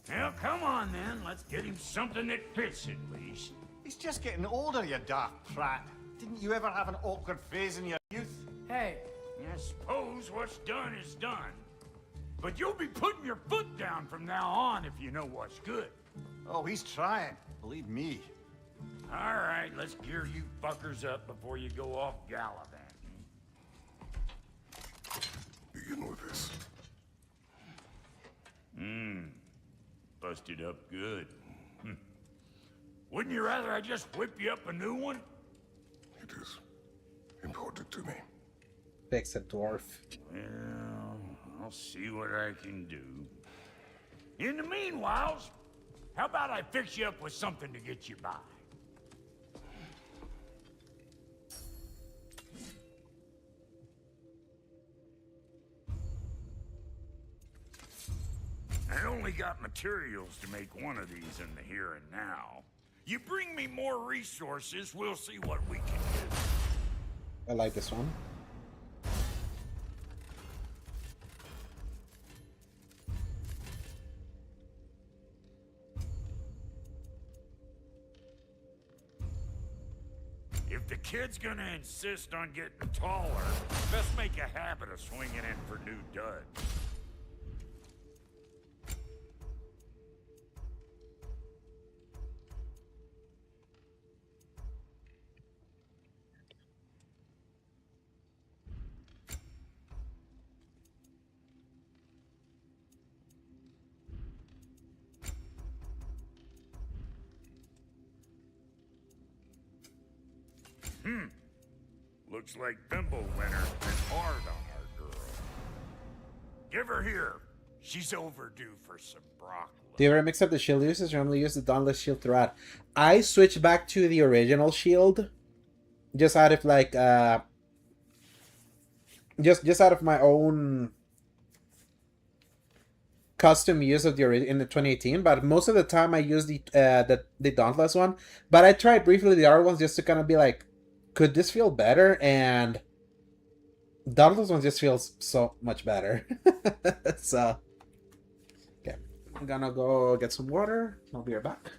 Now, come on then. Let's get him something that fits at least.
He's just getting older, you daft prat. Didn't you ever have an awkward phase in your youth?
Hey,
I suppose what's done is done. But you'll be putting your foot down from now on if you know what's good.
Oh, he's trying. Believe me.
All right, let's gear you fuckers up before you go off gallivanting.
Begin with this.
Busted up good. Wouldn't you rather I just whip you up a new one?
It is important to me.
Fix it, dwarf.
Well, I'll see what I can do. In the meanwhile, how about I fix you up with something to get you by? I only got materials to make one of these in the here and now. You bring me more resources, we'll see what we can do.
I like this one.
If the kid's gonna insist on getting taller, best make a habit of swinging in for new duds. Looks like Winter's been hard on our girl. Give her here. She's overdue for some broccoli.
Do you ever mix up the shield uses or only use the Dauntless shield throughout? I switched back to the original shield. Just out of like just out of my own custom use of the in the 2018, but most of the time I use the Dauntless one. But I tried briefly the other ones just to kind of be like, could this feel better? And Dauntless one just feels so much better. So, okay, I'm gonna go get some water. I'll be right back.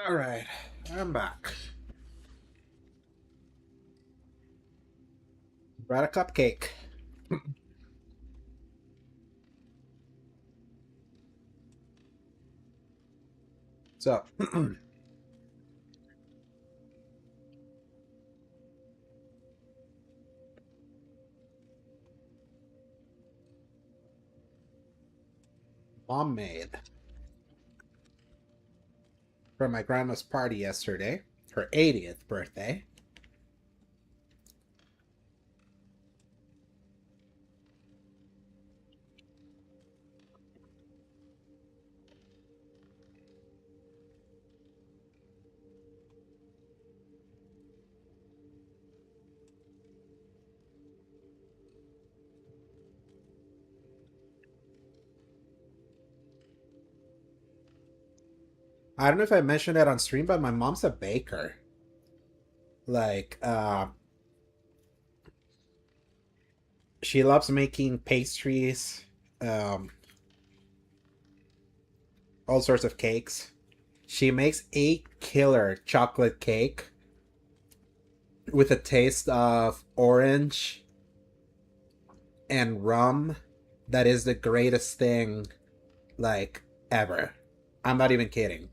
Alright, I'm back. Brought a cupcake. So, mom made for my grandma's party yesterday, her 80th birthday. I don't know if I mentioned it on stream, but my mom's a baker. Like, she loves making pastries, um, all sorts of cakes. She makes a killer chocolate cake with a taste of orange and rum that is the greatest thing, like, ever. I'm not even kidding.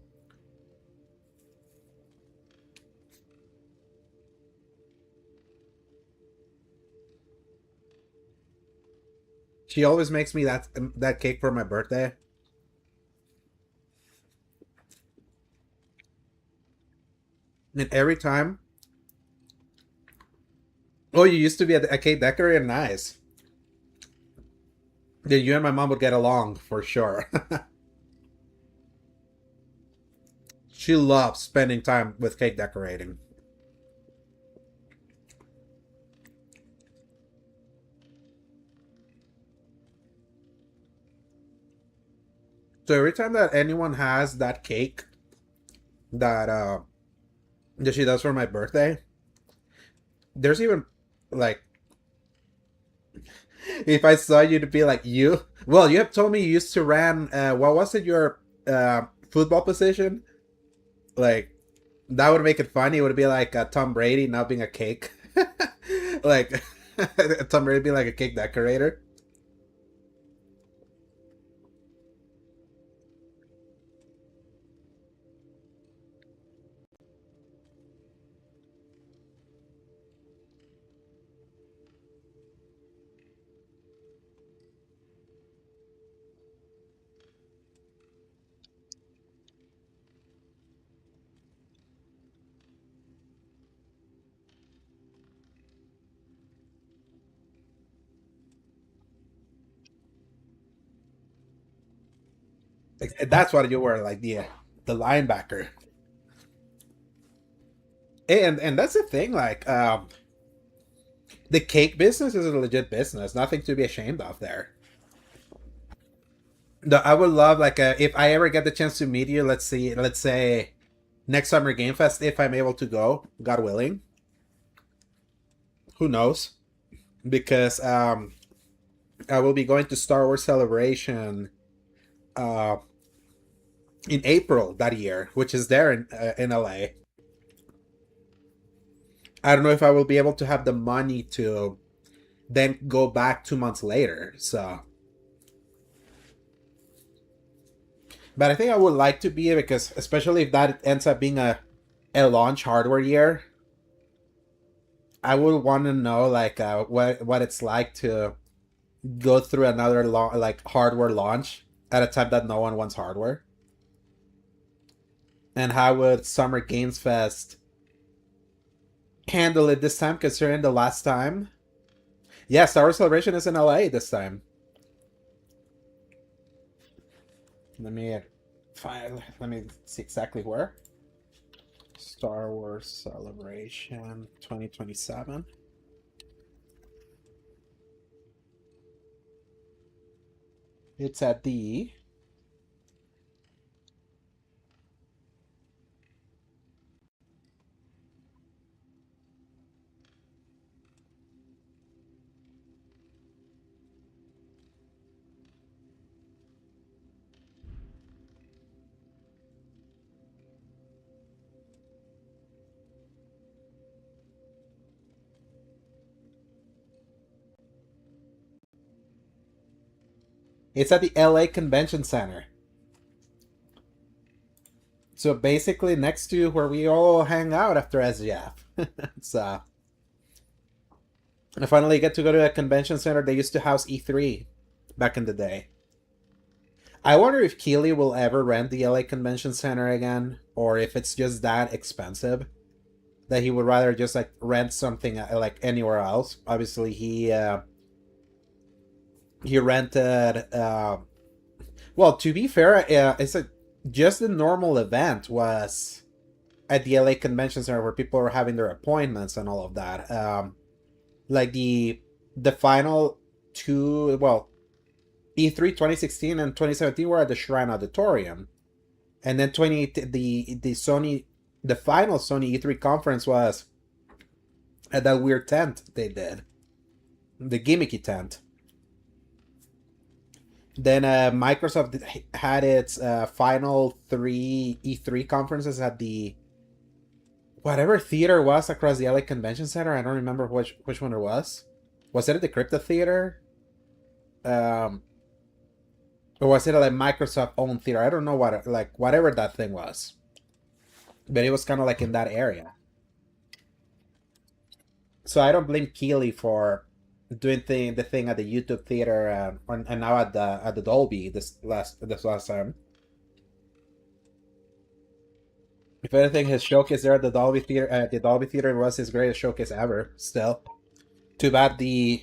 She always makes me that cake for my birthday. And every time, oh, you used to be a cake decorator? Nice. Then you and my mom would get along for sure. She loves spending time with cake decorating. So every time that anyone has that cake that that she does for my birthday, there's even like, if I saw you to be like, you, well, you have told me you used to ran what was it, your football position? Like, that would make it funny. It would be like Tom Brady not being a cake. Like, Tom Brady being like a cake decorator. That's what you were, like the linebacker. And that's the thing, like, the cake business is a legit business, nothing to be ashamed of there. I would love, like, if I ever get the chance to meet you, let's say next summer game fest, if I'm able to go, god willing. Who knows, because I will be going to Star Wars Celebration uh in April that year, which is there in LA. I don't know if I will be able to have the money to then go back 2 months later. So, but I think I would like to be, because especially if that ends up being a launch hardware year, I would want to know, like, what it's like to go through another like hardware launch at a time that no one wants hardware, and how would Summer Games Fest handle it this time, considering the last time. Yeah, Star Wars Celebration is in LA this time. Let me let me see exactly where. Star Wars Celebration 2027. It's at the It's at the LA Convention Center. So basically next to where we all hang out after SGF. So I finally get to go to a convention center. They used to house E3 back in the day. I wonder if Keeley will ever rent the LA Convention Center again, or if it's just that expensive that he would rather just like rent something like anywhere else. Obviously, he rented. Well, to be fair, it's just the normal event was at the LA Convention Center where people were having their appointments and all of that. Like the final two, well, E3 2016 and 2017 were at the Shrine Auditorium, and then the final Sony E3 conference was at that weird tent they did, the gimmicky tent. Then Microsoft had its final 3 E3 conferences at the whatever theater was across the LA Convention Center. I don't remember which one it was. Was it at the Crypto Theater? Or was it like Microsoft owned theater? I don't know what, like, whatever that thing was. But it was kind of like in that area. So I don't blame Keeley for doing the thing at the YouTube theater and now at the Dolby this last time. If anything, his showcase there at the Dolby Theater was his greatest showcase ever. Still, too bad the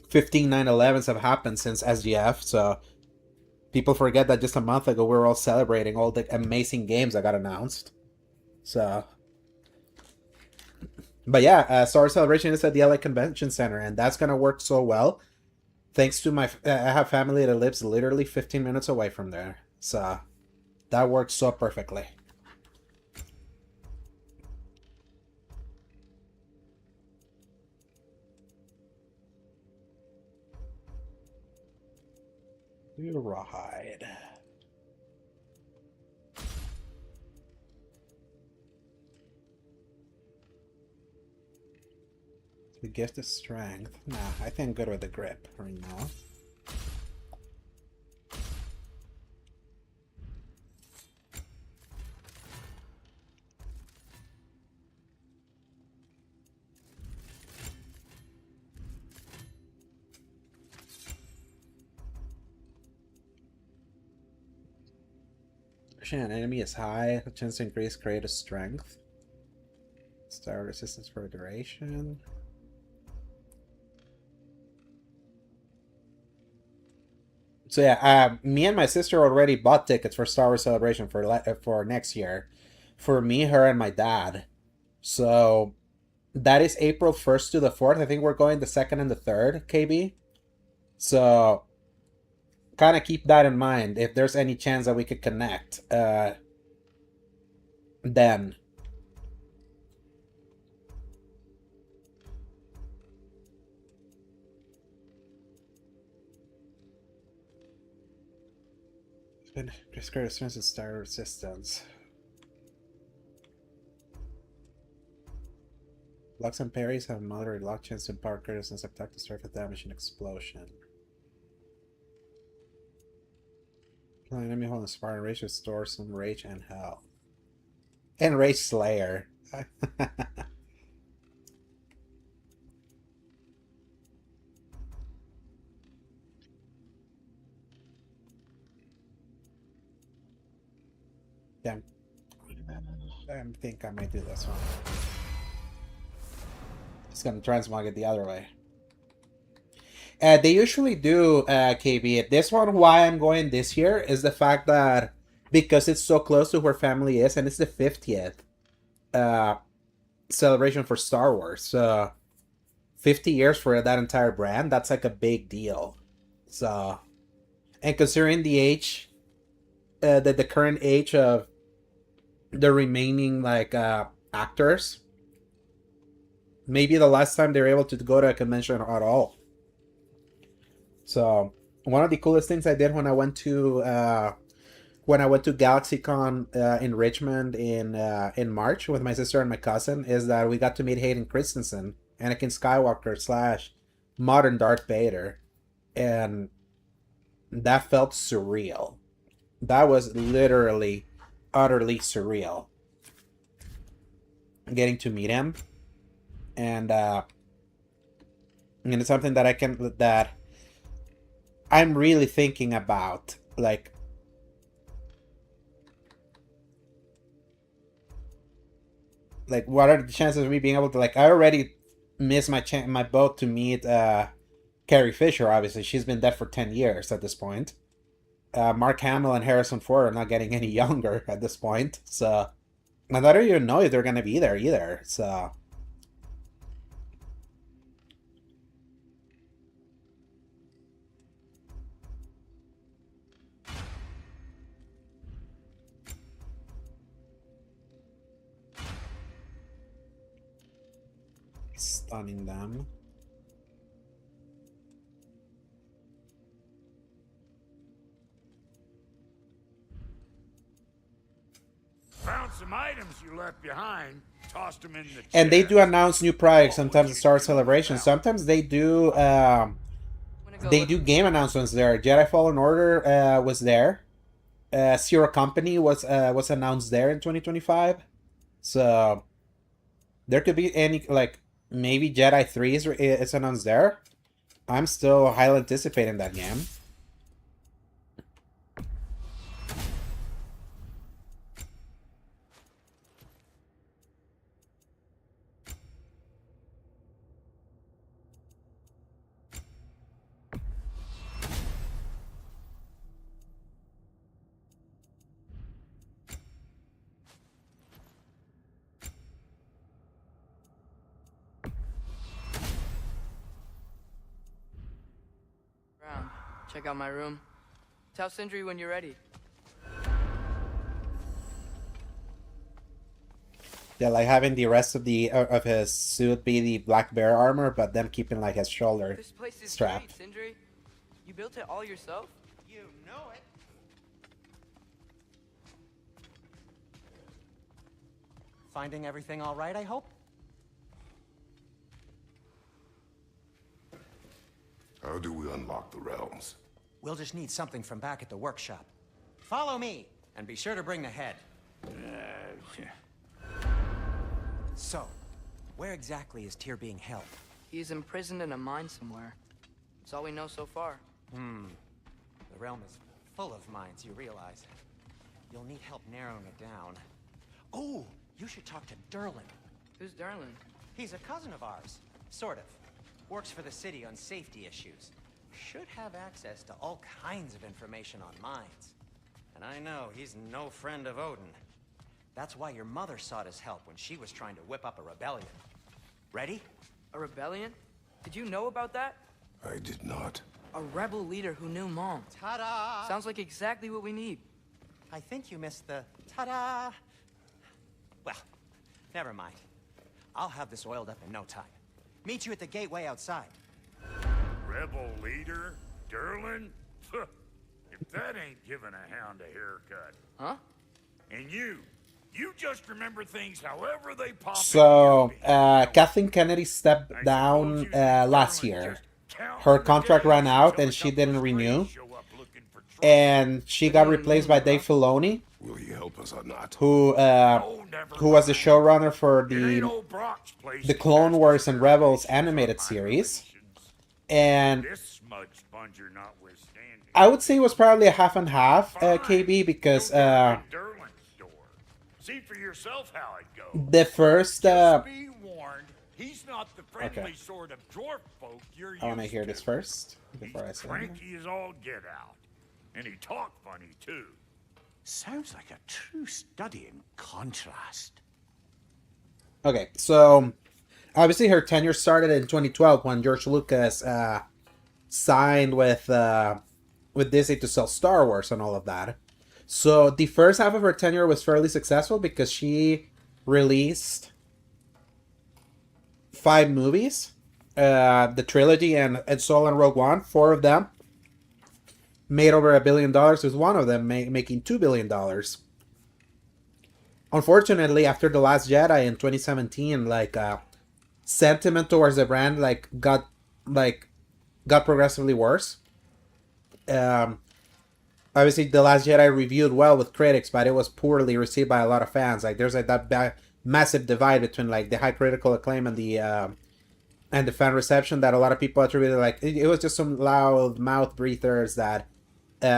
15 9/11s have happened since SGF, so people forget that just a month ago we were all celebrating all the amazing games that got announced. So, but yeah, Star Wars Celebration is at the LA Convention Center, and that's gonna work so well. Thanks to I have family that lives literally 15 minutes away from there, so that works so perfectly. Rawhide. The gift of strength. Nah, I think I'm good with the grip right now. An enemy is high, a chance to increase creative strength. Star resistance for duration. So yeah, me and my sister already bought tickets for Star Wars Celebration for next year. For me, her, and my dad. So that is April 1st to the 4th. I think we're going the 2nd and the 3rd, KB. So kind of keep that in mind if there's any chance that we could connect then. Just great strength and star resistance. Locks and parries have moderate lock chance to impart critical and attack to surface damage and explosion. Enemy hold Spartan Rage restores some rage and health. And Rage Slayer. Damn. I think I might do this one. Just gonna transmog it the other way. They usually do, KB. This one, why I'm going this year, is the fact that because it's so close to where family is, and it's the 50th celebration for Star Wars. So 50 years for that entire brand, that's like a big deal. So, and considering the age, the current age of the remaining like actors, maybe the last time they were able to go to a convention at all. So one of the coolest things I did when I went to GalaxyCon in Richmond in March with my sister and my cousin is that we got to meet Hayden Christensen, Anakin Skywalker / modern Darth Vader, and That felt surreal. That was literally, utterly surreal. Getting to meet him. And it's something that I'm really thinking about. Like, what are the chances of me being able to, like, I already missed my boat to meet Carrie Fisher, obviously. She's been dead for 10 years at this point. Mark Hamill and Harrison Ford are not getting any younger at this point, so I don't even know if they're gonna be there either, so... Stunning them.
Found some items you left behind. Tossed them in the chest.
And they do announce new products sometimes at Star Celebration. Sometimes they do game announcements there. Jedi Fallen Order was there. Zero Company was announced there in 2025. So there could be any, like, maybe Jedi 3 is announced there. I'm still highly anticipating that game.
Check out my room. Tell Sindri when you're ready.
Yeah, like having the rest of his suit be the Black Bear armor, but then keeping like his shoulder
This place is
strap.
great, Sindri. You built it all yourself?
You know it. Finding everything all right, I hope?
How do we unlock the realms?
We'll just need something from back at the workshop. Follow me, and be sure to bring the head. So, where exactly is Tyr being held?
He's imprisoned in a mine somewhere. That's all we know so far.
The realm is full of mines, you realize. You'll need help narrowing it down. Oh, you should talk to Derlin.
Who's Derlin?
He's a cousin of ours. Sort of. Works for the city on safety issues. Should have access to all kinds of information on mines. And I know he's no friend of Odin. That's why your mother sought his help when she was trying to whip up a rebellion. Ready?
A rebellion? Did you know about that?
I did not.
A rebel leader who knew Mom.
Ta-da!
Sounds like exactly what we need.
I think you missed the ta-da. Well, never mind. I'll have this oiled up in no time. Meet you at the gateway outside.
Rebel leader? Derlin? If that ain't giving a hound a haircut.
Huh?
And you just remember things however they pop
So,
in your
Kathleen Kennedy stepped down last year. Her contract ran out and she didn't renew. And she got replaced by Dave Filoni,
Will he help us or not?
who was the showrunner for the Clone Wars and Rebels animated series. And
This smudge sponger notwithstanding.
I would say it was probably a half and half, KB, because
Derlin's door. See for yourself how it goes.
the first...
Just be warned, he's not the friendly
Okay.
sort of dwarf folk you're
I want to
used
hear this first before I
He's
say anything.
cranky as all get out. And he talk funny too.
Sounds like a true study in contrast.
Okay, so obviously her tenure started in 2012 when George Lucas signed with Disney to sell Star Wars and all of that. So the first half of her tenure was fairly successful because she released 5 movies, the trilogy and Solo and Rogue One. 4 of them made over $1 billion, with one of them making $2 billion. Unfortunately, after The Last Jedi in 2017, sentiment towards the brand got progressively worse. Obviously, The Last Jedi reviewed well with critics, but it was poorly received by a lot of fans. Like, there's like that massive divide between like the high critical acclaim and the fan reception that a lot of people attributed like it was just some loud mouth breathers that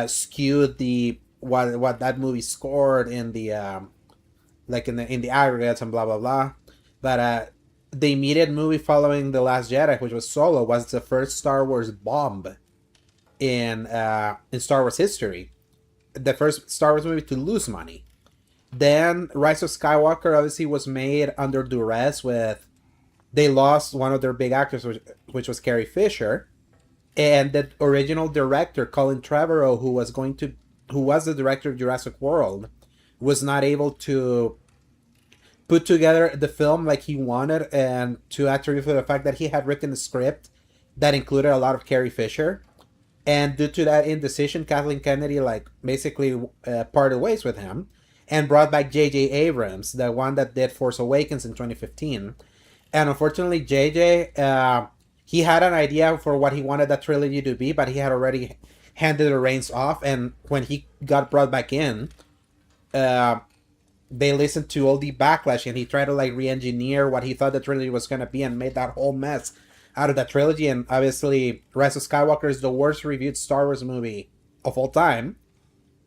skewed the what that movie scored in the like in the aggregates and blah blah blah. But the immediate movie following The Last Jedi, which was Solo, was the first Star Wars bomb in Star Wars history. The first Star Wars movie to lose money. Then Rise of Skywalker obviously was made under duress with they lost one of their big actors, which was Carrie Fisher, and the original director Colin Trevorrow, who was the director of Jurassic World, was not able to put together the film like he wanted, and to attribute for the fact that he had written a script that included a lot of Carrie Fisher, and due to that indecision, Kathleen Kennedy like basically parted ways with him, and brought back J.J. Abrams, the one that did Force Awakens in 2015. And unfortunately, JJ, he had an idea for what he wanted that trilogy to be, but he had already handed the reins off. And when he got brought back in, they listened to all the backlash, and he tried to like re-engineer what he thought the trilogy was going to be, and made that whole mess out of that trilogy. And obviously, Rise of Skywalker is the worst reviewed Star Wars movie of all time.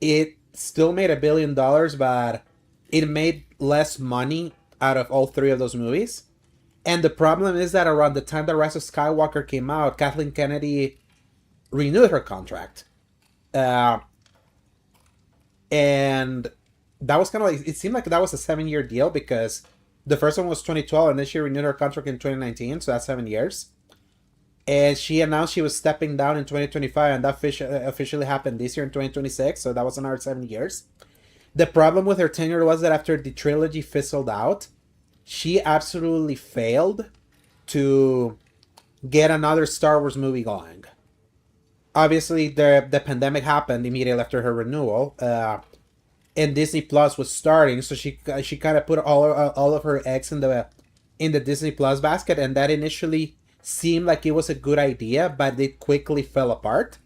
It still made $1 billion, but it made less money out of all three of those movies. And the problem is that around the time that Rise of Skywalker came out, Kathleen Kennedy renewed her contract. And that was kind of like, it seemed like that was a 7-year deal, because the first one was 2012 and then she renewed her contract in 2019, so that's 7 years. And she announced she was stepping down in 2025, and that officially happened this year in 2026, so that was another 7 years. The problem with her tenure was that after the trilogy fizzled out, she absolutely failed to get another Star Wars movie going. Obviously, the pandemic happened immediately after her renewal, and Disney Plus was starting, so she kind of put all of her eggs in the Disney Plus basket, and that initially seemed like it was a good idea, but it quickly fell apart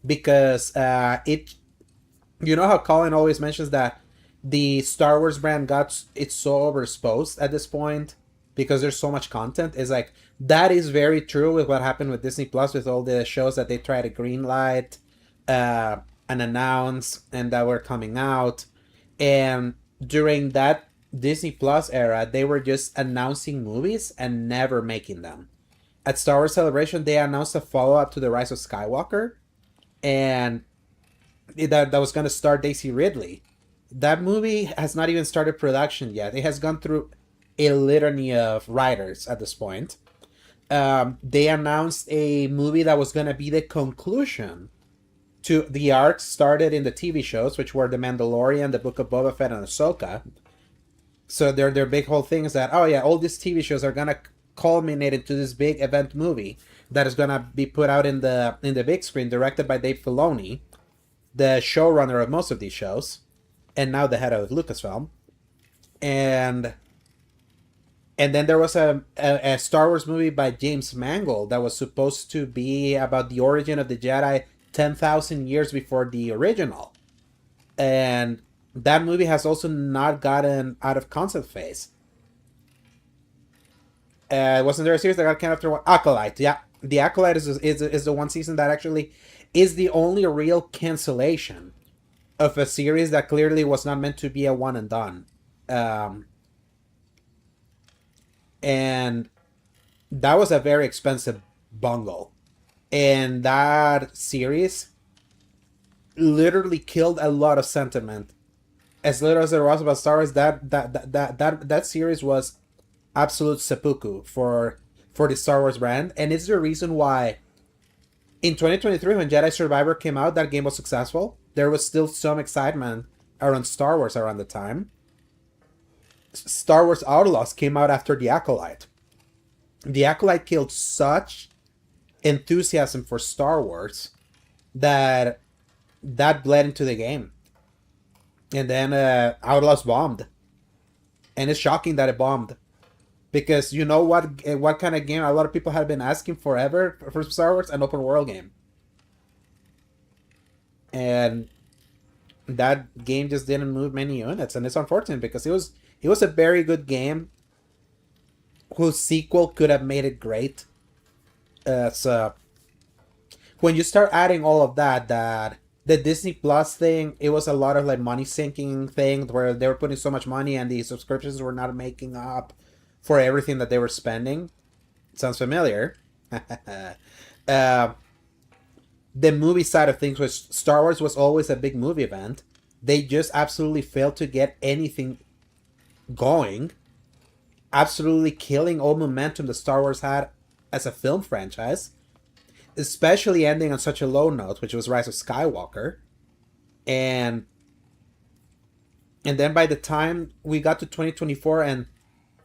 because you know how Colin always mentions that the Star Wars brand it's so overexposed at this point because there's so much content. Is like that is very true with what happened with Disney Plus, with all the shows that they try to greenlight and announce and that were coming out. And during that Disney Plus era, they were just announcing movies and never making them. At Star Wars Celebration, they announced a follow-up to The Rise of Skywalker, and that was going to star Daisy Ridley. That movie has not even started production yet. It has gone through a litany of writers at this point. They announced a movie that was going to be the conclusion to the arcs started in the TV shows, which were The Mandalorian, The Book of Boba Fett, and Ahsoka. So their big whole thing is that, oh yeah, all these TV shows are going to culminate into this big event movie that is going to be put out in the big screen, directed by Dave Filoni, the showrunner of most of these shows, and now the head of Lucasfilm. And then there was a Star Wars movie by James Mangold that was supposed to be about the origin of the Jedi 10,000 years before the original. And that movie has also not gotten out of concept phase. Wasn't there a series that got canned after one? Acolyte, yeah. The Acolyte is the one season that actually is the only real cancellation of a series that clearly was not meant to be a one and done. And that was a very expensive bungle. And that series literally killed a lot of sentiment. As little as there was about Star Wars, that series was absolute seppuku for the Star Wars brand. And it's the reason why in 2023, when Jedi Survivor came out, that game was successful. There was still some excitement around Star Wars around the time. Star Wars Outlaws came out after The Acolyte. The Acolyte killed such enthusiasm for Star Wars that bled into the game. And then Outlaws bombed. And it's shocking that it bombed. Because you know what kind of game a lot of people have been asking forever for Star Wars? An open world game. and that game just didn't move many units, and it's unfortunate because it was a very good game whose sequel could have made it great. So when you start adding all of that the Disney Plus thing, it was a lot of like money sinking thing where they were putting so much money and the subscriptions were not making up for everything that they were spending. Sounds familiar. uh, the movie side of things, which Star Wars was always a big movie event, they just absolutely failed to get anything going, absolutely killing all momentum that Star Wars had as a film franchise, especially ending on such a low note, which was Rise of Skywalker. And then by the time we got to 2024 and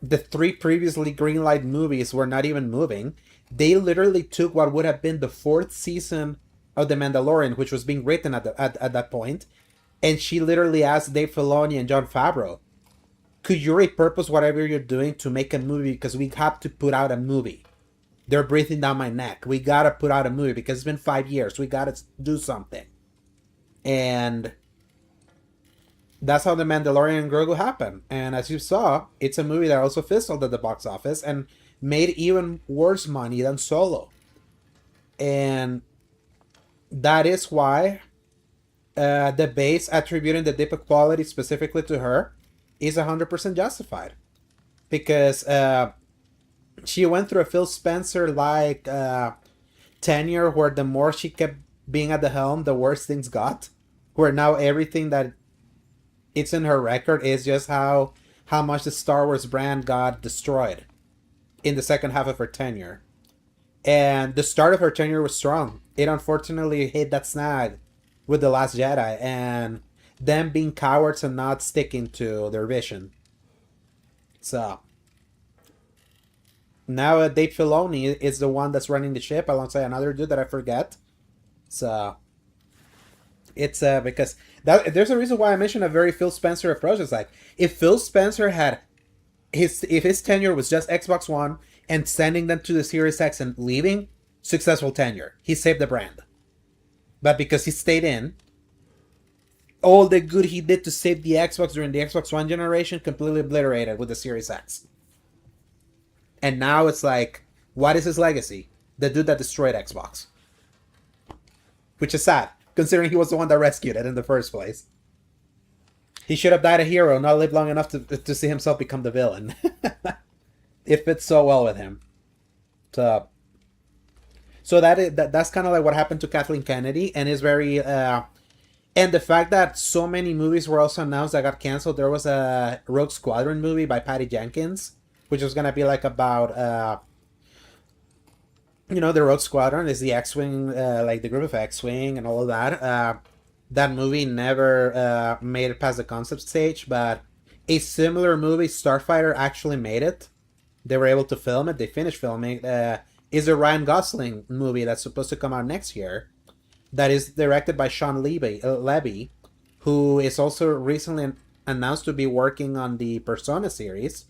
the three previously greenlight movies were not even moving, they literally took what would have been the fourth season of The Mandalorian, which was being written at that point, and she literally asked Dave Filoni and Jon Favreau, could you repurpose whatever you're doing to make a movie, because we have to put out a movie. They're breathing down my neck. We gotta put out a movie because it's been 5 years. We gotta do something. And that's how The Mandalorian and Grogu happened. And as you saw, it's a movie that also fizzled at the box office and made even worse money than Solo. And that is why the base attributing the dip of quality specifically to her is 100% justified. Because she went through a Phil Spencer like tenure where the more she kept being at the helm, the worse things got. Where now everything that it's in her record is just how much the Star Wars brand got destroyed in the second half of her tenure. And the start of her tenure was strong. It unfortunately hit that snag with The Last Jedi and them being cowards and not sticking to their vision. So now Dave Filoni is the one that's running the ship alongside another dude that I forget. So it's because there's a reason why I mentioned a very Phil Spencer approach. It's like if Phil Spencer had his tenure was just Xbox One and sending them to the Series X and leaving, successful tenure. He saved the brand. But because he stayed in, all the good he did to save the Xbox during the Xbox One generation completely obliterated with the Series X. And now it's like, what is his legacy? The dude that destroyed Xbox. Which is sad, considering he was the one that rescued it in the first place. He should have died a hero, not lived long enough to see himself become the villain. It fits so well with him. So that's kind of like what happened to Kathleen Kennedy, and is very and the fact that so many movies were also announced that got canceled. There was a Rogue Squadron movie by Patty Jenkins, which was gonna be like about the Rogue Squadron is the X-Wing, like the group of X-Wing and all of that. That movie never made it past the concept stage, but a similar movie, Starfighter, actually made it. They were able to film it. They finished filming. Is a Ryan Gosling movie that's supposed to come out next year. That is directed by Sean Levy, who is also recently announced to be working on the Persona series,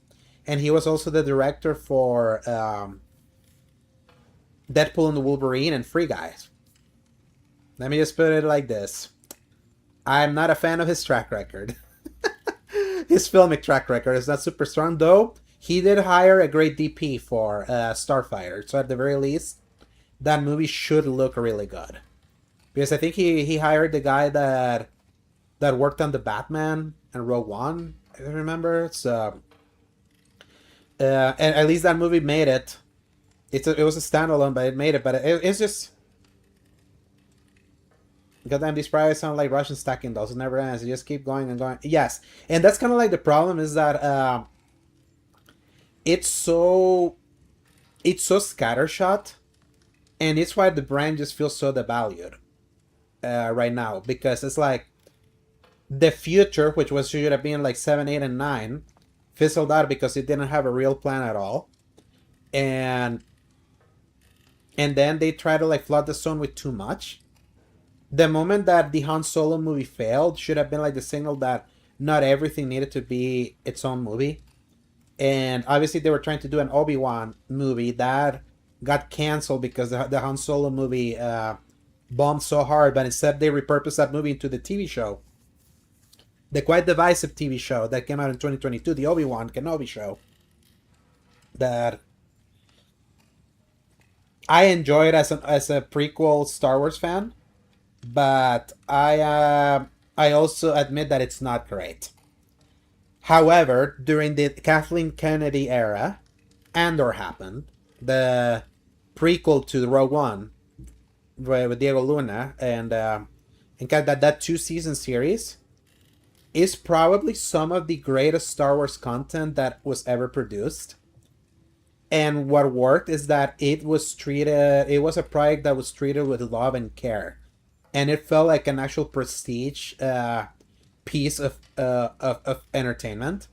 and he was also the director for Deadpool and the Wolverine and Free Guys. Let me just put it like this: I'm not a fan of his track record. His filmic track record is not super strong, though. He did hire a great DP for Starfighter, so at the very least, that movie should look really good. Because I think he hired the guy that worked on the Batman and Rogue One, if I remember. So, and at least that movie made it. It was a standalone, but it made it. But it's just, goddamn, these probably sound like Russian stacking dolls. It never ends. You just keep going and going. Yes, and that's kind of like the problem is that it's so scattershot, and it's why the brand just feels so devalued right now, because it's like the future, which should have been like 7, 8, and 9, fizzled out because it didn't have a real plan at all, and then they try to like flood the zone with too much. The moment that the Han Solo movie failed should have been like the signal that not everything needed to be its own movie. And obviously they were trying to do an Obi-Wan movie that got canceled because the Han Solo movie bombed so hard, but instead they repurposed that movie into the TV show. The quite divisive TV show that came out in 2022, the Obi-Wan Kenobi show. That I enjoyed as a prequel Star Wars fan, but I also admit that it's not great. However, during the Kathleen Kennedy era, Andor happened, the prequel to Rogue One with Diego Luna, and that 2-season series is probably some of the greatest Star Wars content that was ever produced. And what worked is that it was a project that was treated with love and care, and it felt like an actual prestige piece of entertainment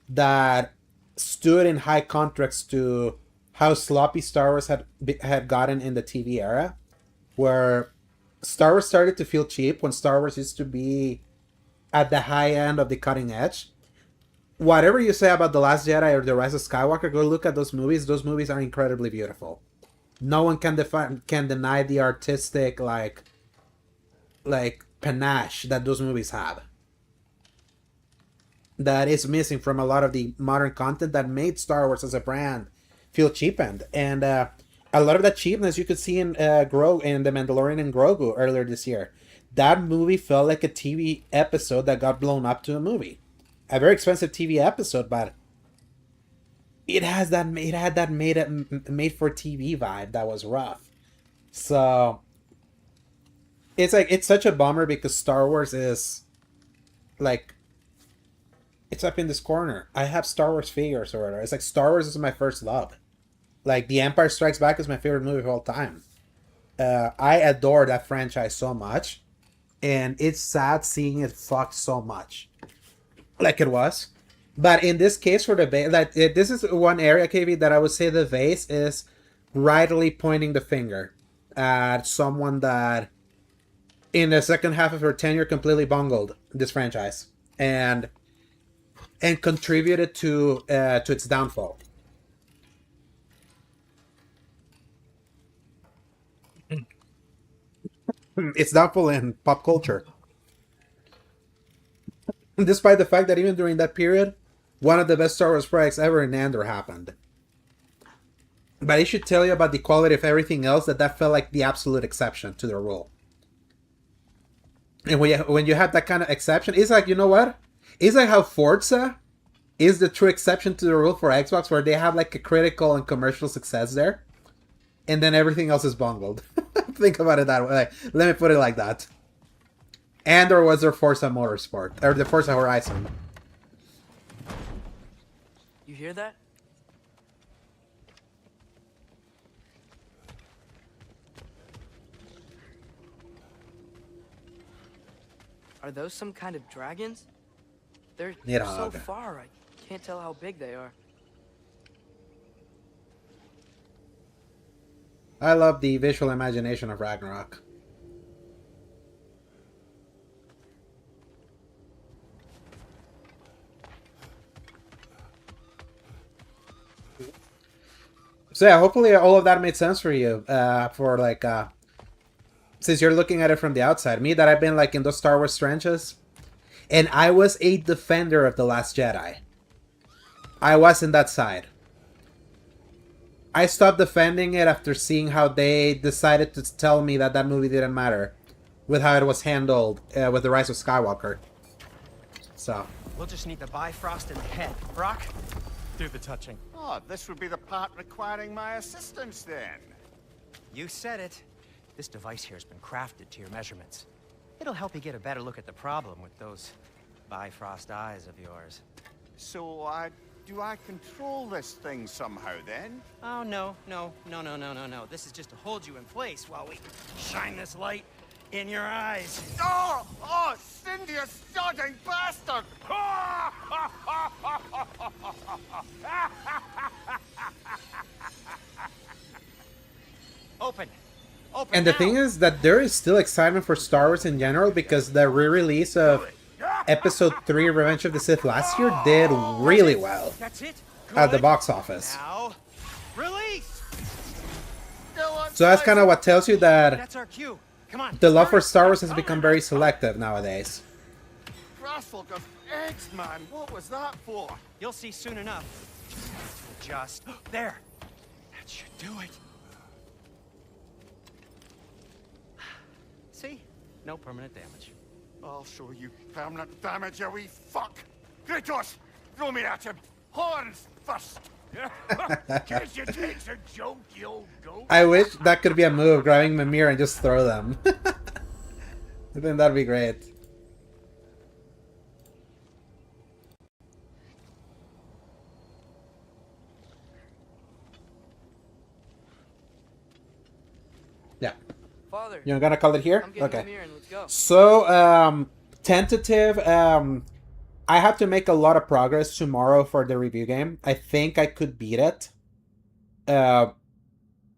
that stood in high contrast to how sloppy Star Wars had gotten in the TV era, where Star Wars started to feel cheap when Star Wars used to be at the high end of the cutting edge. Whatever you say about The Last Jedi or The Rise of Skywalker, go look at those movies. Those movies are incredibly beautiful. No one can deny the artistic like panache that those movies have. That is missing from a lot of the modern content that made Star Wars as a brand feel cheapened. And a lot of that cheapness you could see in The Mandalorian and Grogu earlier this year. That movie felt like a TV episode that got blown up to a movie. A very expensive TV episode, but it had that made for TV vibe that was rough. So it's such a bummer because Star Wars is like, it's up in this corner. I have Star Wars figures or whatever. It's like Star Wars is my first love. Like The Empire Strikes Back is my favorite movie of all time. I adore that franchise so much, and it's sad seeing it fucked so much. Like it was. But in this case, for the base, this is one area, KB, that I would say the vase is rightly pointing the finger at someone that in the second half of her tenure completely bungled this franchise and contributed to its downfall. Its downfall in pop culture. Despite the fact that even during that period, one of the best Star Wars projects ever in Andor happened. But it should tell you about the quality of everything else that felt like the absolute exception to the rule. And when you have that kind of exception, it's like, you know what? It's like how Forza is the true exception to the rule for Xbox, where they have like a critical and commercial success there. And then everything else is bungled. Think about it that way. Like, let me put it like that. Andor was their Forza Motorsport, or the Forza Horizon.
You hear that? Are those some kind of dragons? They're so far, I can't tell how big they are.
I love the visual imagination of Ragnarok. So yeah, hopefully all of that made sense for you. For like, since you're looking at it from the outside, me that I've been like in those Star Wars trenches, and I was a defender of The Last Jedi. I was in that side. I stopped defending it after seeing how they decided to tell me that that movie didn't matter, with how it was handled with The Rise of Skywalker. So
we'll just need the Bifrost in the head. Brock, do the touching.
Oh, this would be the part requiring my assistance then.
You said it. This device here has been crafted to your measurements. It'll help you get a better look at the problem with those Bifrost eyes of yours.
So, do I control this thing somehow then?
Oh, no. This is just to hold you in place while we shine this light in your eyes.
Oh, Cindy, you sodding bastard!
Open.
And the thing is that there is still excitement for Star Wars in general, because the re-release of Episode 3 Revenge of the Sith last year did really well at the box office.
Now, release.
So that's kind of what tells you that
That's our cue. Come on.
The love for Star Wars has become very selective nowadays.
Grassful of eggs, man. What was that for?
You'll see soon enough. Just there. That should do it. See? No permanent damage.
I'll show you permanent damage, you wee fuck. Kratos, throw me at him. Horns first.
Guess you takes a joke, you old goat.
I wish that could be a move, grabbing Mimir and just throw them. I think that'd be great. Yeah.
Father,
You're gonna call it here?
I'm getting
Okay.
Mimir and let's go.
So, tentative, I have to make a lot of progress tomorrow for the review game. I think I could beat it.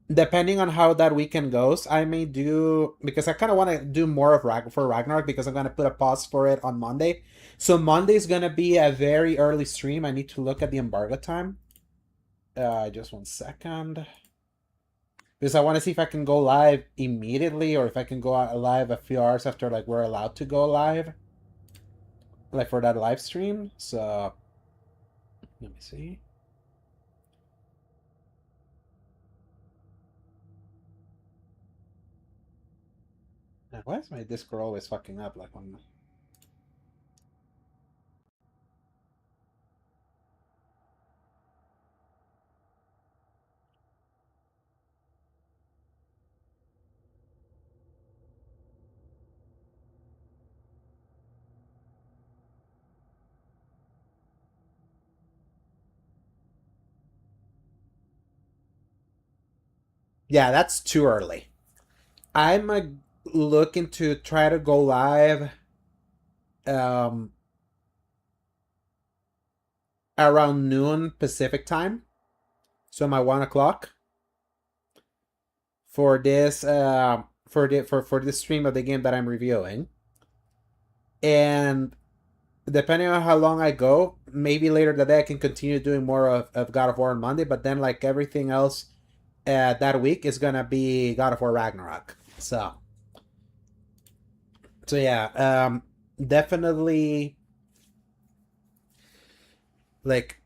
Depending on how that weekend goes, I may do, because I kind of want to do more of Ragnarok, because I'm going to put a pause for it on Monday. So Monday is going to be a very early stream. I need to look at the embargo time. Just 1 second. Because I want to see if I can go live immediately, or if I can go live a few hours after, like, we're allowed to go live. Like, for that live stream. So, let me see. Now, why is my Discord always fucking up? Like, when... Yeah, that's too early. I'm looking to try to go live around noon Pacific time. So my 1 o'clock for this for this stream of the game that I'm reviewing. And depending on how long I go, maybe later that day I can continue doing more of God of War on Monday, but then like everything else that week is gonna be God of War Ragnarok. So yeah, definitely like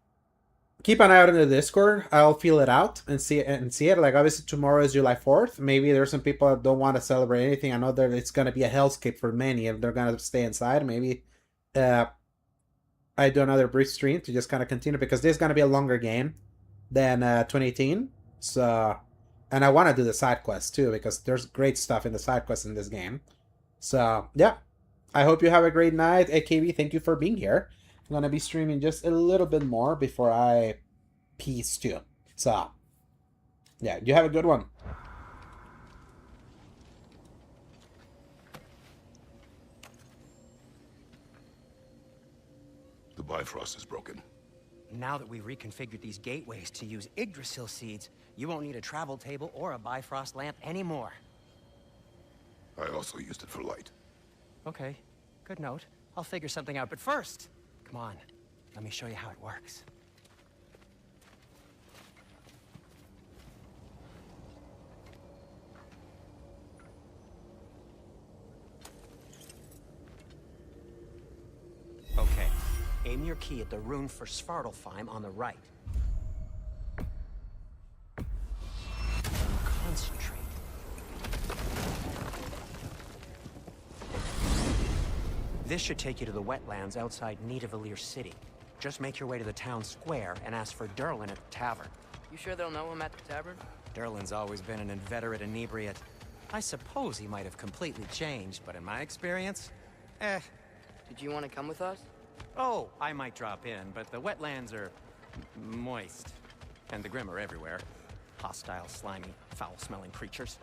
keep an eye out in the Discord. I'll feel it out and see it. Like obviously tomorrow is July 4th. Maybe there's some people that don't want to celebrate anything. I know that it's gonna be a hellscape for many if they're gonna stay inside. Maybe I do another brief stream to just kind of continue, because this is gonna be a longer game than 2018. So, and I want to do the side quests too, because there's great stuff in the side quests in this game. So yeah, I hope you have a great night. AKB, thank you for being here. I'm gonna be streaming just a little bit more before I peace too. So yeah, you have a good one.
The Bifrost is broken.
Now that we've reconfigured these gateways to use Yggdrasil seeds, you won't need a travel table or a Bifrost lamp anymore.
I also used it for light.
Okay, good note. I'll figure something out, but first, come on, let me show you how it works. Okay, aim your key at the rune for Svartalfheim on the right. And concentrate. This should take you to the wetlands outside Nidavellir City. Just make your way to the town square and ask for Derlin at the tavern.
You sure they'll know him at the tavern?
Derlin's always been an inveterate inebriate. I suppose he might have completely changed, but in my experience,
Did you want to come with us?
Oh, I might drop in, but the wetlands are moist. And the Grim are everywhere. Hostile, slimy, foul-smelling creatures.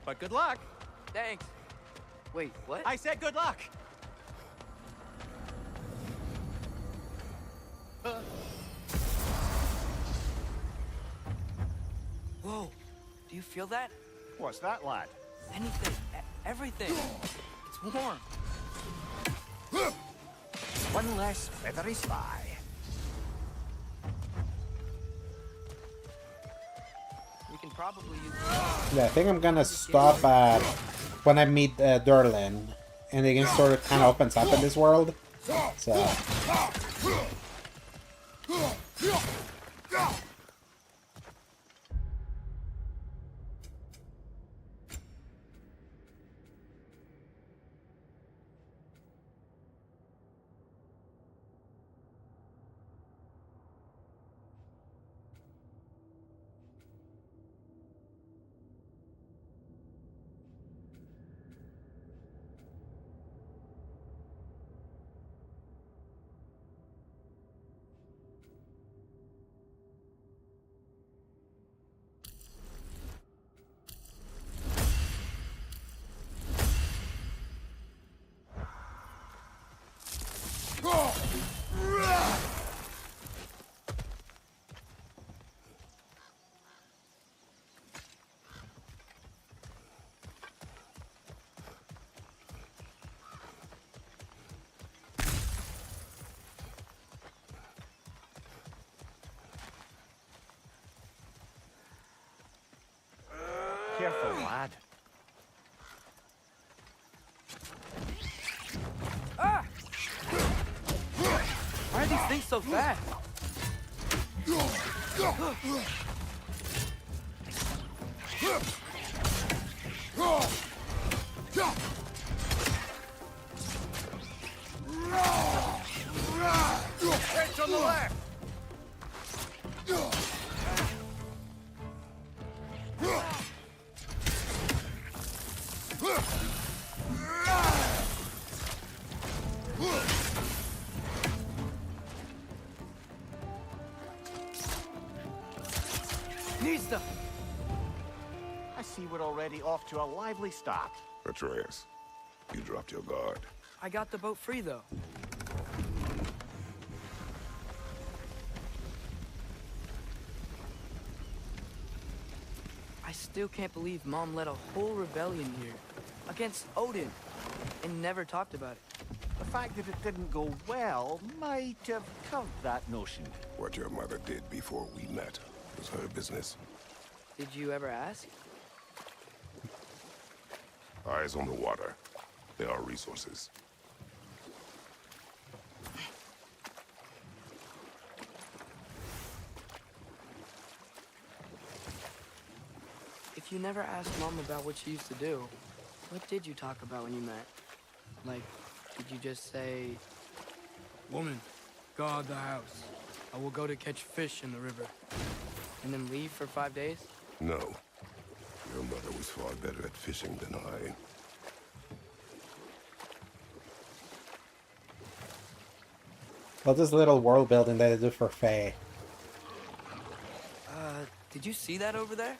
But good luck!
Thanks. Wait, what?
I said good luck!
Whoa, do you feel that?
What's that, lad?
Anything, everything. It's warm.
One less feathery spy.
We can probably use...
Yeah, I think I'm gonna stop at when I meet Durlin, and the game sort of kind of opens up in this world. So.
Careful, lad.
Ah! Why are these things so fast?
It's on the left!
Nista!
I see we're already off to a lively start.
Atreus, you dropped your guard.
I got the boat free, though. I still can't believe Mom led a whole rebellion here. Against Odin. And never talked about it.
The fact that it didn't go well might have curved that notion.
What your mother did before we met was her business.
Did you ever ask?
Eyes on the water. There are resources.
If you never asked Mom about what she used to do, what did you talk about when you met? Like, did you just say, "Woman, guard the house. I will go to catch fish in the river," and then leave for 5 days?
No. Your mother was far better at fishing than I.
What's this little world building that they do for Faye?
Did you see that over there?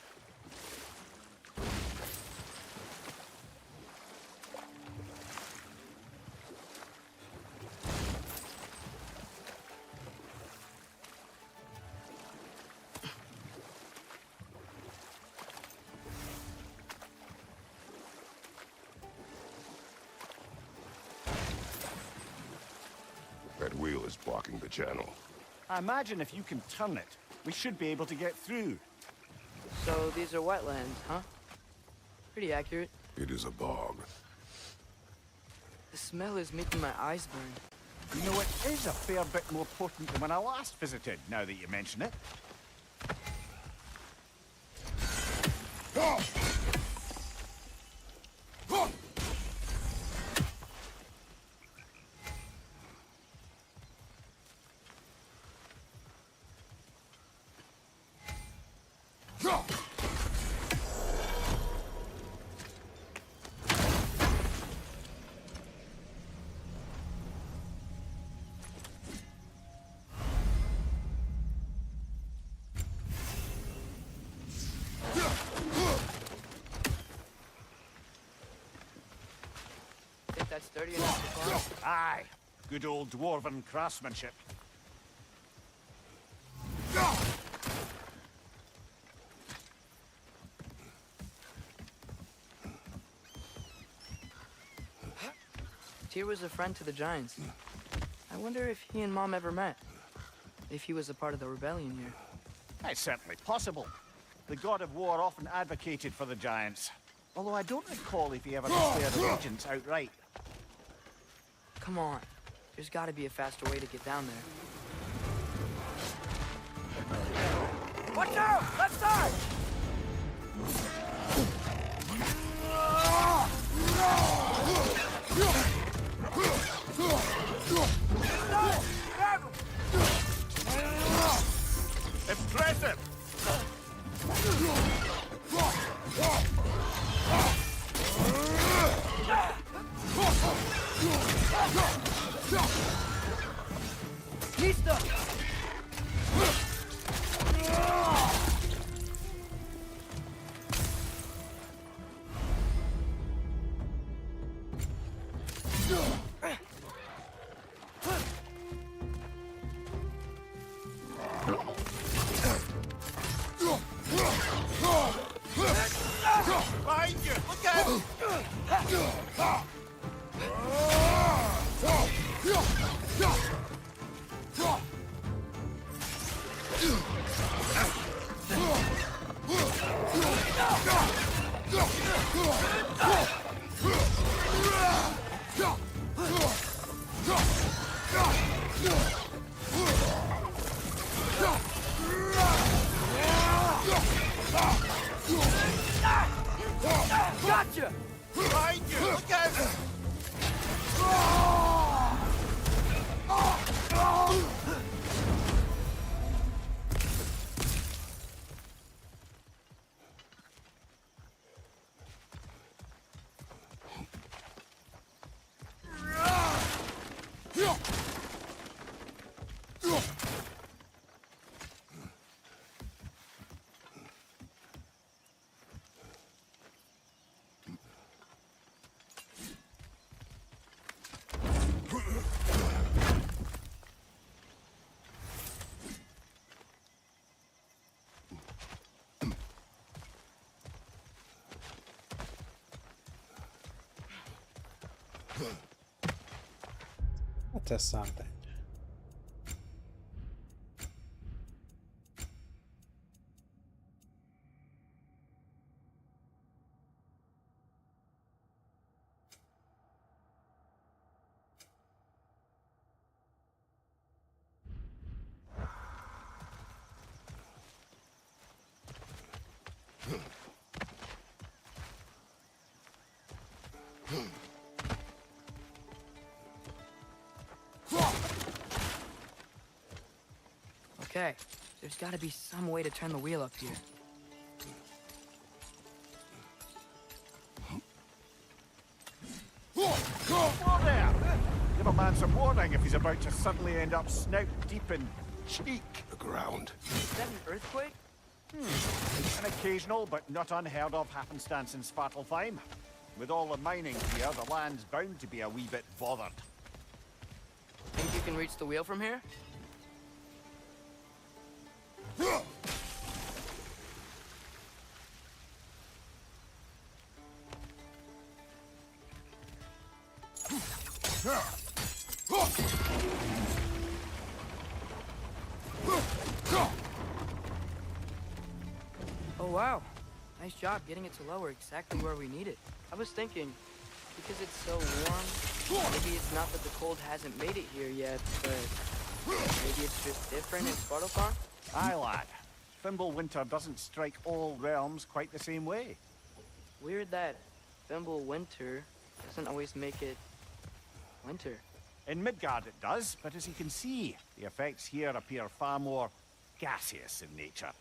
That wheel is blocking the channel.
I imagine if you can turn it, we should be able to get through.
So these are wetlands, huh? Pretty accurate.
It is a bog.
The smell is making my eyes burn.
You know, it is a fair bit more potent than when I last visited, now that you mention it.
Think that's sturdy enough to climb?
Aye. Good old dwarven craftsmanship.
Tyr was a friend to the Giants. I wonder if he and Mom ever met. If he was a part of the rebellion here.
It's certainly possible. The God of War often advocated for the Giants. Although I don't recall if he ever declared allegiance outright.
Come on. There's gotta be a faster way to get down there. Watch out! Left side!
Impressive!
Listo!
Behind you! Look out!
Gotcha!
Behind you! Look out!
I'll test something.
Okay, there's gotta be some way to turn the wheel up here.
Whoa there! Give a man some warning if he's about to suddenly end up snout deep in cheek.
The ground.
Is that an earthquake?
An occasional but not unheard of happenstance in Svartalfheim. With all the mining here, the land's bound to be a wee bit bothered.
Think you can reach the wheel from here? Oh wow, nice job getting it to lower exactly where we need it. I was thinking, because it's so warm, maybe it's not that the cold hasn't made it here yet, but maybe it's just different in Svartalfheim?
Aye, lad. Fimbulwinter doesn't strike all realms quite the same way.
Weird that Fimbulwinter doesn't always make it winter.
In Midgard it does, but as you can see, the effects here appear far more gaseous in nature.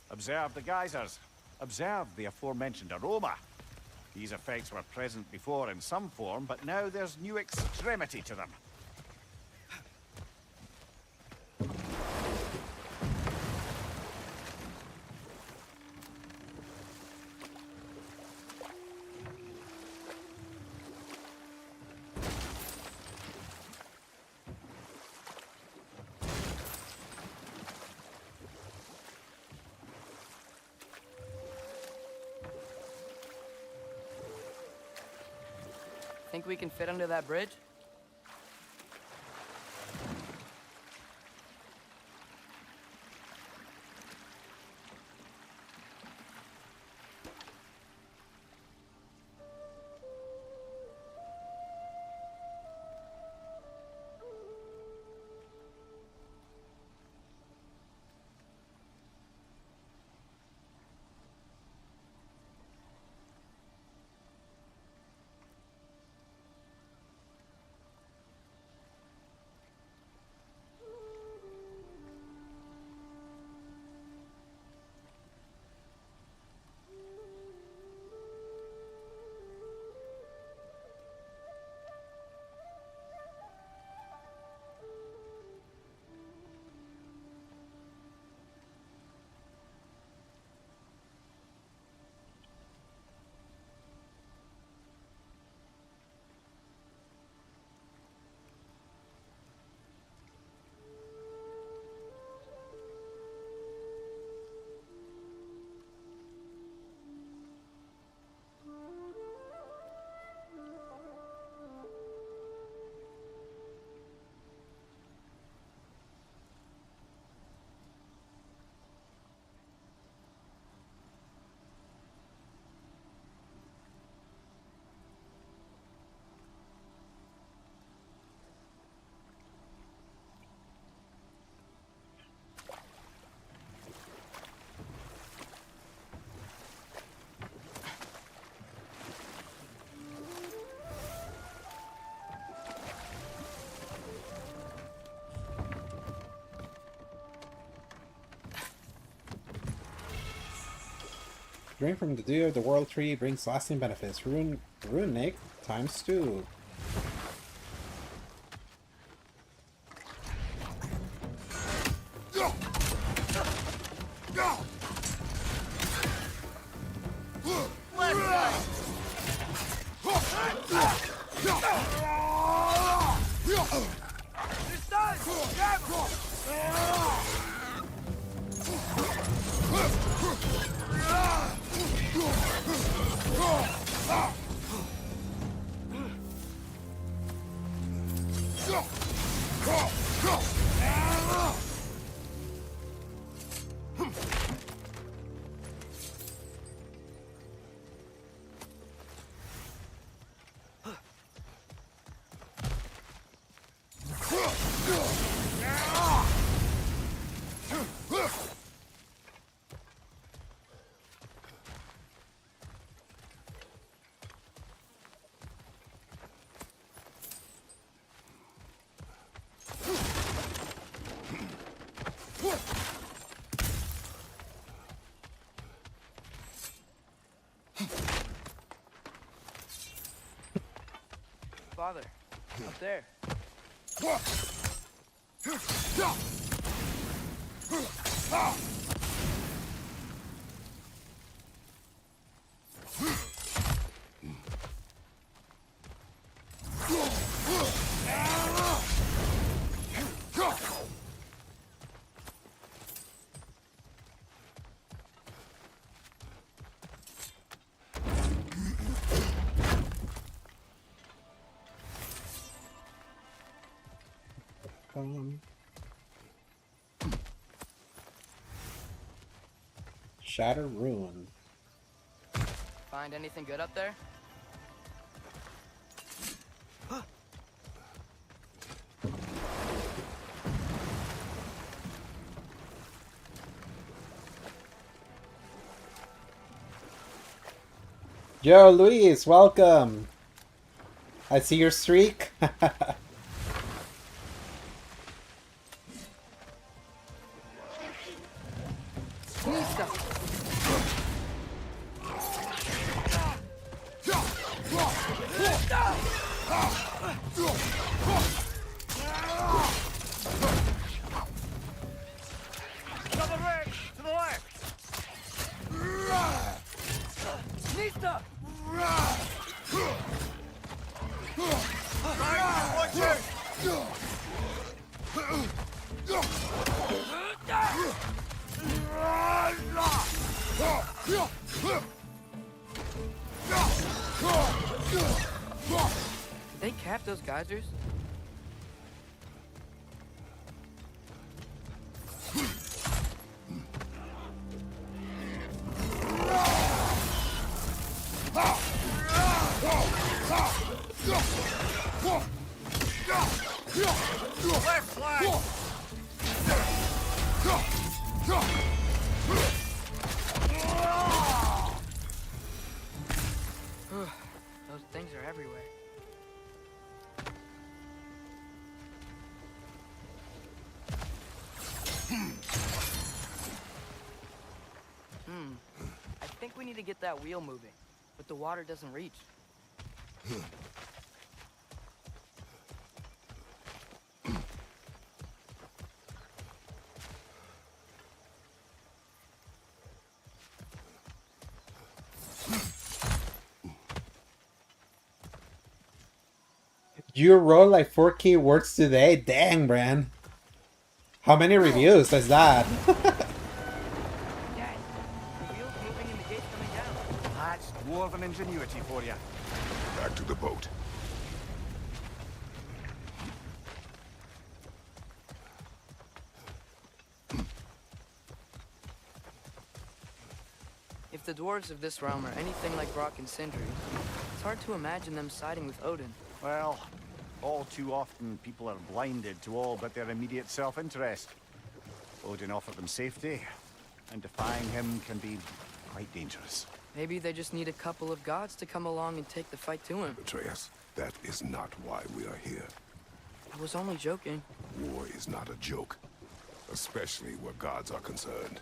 Observe the geysers. Observe the aforementioned aroma. These effects were present before in some form, but now there's new extremity to them.
Think we can fit under that bridge?
Drink from the dew of the world tree brings lasting benefits. Runic times 2.
Father, up there.
Shatter Ruin.
Find anything good up there?
Yo, Luis, welcome. I see your streak.
Did they cap those geysers? Those things are everywhere. I think we need to get that wheel moving, but the water doesn't reach.
You wrote like 4 keywords today? Dang, Bran. How many reviews is that?
That's dwarven ingenuity for you.
Back to the boat.
If the dwarves of this realm are anything like Brock and Sindri, it's hard to imagine them siding with Odin.
Well, all too often people are blinded to all but their immediate self-interest. Odin offered them safety, and defying him can be quite dangerous.
Maybe they just need a couple of gods to come along and take the fight to him.
Atreus, that is not why we are here.
I was only joking.
War is not a joke, especially where gods are concerned.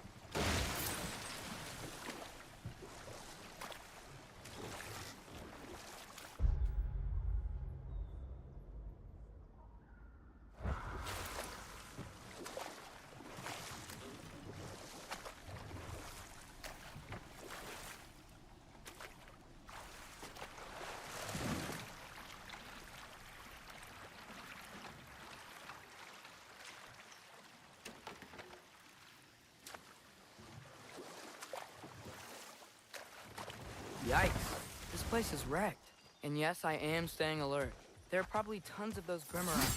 Yikes. This place is wrecked. And yes, I am staying alert. There are probably tons of those Grim around.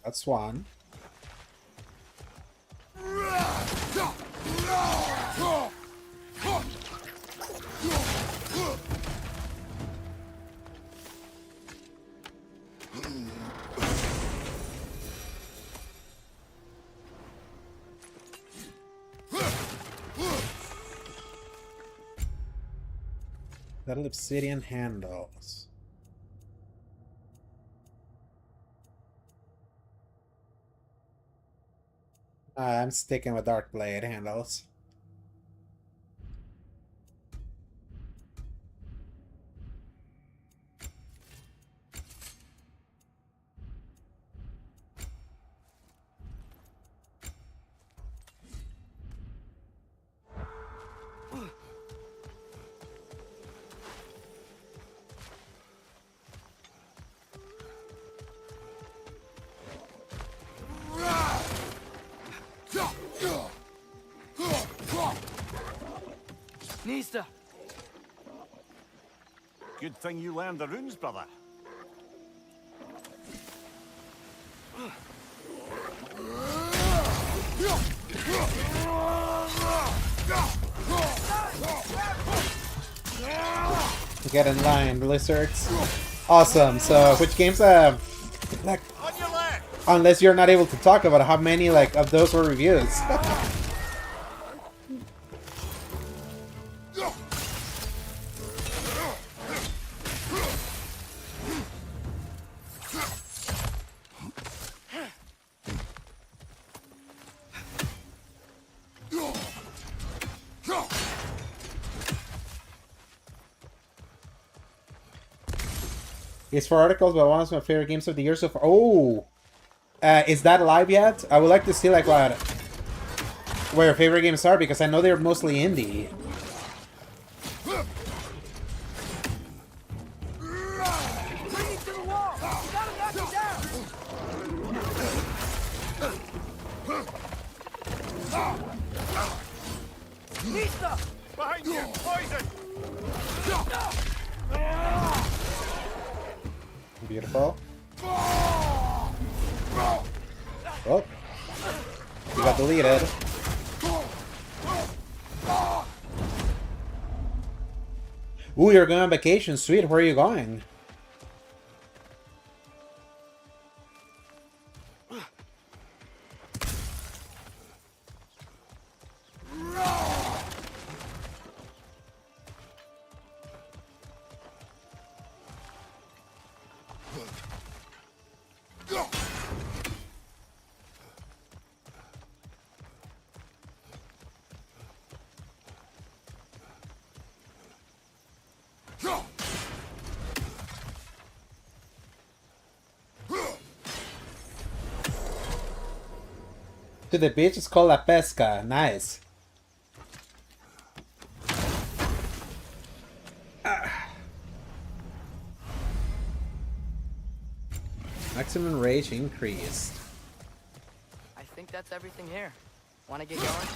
That's one. Little obsidian handles. I'm sticking with dark blade handles.
Nista!
Good thing you learned the runes, brother.
Get in line, lizards. Awesome. So, which games, like, unless you're not able to talk about how many, like, of those were reviews. It's for articles, but one of my favorite games of the year so far. Oh! Is that live yet? I would like to see, like, where your favorite games are, because I know they're mostly indie.
Behind you! Poison!
Beautiful. Oh. You got deleted. Ooh, you're going on vacation. Sweet. Where are you going? To the beach is called La Pesca. Nice. Maximum rage increased.
I think that's everything here. Wanna get going?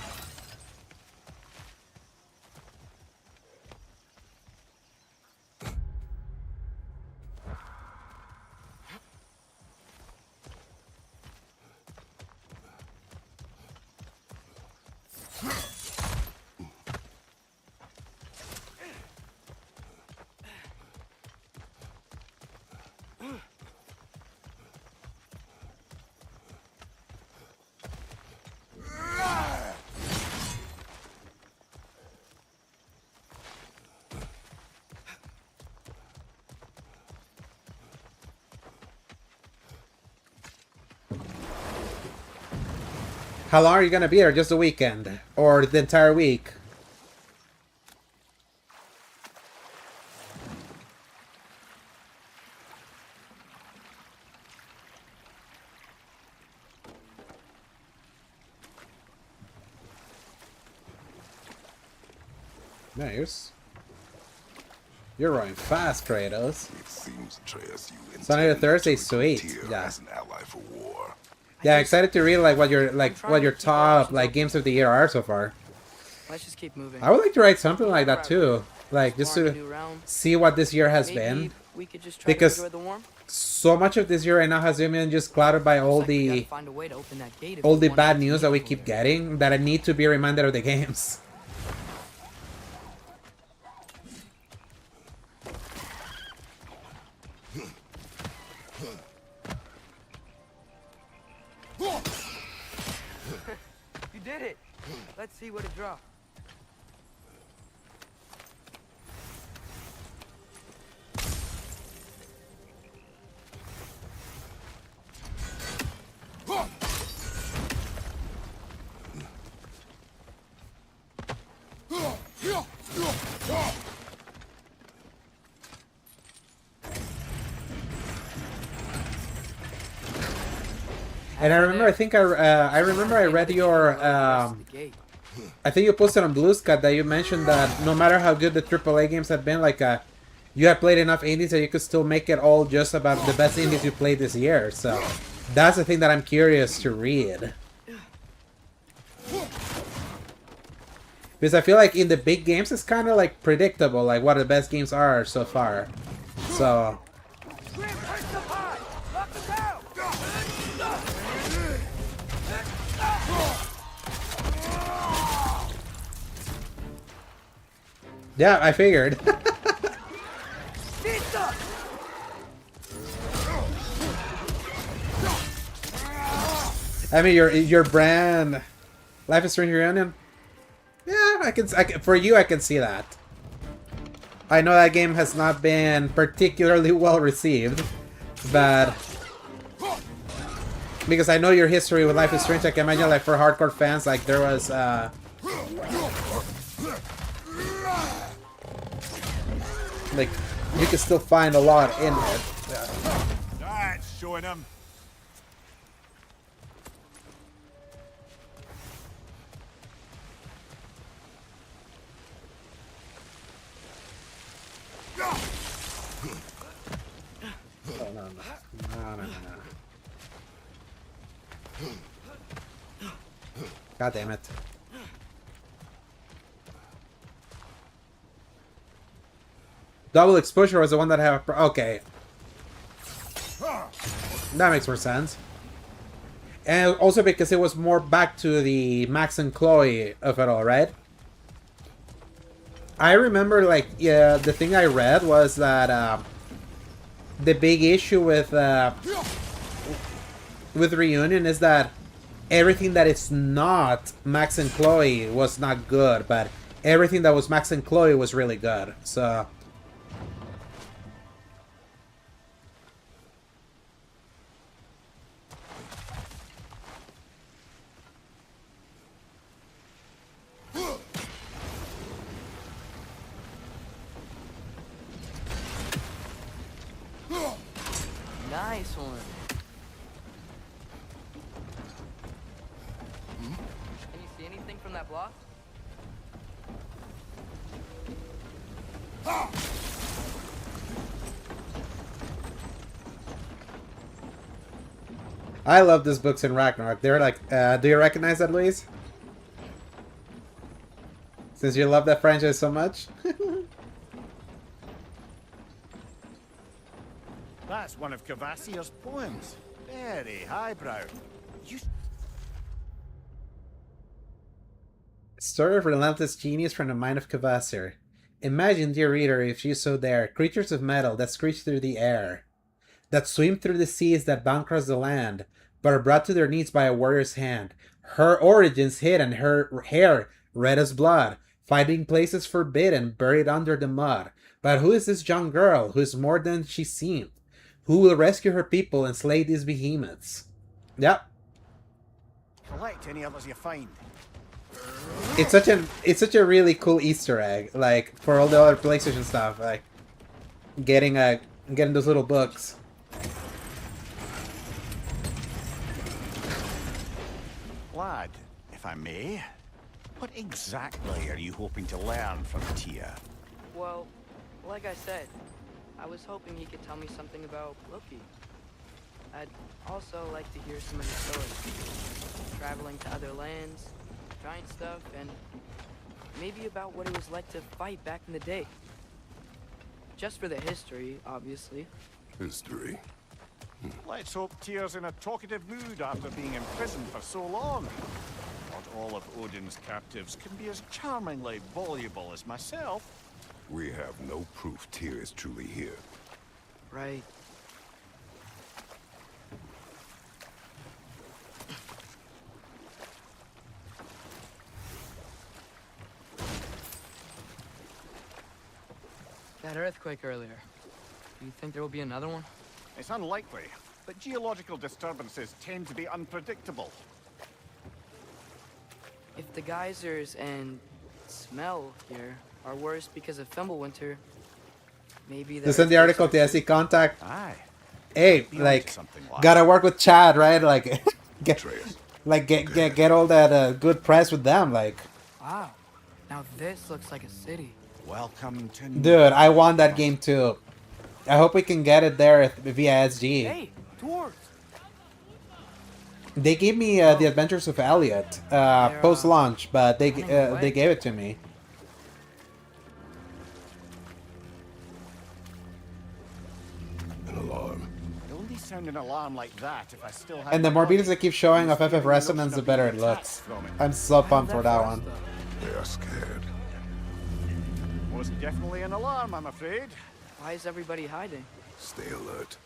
How long are you gonna be there? Just a weekend? Or the entire week? Nice. You're running fast, Kratos.
It seems, Atreus, you
Sunday to
intend
Thursday,
to
sweet.
volunteer
Yeah.
as an ally for war.
Yeah, excited to read like what your top like games of the year are so far.
Let's just keep moving.
I would like to write something like that too, like just
Exploring a
to
new realm.
see what this year has
Maybe
been.
we could just try
Because
to enjoy the warmth.
so much of this year right now has been just clouded by all
Looks like we gotta
the
find a way to open that gate if
all
we
the
want
bad
to
news
meet
that we
people
keep
there.
getting that I need to be reminded of the games.
You did it. Let's see what it dropped.
And I remember, I remember I read your, I think you posted on Blue Sky that you mentioned that no matter how good the AAA games have been, like, you have played enough indies that you could still make it all just about the best indies you played this year. So that's the thing that I'm curious to read. Because I feel like in the big games, it's kind of like predictable, like what the best games are so far. So... yeah, I figured. I mean, your brand, Life is Strange Reunion. Yeah, I can for you, I can see that. I know that game has not been particularly well received, but because I know your history with Life is Strange, I can imagine like for hardcore fans, like there was like you can still find a lot in it.
That's showing him.
Oh, no. God damn it. Double exposure was the one that had a okay. That makes more sense. And also because it was more back to the Max and Chloe of it all, right? I remember, like, yeah, the thing I read was that the big issue with Reunion is that everything that is not Max and Chloe was not good, but everything that was Max and Chloe was really good. So
Nice one. Can you see anything from that block?
I love these books in Ragnarok. They're like, do you recognize that, Luis? Since you love that franchise so much?
That's one of Kvasir's poems. Very highbrow.
Story of relentless genius from the mind of Kvasir. Imagine, dear reader, if you so dare, creatures of metal that screech through the air, that swim through the seas that bound across the land, but are brought to their knees by a warrior's hand. Her origins hidden, her hair red as blood, fighting places forbidden, buried under the mud. But who is this young girl, who is more than she seemed? Who will rescue her people and slay these behemoths? Yep.
Collect any others you find.
It's such a really cool Easter egg, like for all the other PlayStation stuff, like getting those little books.
Lad, if I may, what exactly are you hoping to learn from Tia?
Well, Like I said, I was hoping he could tell me something about Loki. I'd also like to hear some of his stories. Traveling to other lands, giant stuff, and maybe about what it was like to fight back in the day. Just for the history, obviously.
History.
Let's hope Tyr's in a talkative mood after being imprisoned for so long. Not all of Odin's captives can be as charmingly voluble as myself.
We have no proof Tyr is truly here.
Right. That earthquake earlier. Do you think there will be another one?
It's unlikely, but geological disturbances tend to be unpredictable.
If the geysers and smell here are worse because of Fimbulwinter, maybe
This in the article to SE Contact.
Aye.
Hey, like, gotta work with Chad, right? Like, get all that good press with them, like.
Wow, now this looks like a city.
Welcome to...
Dude, I want that game too. I hope we can get it there via SG.
Hey, dwarves!
They gave me the Adventures of Elliot post-launch, but they gave it to me.
An alarm.
Only sound an alarm like that if I still have...
And the more videos they keep showing of FF Resonance, the better it looks. I'm so pumped for that one.
They are scared.
Was definitely an alarm, I'm afraid.
Why is everybody hiding?
Stay alert.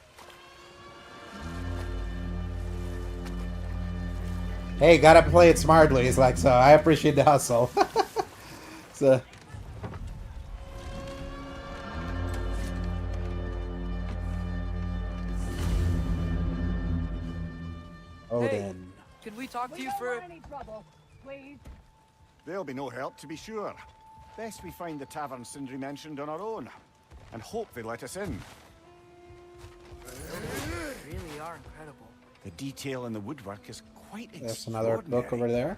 Hey, gotta play it smartly. It's like, so I appreciate the hustle. So. Odin.
Hey, could we talk to you for...
any trouble, please.
There'll be no help, to be sure. Best we find the tavern Sindri mentioned on our own, and hope they let us in.
They really are incredible.
The detail in the woodwork is quite extraordinary.
There's another book over there.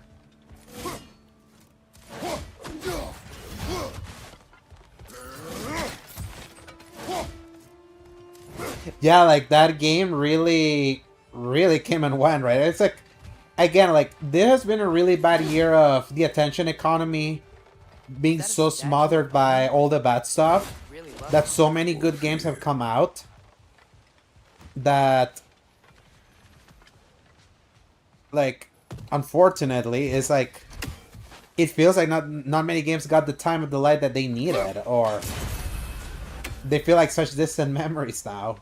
Yeah, like that game really came and went, right? It's like, again, like there has been a really bad year of the attention economy being so smothered by all the bad stuff that so many good games have come out that, like, unfortunately, it's like it feels like not many games got the time of the light that they needed, or they feel like such distant memories now.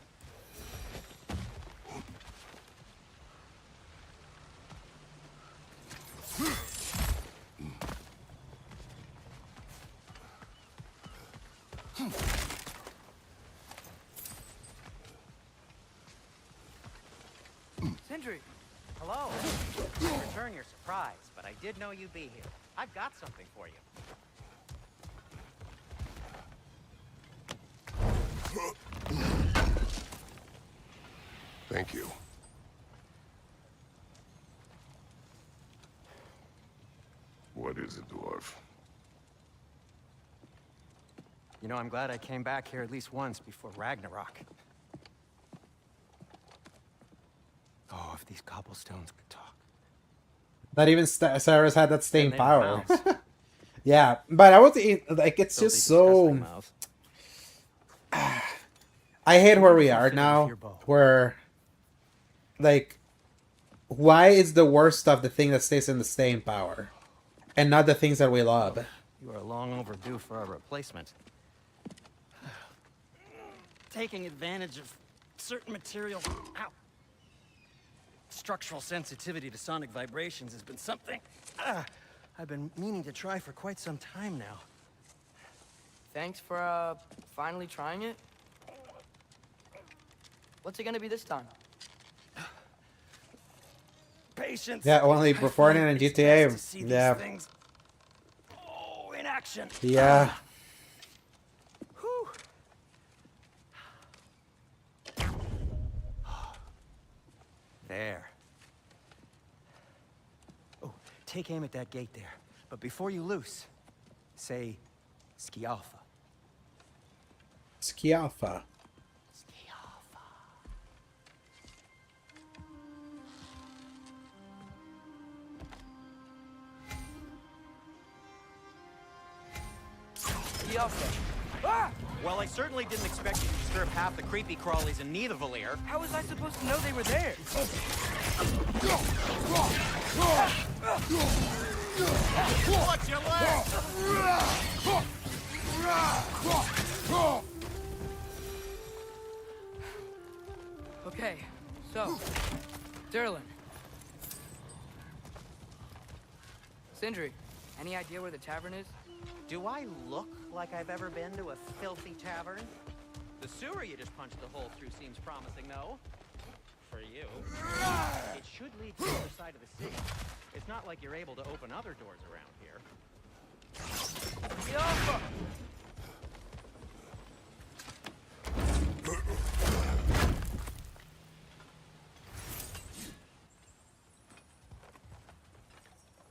Sindri! Hello! Return your surprise, but I did know you'd be here. I've got something for you.
Thank you. What is it, dwarf?
You know, I'm glad I came back here at least once before Ragnarok. Oh, if these cobblestones could talk.
Not even Sarah's had that staying power. Yeah, but I would like it's just so. I hate where we are now. Where, like, why is the worst stuff the thing that stays in the staying power, and not the things that we love?
You are long overdue for a replacement. Taking advantage of certain materials. Ow. Structural sensitivity to sonic vibrations has been something I've been meaning to try for quite some time now.
Thanks for, finally trying it. What's it gonna be this time?
Patience.
Yeah, only Beforehand in GTA. Yeah.
Oh, in action.
Yeah.
There. Oh, take aim at that gate there. But before you loose, say Skialfa.
Ski Alpha.
Well, I certainly didn't expect you to disturb half the creepy crawlies in need of Valir.
How was I supposed to know they were there?
Watch your left!
Okay, so, Derlin. Sindri, any idea where the tavern is?
Do I look like I've ever been to a filthy tavern? The sewer you just punched the hole through seems promising, though. For you. It should lead to the other side of the city. It's not like you're able to open other doors around here.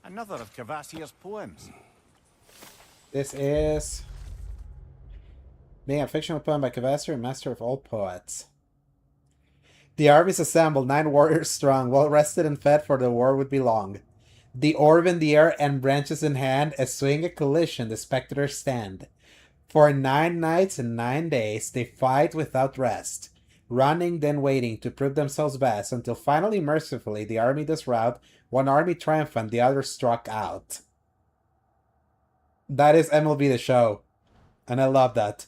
Another of Cavassier's poems.
This is being a fictional poem by Cavassier, master of all poets. The armies assembled, 9 warriors strong, well rested and fed, for the war would be long. The orb in the air and branches in hand, as swing a collision, the spectators stand. For 9 nights and 9 days they fight without rest, running then waiting to prove themselves best, until finally, mercifully, the army does rout, one army triumphant, the other struck out. That is MLB The Show, and I love that.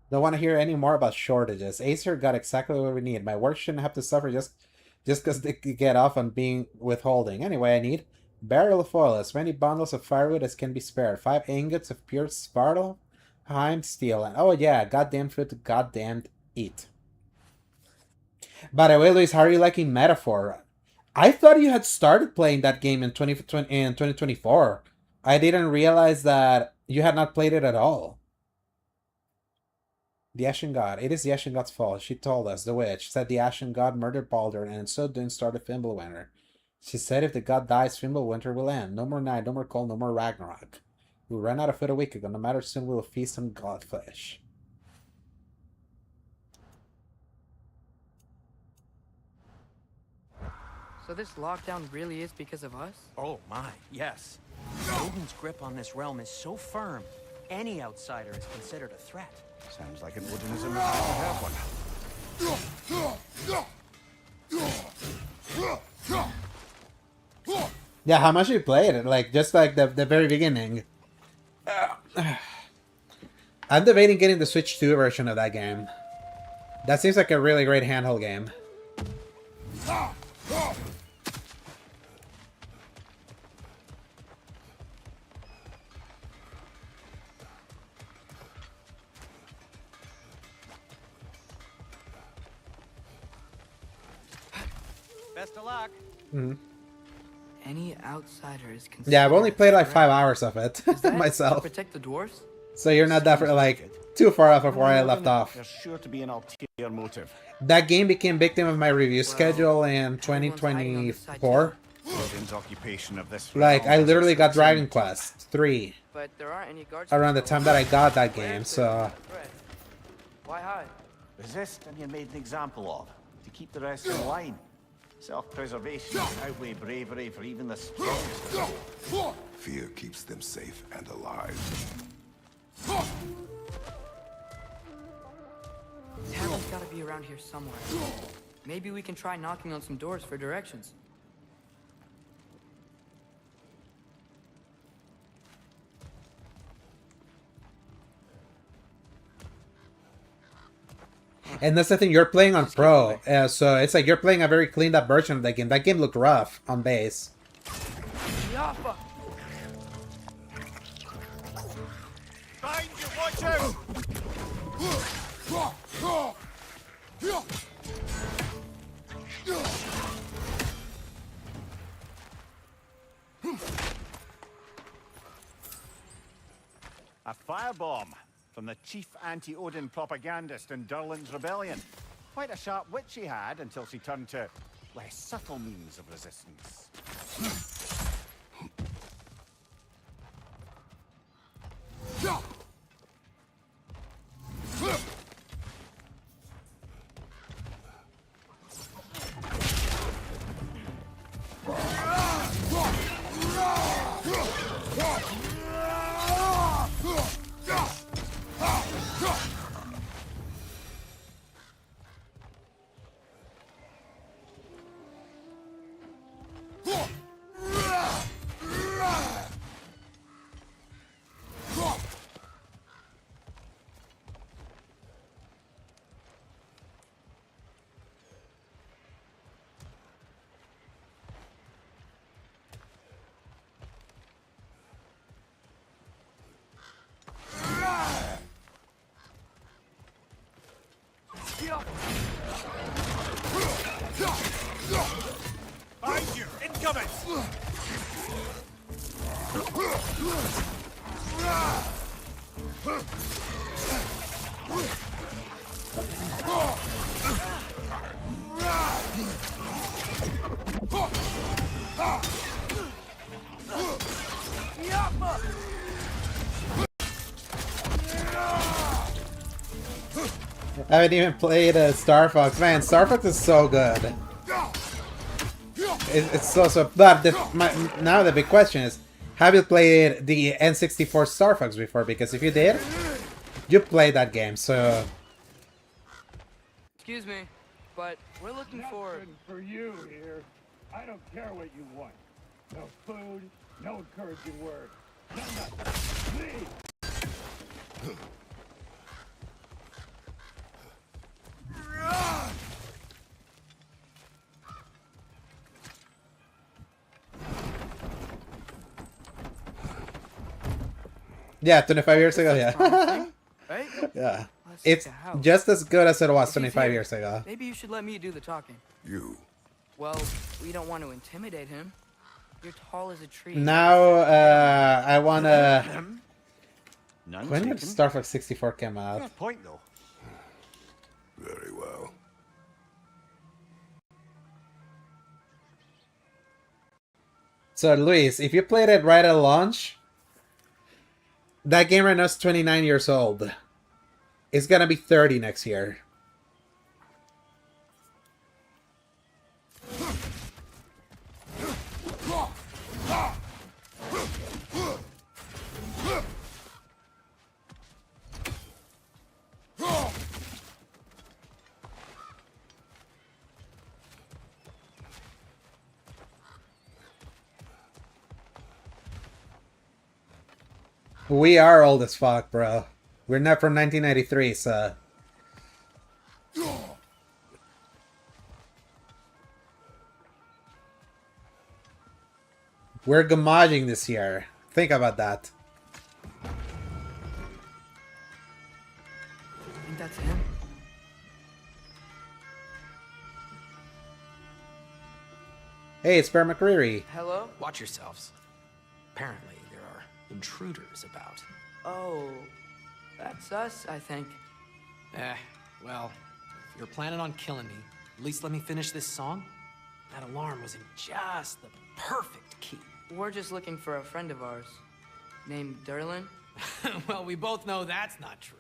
Don't want to hear any more about shortages. Acer got exactly what we need. My work shouldn't have to suffer just because they could get off on being withholding. Anyway, I need barrel of oil, as many bundles of firewood as can be spared, 5 ingots of pure Svartalheim steel, and oh yeah, goddamn food to goddamn eat. By the way, Luis, how are you liking Metaphor? I thought you had started playing that game in 2024. I didn't realize that you had not played it at all. The Ashen God. It is the Ashen God's fault. She told us. The witch said the Ashen God murdered Baldur, and in so doing started Fimbulwinter. She said if the god dies, Fimbulwinter will end. No more night, no more cold, no more Ragnarok. We ran out of food a week ago. No matter, soon we will feast on god flesh.
So this lockdown really is because of us?
Oh my, yes. Odin's grip on this realm is so firm, any outsider is considered a threat.
Sounds like an Odinism if I have one.
Yeah, how much you played it? Like, just like the very beginning. I'm debating getting the Switch 2 version of that game. That seems like a really great handheld game.
Best of luck.
Mm-hmm.
Any outsider is considered.
Yeah, I've only played like 5 hours of it myself.
To protect the dwarves?
So you're not that like too far off of where I left off.
There's sure to be an ulterior motive.
That game became victim of my review schedule in 2024.
Odin's occupation of this
Like, I
realm
literally
is
got Dragon
extent.
Quest 3
But there aren't any guards
around the time that I got that game, so...
Why hide?
Resist and you're made an example of, to keep the rest in line. Self-preservation outweigh bravery for even the strongest.
Fear keeps them safe and alive.
Tavern's gotta be around here somewhere. Maybe we can try knocking on some doors for directions.
And that's the thing, you're playing on Pro, so it's like you're playing a very cleaned up version of that game. That game looked rough on base.
Yappa!
Behind you, watch out! firebomb from the chief anti-Odin propagandist in Durlin's rebellion. Quite a sharp wit she had until she turned to less subtle means of resistance. Behind you! Incoming!
I haven't even played Star Fox. Man, Star Fox is so good. It's so. But now the big question is, have you played the N64 Star Fox before? Because if you did, you played that game. So.
Excuse me, but we're looking for...
for you here. I don't care what you want. No food, no encouraging word. No nothing. Leave!
Yeah, 25 years ago, yeah.
Right?
Yeah.
Let's
It's
check the house.
just as good as it was
If he's
25
here,
years ago.
Maybe you should let me do the talking.
You.
Well, we don't want to intimidate him. You're tall as a tree.
Now, I wanna...
None
When did
taken.
Star Fox 64 come out?
Fair point, though.
Very well.
So, Luis, if you played it right at launch, that game right now is 29 years old. It's gonna be 30 next year. We are old as fuck, bro. We're not from 1993, so... We're gamaging this year. Think about that.
I think that's him.
Hey, it's Bear McCreary.
Hello?
Watch yourselves. Apparently, there are intruders about.
Oh, that's us, I think.
Well, if you're planning on killing me, at least let me finish this song. That alarm was in just the perfect key.
We're just looking for a friend of ours, named Durlin.
Well, we both know that's not true.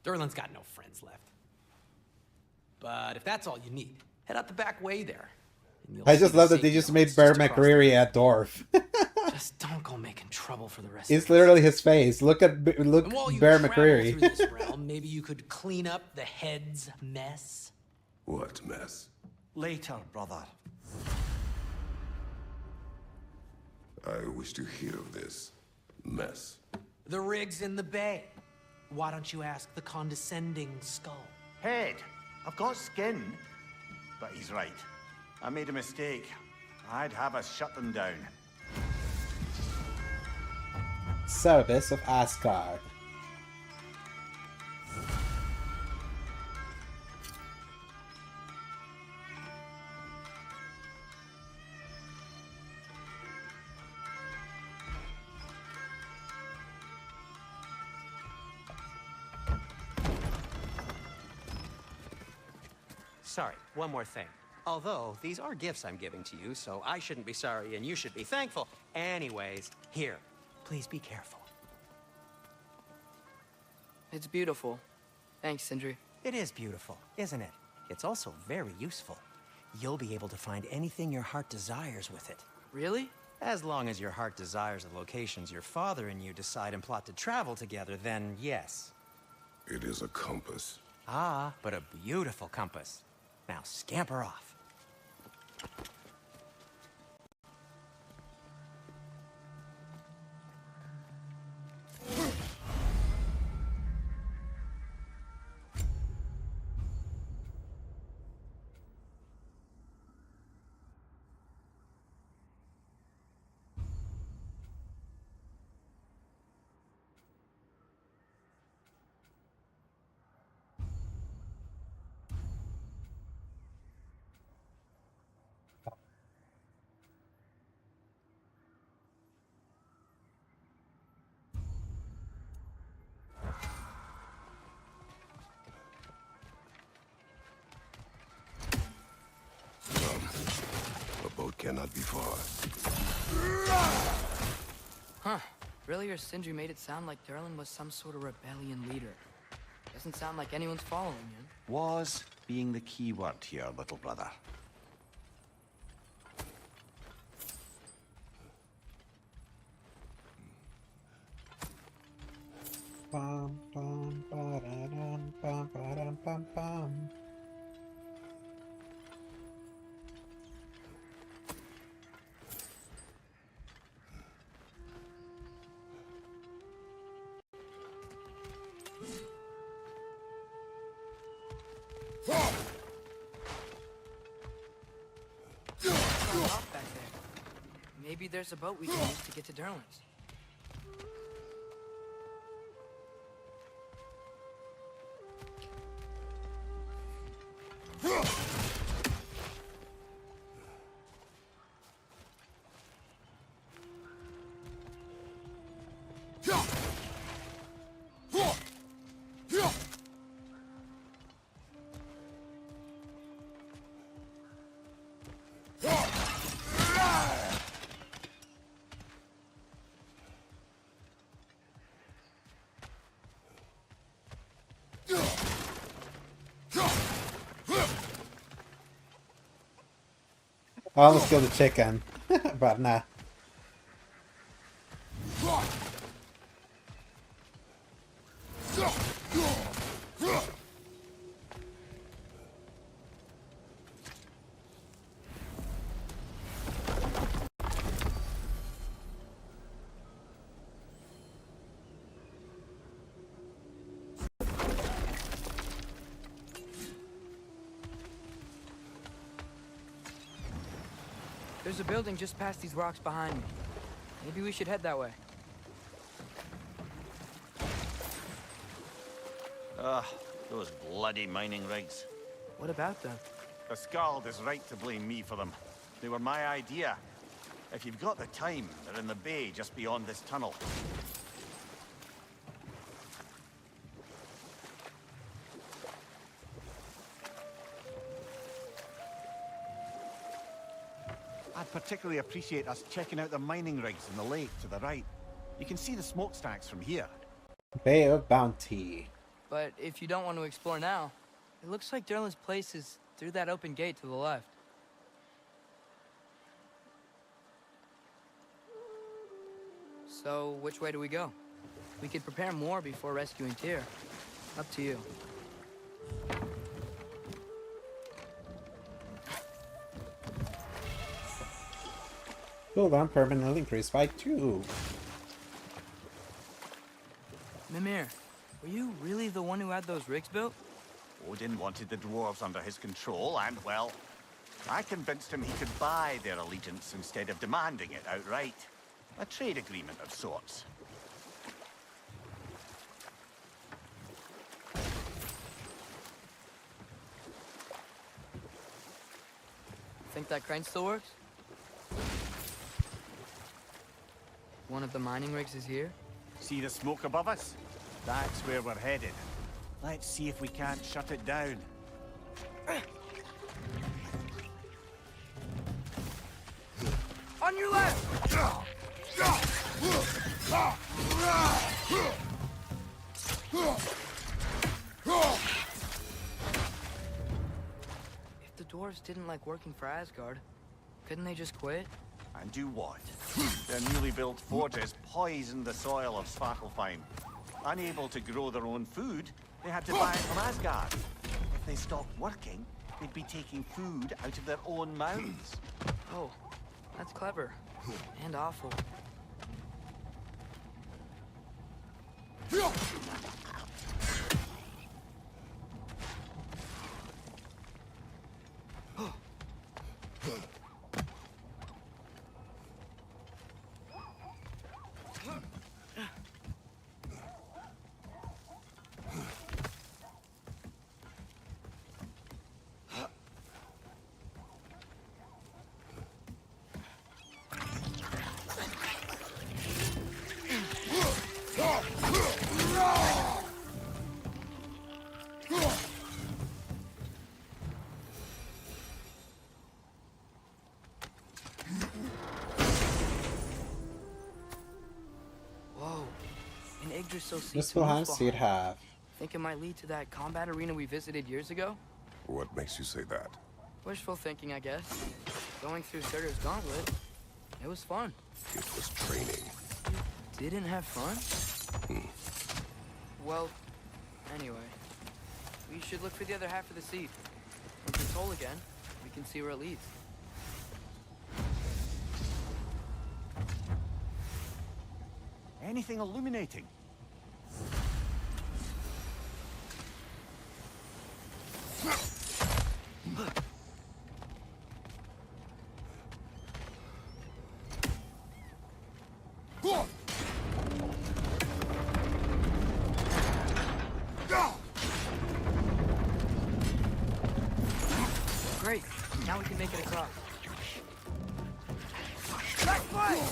Durlin's got no friends left. But if that's all you need, head out the back way there. and you'll
I
see
just
the
love that they
safety
just
doors
made Bear
across
McCreary a dwarf.
Just don't go making trouble for the rest
It's
of us.
literally his face. Look at
And while you
Bear
travel
McCreary.
through this realm, maybe you could clean up the head's mess.
What mess?
Later, brother.
I wish to hear of this mess.
The rig's in the bay. Why don't you ask the condescending skull?
Head, I've got skin. But he's right. I made a mistake. I'd have us shut them down.
Service of Asgard.
sorry, one more thing. Although, these are gifts I'm giving to you, so I shouldn't be sorry and you should be thankful. Anyways, here, please be careful.
It's beautiful. Thanks, Sindri.
It is beautiful, isn't it? It's also very useful. You'll be able to find anything your heart desires with it.
Really?
As long as your heart desires the locations your father and you decide and plot to travel together, then yes.
It is a compass.
Ah, but a beautiful compass. Now scamper off.
The boat cannot be far.
Huh. Earlier, Sindri made it sound like Durlin was some sort of rebellion leader. Doesn't sound like anyone's following him.
Was being the key word here, little brother.
Bum, bum, ba-da-dum, bum, ba-dum, bum, bum.
Off back there. Maybe there's a boat we can use to get to Durlin's.
I almost killed the chicken, but nah.
There's a building just past these rocks behind me. Maybe we should head that way.
Ugh, those bloody mining rigs.
What about them?
The Skald is right to blame me for them. They were my idea. If you've got the time, they're in the bay just beyond this tunnel. I'd particularly appreciate us checking out the mining rigs in the lake to the right. You can see the smokestacks from here.
Bay of Bounty.
But if you don't want to explore now, it looks like Durlin's place is through that open gate to the left. So, which way do we go? We could prepare more before rescuing Tyr. Up to you.
Cooldown permanently increased by 2.
Mimir, were you really the one who had those rigs built?
Odin wanted the dwarves under his control, and, well, I convinced him he could buy their allegiance instead of demanding it outright. A trade agreement of sorts.
Think that crane still works? One of the mining rigs is here?
See the smoke above us? That's where we're headed. Let's see if we can't shut it down.
On your left! If the dwarves didn't like working for Asgard, couldn't they just quit?
And do what? Their newly built forges poisoned the soil of Svartalfheim. Unable to grow their own food, they had to buy it from Asgard. If they stopped working, they'd be taking food out of their own mouths.
Oh, that's clever. And awful. Yggdrasil seats
Muspelheim seed have.
Think it might lead to that combat arena we visited years ago?
What makes you say that?
Wishful thinking, I guess. Going through Surtur's gauntlet, it was fun.
It was training.
Didn't have fun? Well, anyway. We should look for the other half of the seed. Once it's whole again, we can see where it leads.
Anything illuminating?
Great. Now we can make it across. Back fight!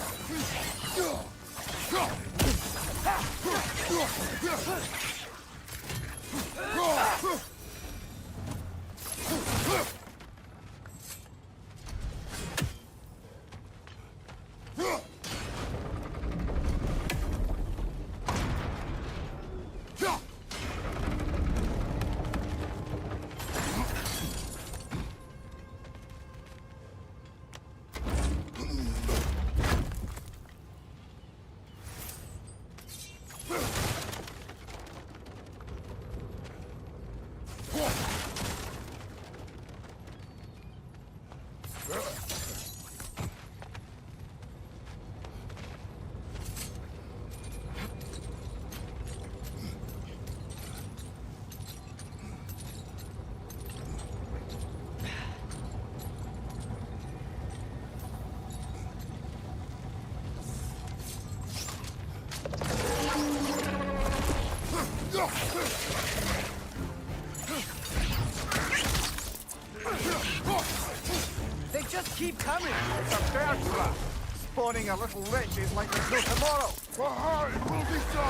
They just keep coming!
It's a bear trap! Spawning a little witches like there's no tomorrow!
Behind will be so!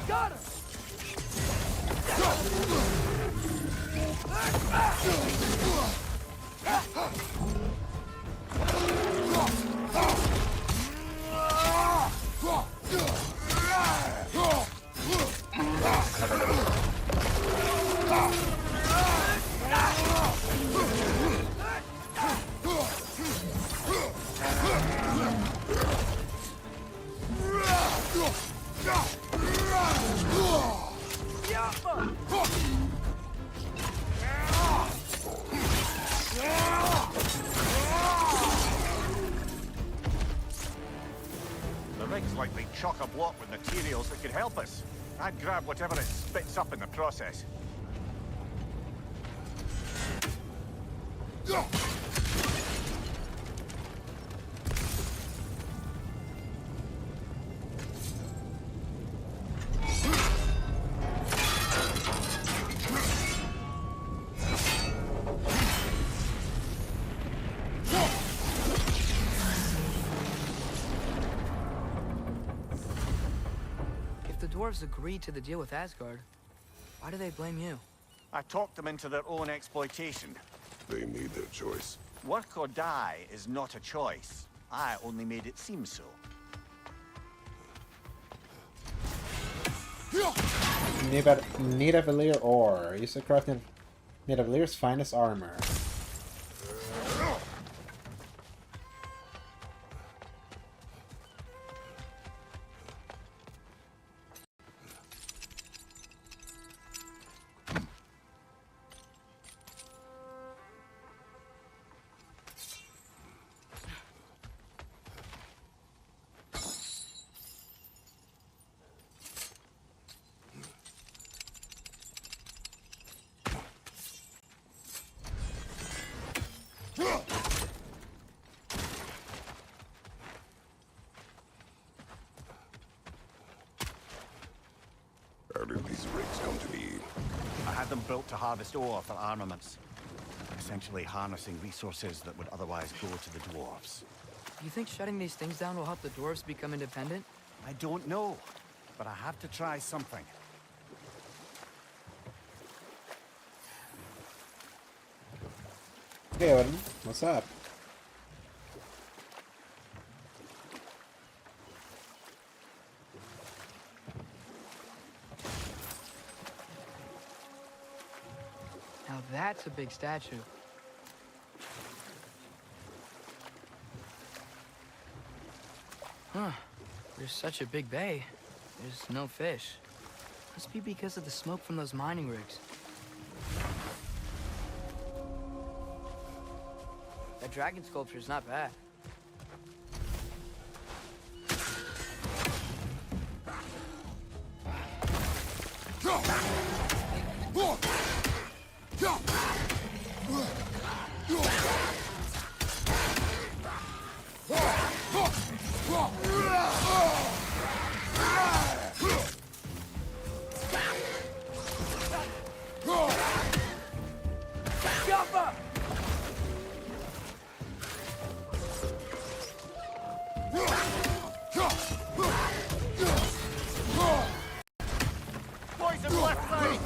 Got him!
The rig's like they chock-a-block with materials that could help us. I'd grab whatever it spits up in the process.
If the dwarves agreed to the deal with Asgard, why do they blame you?
I talked them into their own exploitation.
They made their choice.
Work or die is not a choice. I only made it seem so.
Nidavellir ore. Use to craft Nidavellir's finest armor.
How did these rigs come to be?
I had them built to harvest ore for armaments. Essentially harnessing resources that would otherwise go to the dwarves.
You think shutting these things down will help the dwarves become independent?
I don't know, but I have to try something.
Hey, Odin. What's up?
Now that's a big statue. Huh. There's such a big bay. There's no fish. Must be because of the smoke from those mining rigs. That dragon sculpture is not bad.
Poison left side!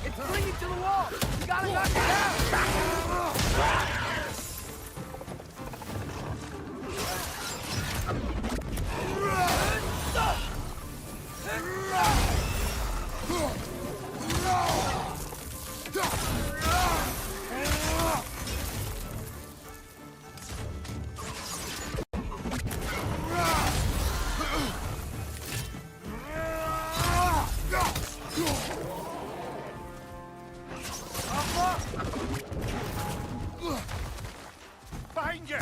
It's clinging to the wall! You gotta knock it down!
Behind you!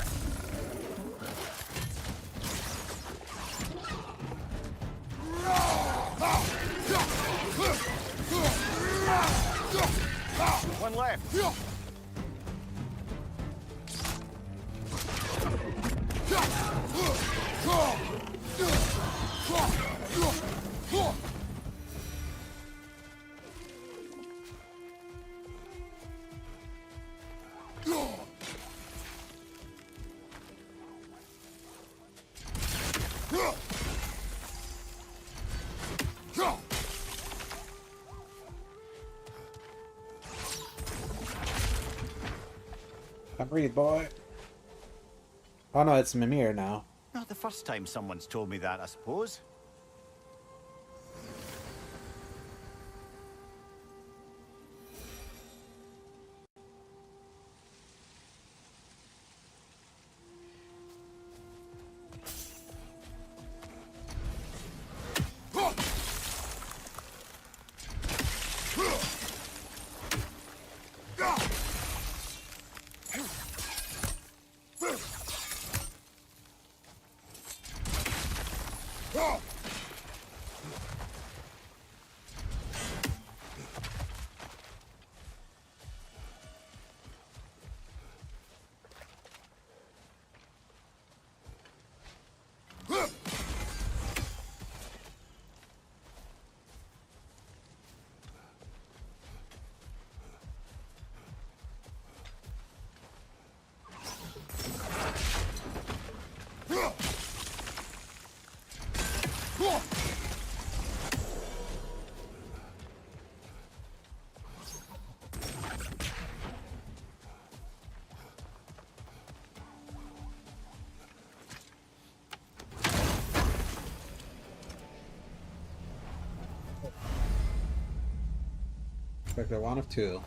One left.
Can't breathe, boy. Oh no, it's Mimir now.
Not the first time someone's told me that, I suppose.
Oh!
Like the one of two.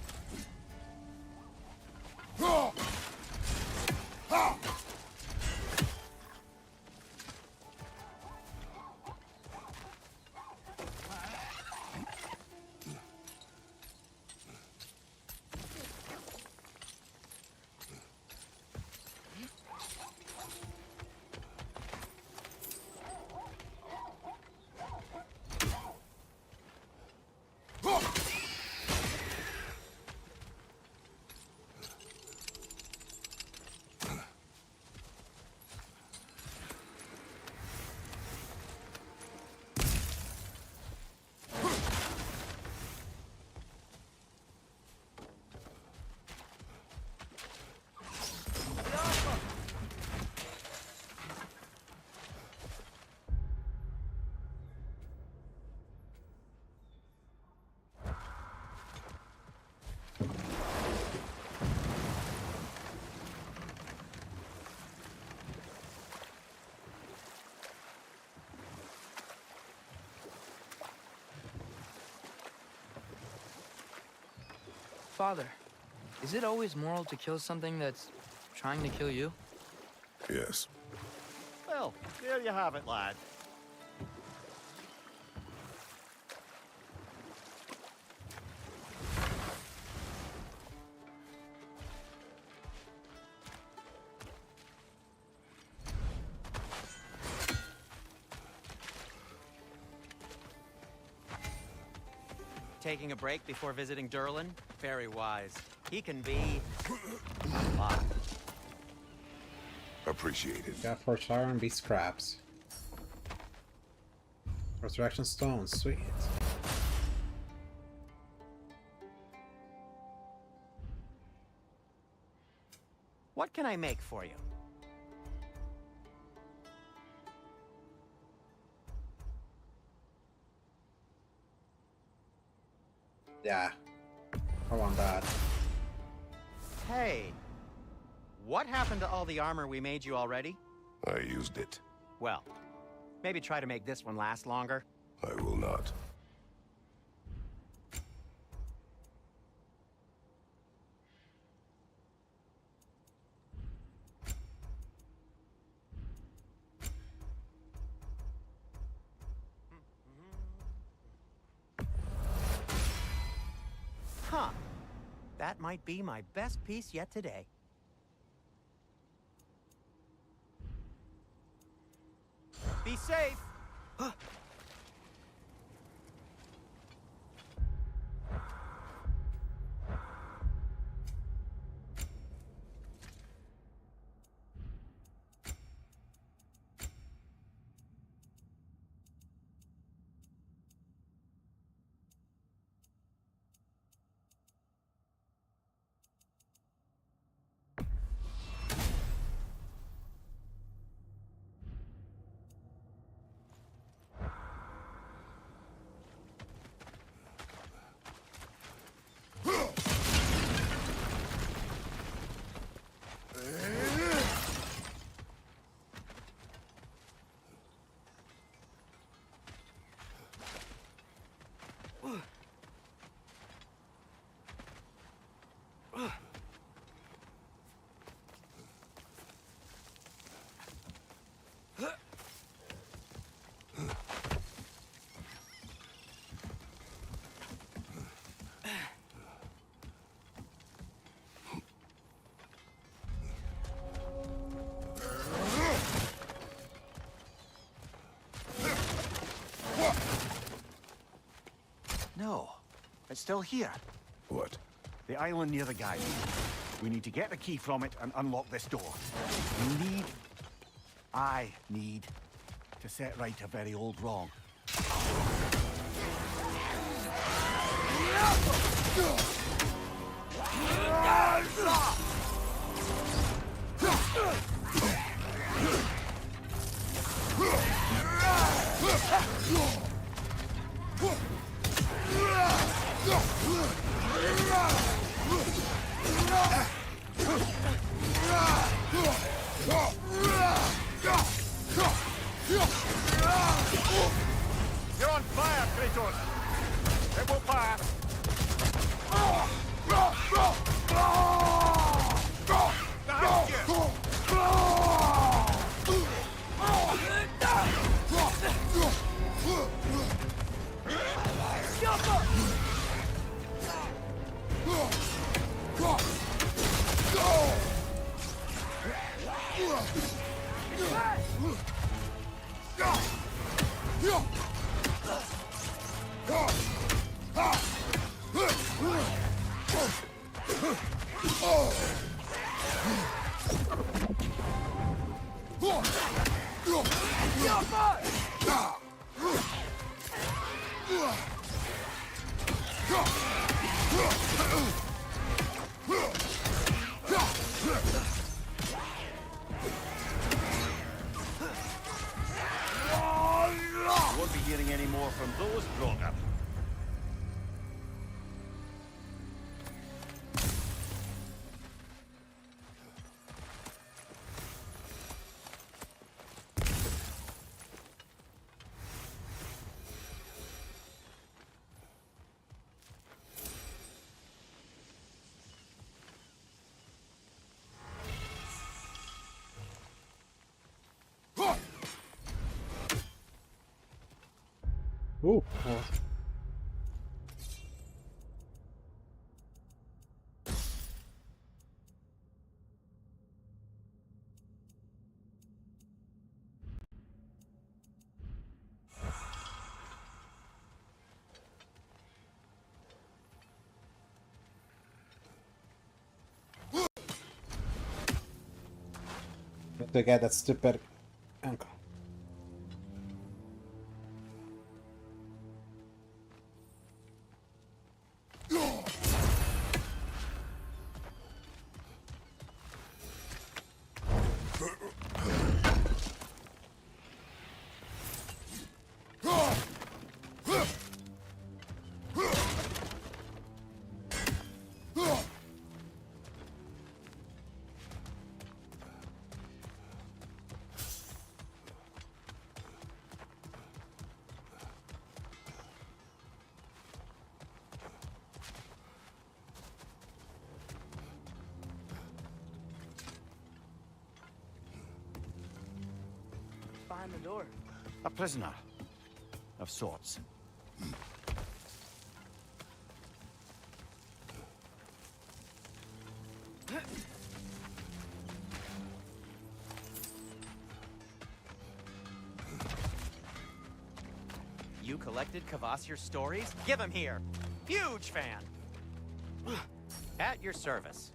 Father, is it always moral to kill something that's trying to kill you?
Yes.
Well, there you have it, lad.
Taking a break before visiting Durlin? Very wise. He can be a lot.
Appreciated.
Got forged iron, beast scraps. Resurrection stones, sweet.
What can I make for you?
Yeah. I want that.
Hey, what happened to all the armor we made you already?
I used it.
Well, maybe try to make this one last longer.
I will not.
Huh. That might be my best piece yet today. Be safe!
No, it's still here.
What?
The island near the guide. We need to get the key from it and unlock this door. I need to set right a very old wrong. You're on fire, Kratos! It will pass! Won't be hearing any more from those Bronger.
Ooh. To get that stupid ankle.
Behind the door.
A prisoner of sorts.
You collected Kvasir's stories? Give him here. Huge fan. At your service.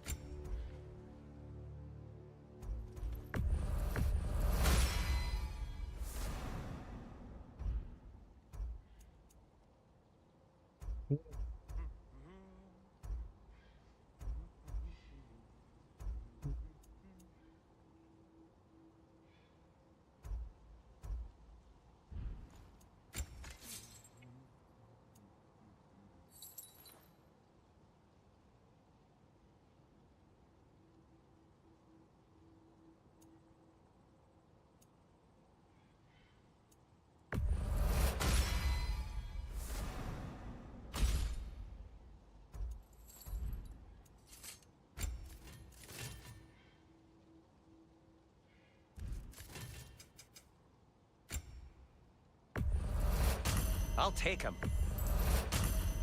I'll take them.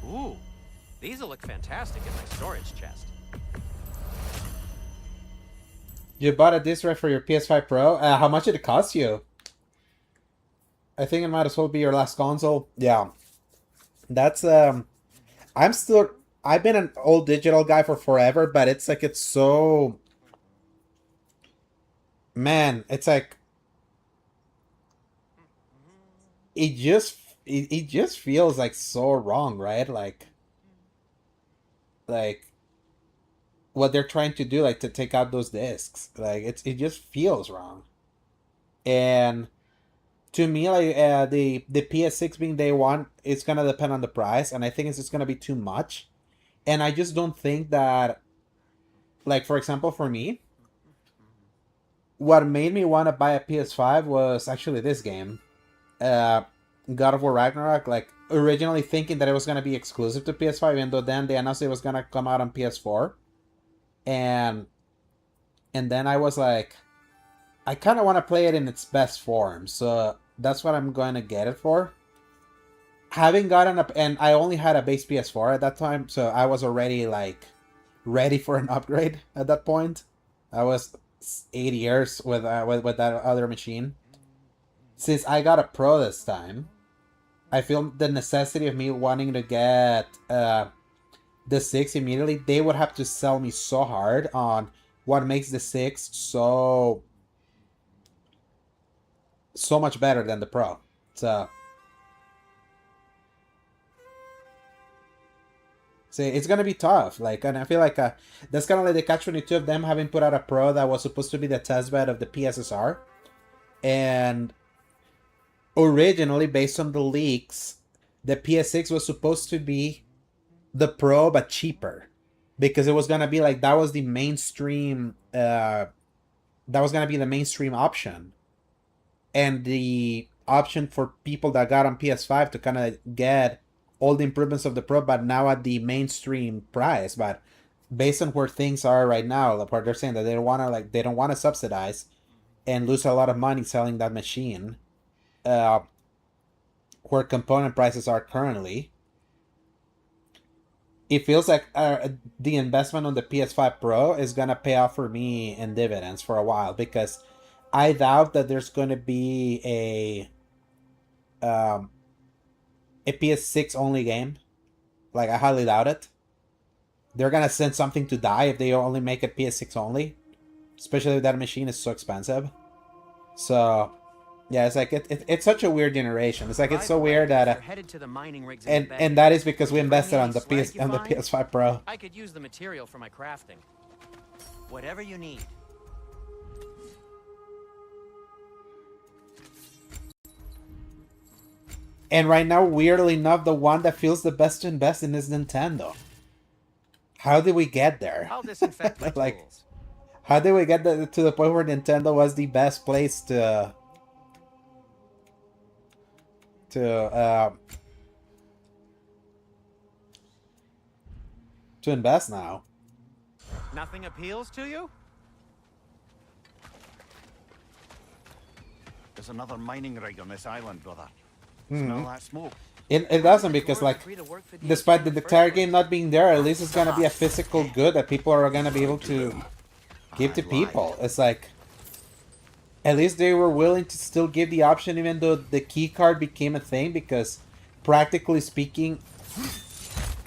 Ooh, these will look fantastic in my storage chest.
You bought a disc drive for your PS5 Pro? How much did it cost you? I think it might as well be your last console. Yeah. That's, I've been an old digital guy for forever, but it's like, it's so... Man, it's like... It just feels like so wrong, right? Like what they're trying to do, like to take out those discs, like it just feels wrong. And to me, like the PS6 being day one, it's gonna depend on the price, and I think it's just gonna be too much. And I just don't think that, like, for example, for me, what made me want to buy a PS5 was actually this game, God of War Ragnarok. Like, originally thinking that it was gonna be exclusive to PS5, even though then they announced it was gonna come out on PS4, and then I was like, I kind of want to play it in its best form, so that's what I'm going to get it for. Having gotten up, and I only had a base PS4 at that time, so I was already like ready for an upgrade at that point. I was 8 years with that other machine. Since I got a Pro this time, I feel the necessity of me wanting to get the 6 immediately. They would have to sell me so hard on what makes the 6 so much better than the Pro. So So it's gonna be tough. Like, and I feel like that's kind of like the catch-22 of them having put out a Pro that was supposed to be the testbed of the PSSR, and originally, based on the leaks, the PS6 was supposed to be the Pro but cheaper, because it was gonna be like that was the mainstream. That was gonna be the mainstream option, and the option for people that got on PS5 to kind of get all the improvements of the Pro, but now at the mainstream price. But based on where things are right now, like what they're saying, that they don't want to subsidize and lose a lot of money selling that machine, where component prices are currently. It feels like the investment on the PS5 Pro is gonna pay off for me in dividends for a while, because I doubt that there's gonna be a PS6 only game. Like, I highly doubt it. They're gonna send something to die if they only make it PS6 only, especially if that machine is so expensive. So yeah, it's like it's such a weird generation. It's like it's so weird that and that is because we invested on the PS5 Pro.
I could use the material for my crafting. Whatever you need.
And right now, weirdly enough, the one that feels the best to invest in is Nintendo. How did we get there?
I'll disinfect my
like,
tools.
How did we get to the point where Nintendo was the best place to invest now?
Nothing appeals to you?
There's another mining rig on this island, brother.
Mm-hmm.
Smell that smoke?
It doesn't, because like, despite the entire game not being there, at least it's gonna be a physical good that people are gonna be able to give to people. It's like, at least they were willing to still give the option even though the key card became a thing, because practically speaking,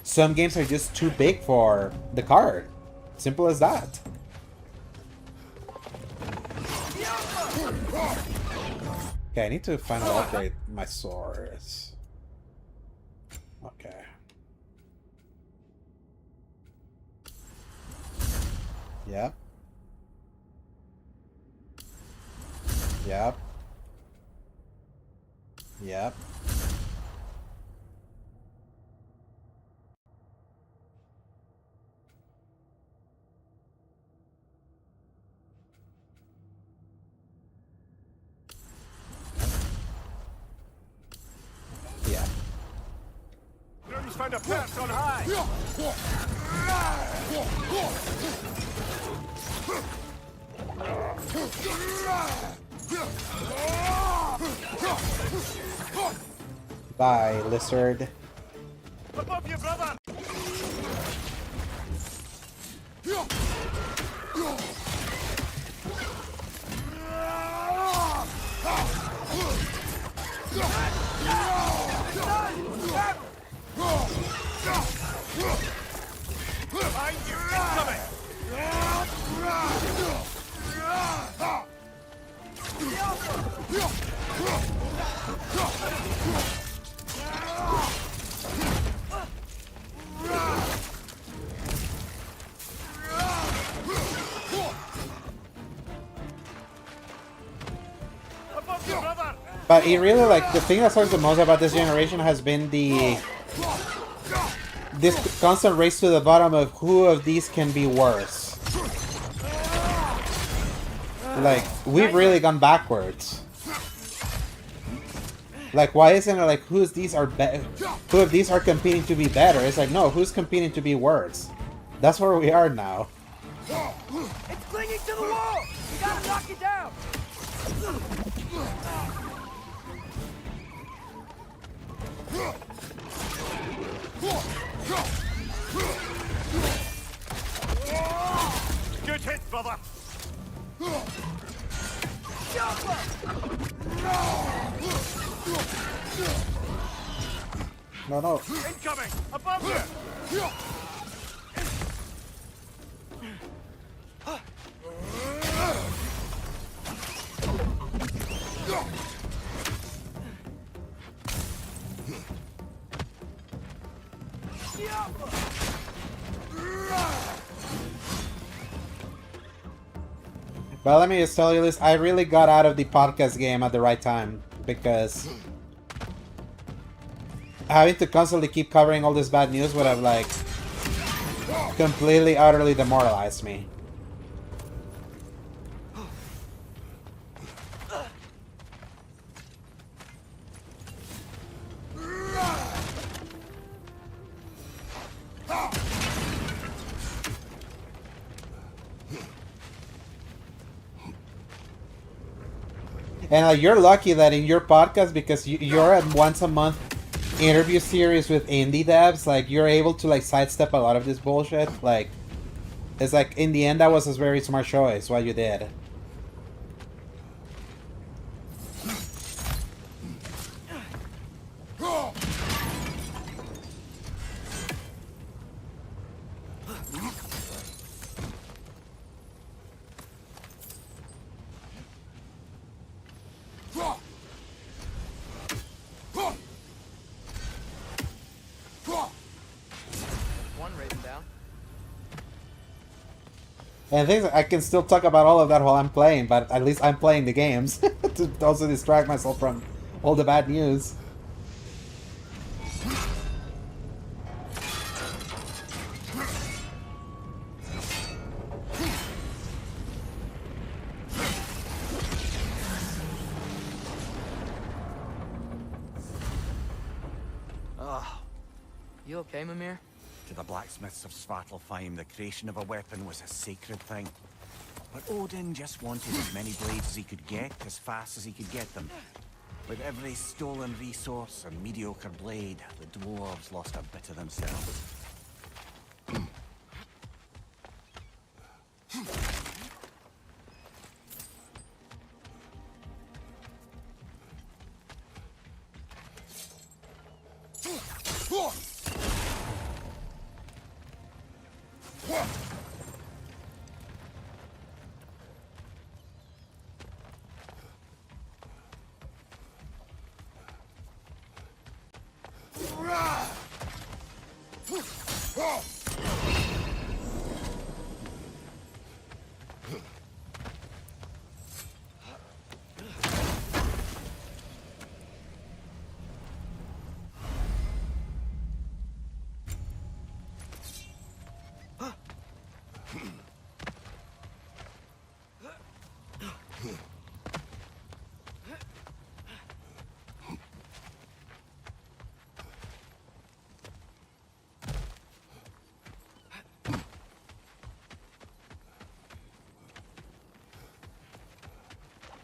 some games are just too big for the card. Simple as that. Okay, I need to finally upgrade my swords. Okay. Yep. Yep. Yep. Yeah.
Grim's found a perch on high.
Bye, lizard.
Above you, brother! Behind you, incoming! Above you, brother!
But it really, like, the thing that sucks the most about this generation has been this constant race to the bottom of who of these can be worse. Like, we've really gone backwards. Like, why isn't it like who of these are competing to be better? It's like, no, who's competing to be worse? That's where we are now.
It's clinging to the wall! You gotta knock it down!
Good hit, brother!
No.
Incoming! Above you!
But let me just tell you this, I really got out of the podcast game at the right time, because having to constantly keep covering all this bad news would have, like, completely, utterly demoralized me. And like, you're lucky that in your podcast, because you're a once a month interview series with indie devs, like you're able to like sidestep a lot of this bullshit. Like, it's like in the end that was a very smart choice what you did.
One written down.
And things I can still talk about all of that while I'm playing, but at least I'm playing the games to also distract myself from all the bad news.
You okay, Mimir?
To the blacksmiths of Svartalfheim, the creation of a weapon was a sacred thing. But Odin just wanted as many blades as he could get, as fast as he could get them. With every stolen resource and mediocre blade, the dwarves lost a bit of themselves.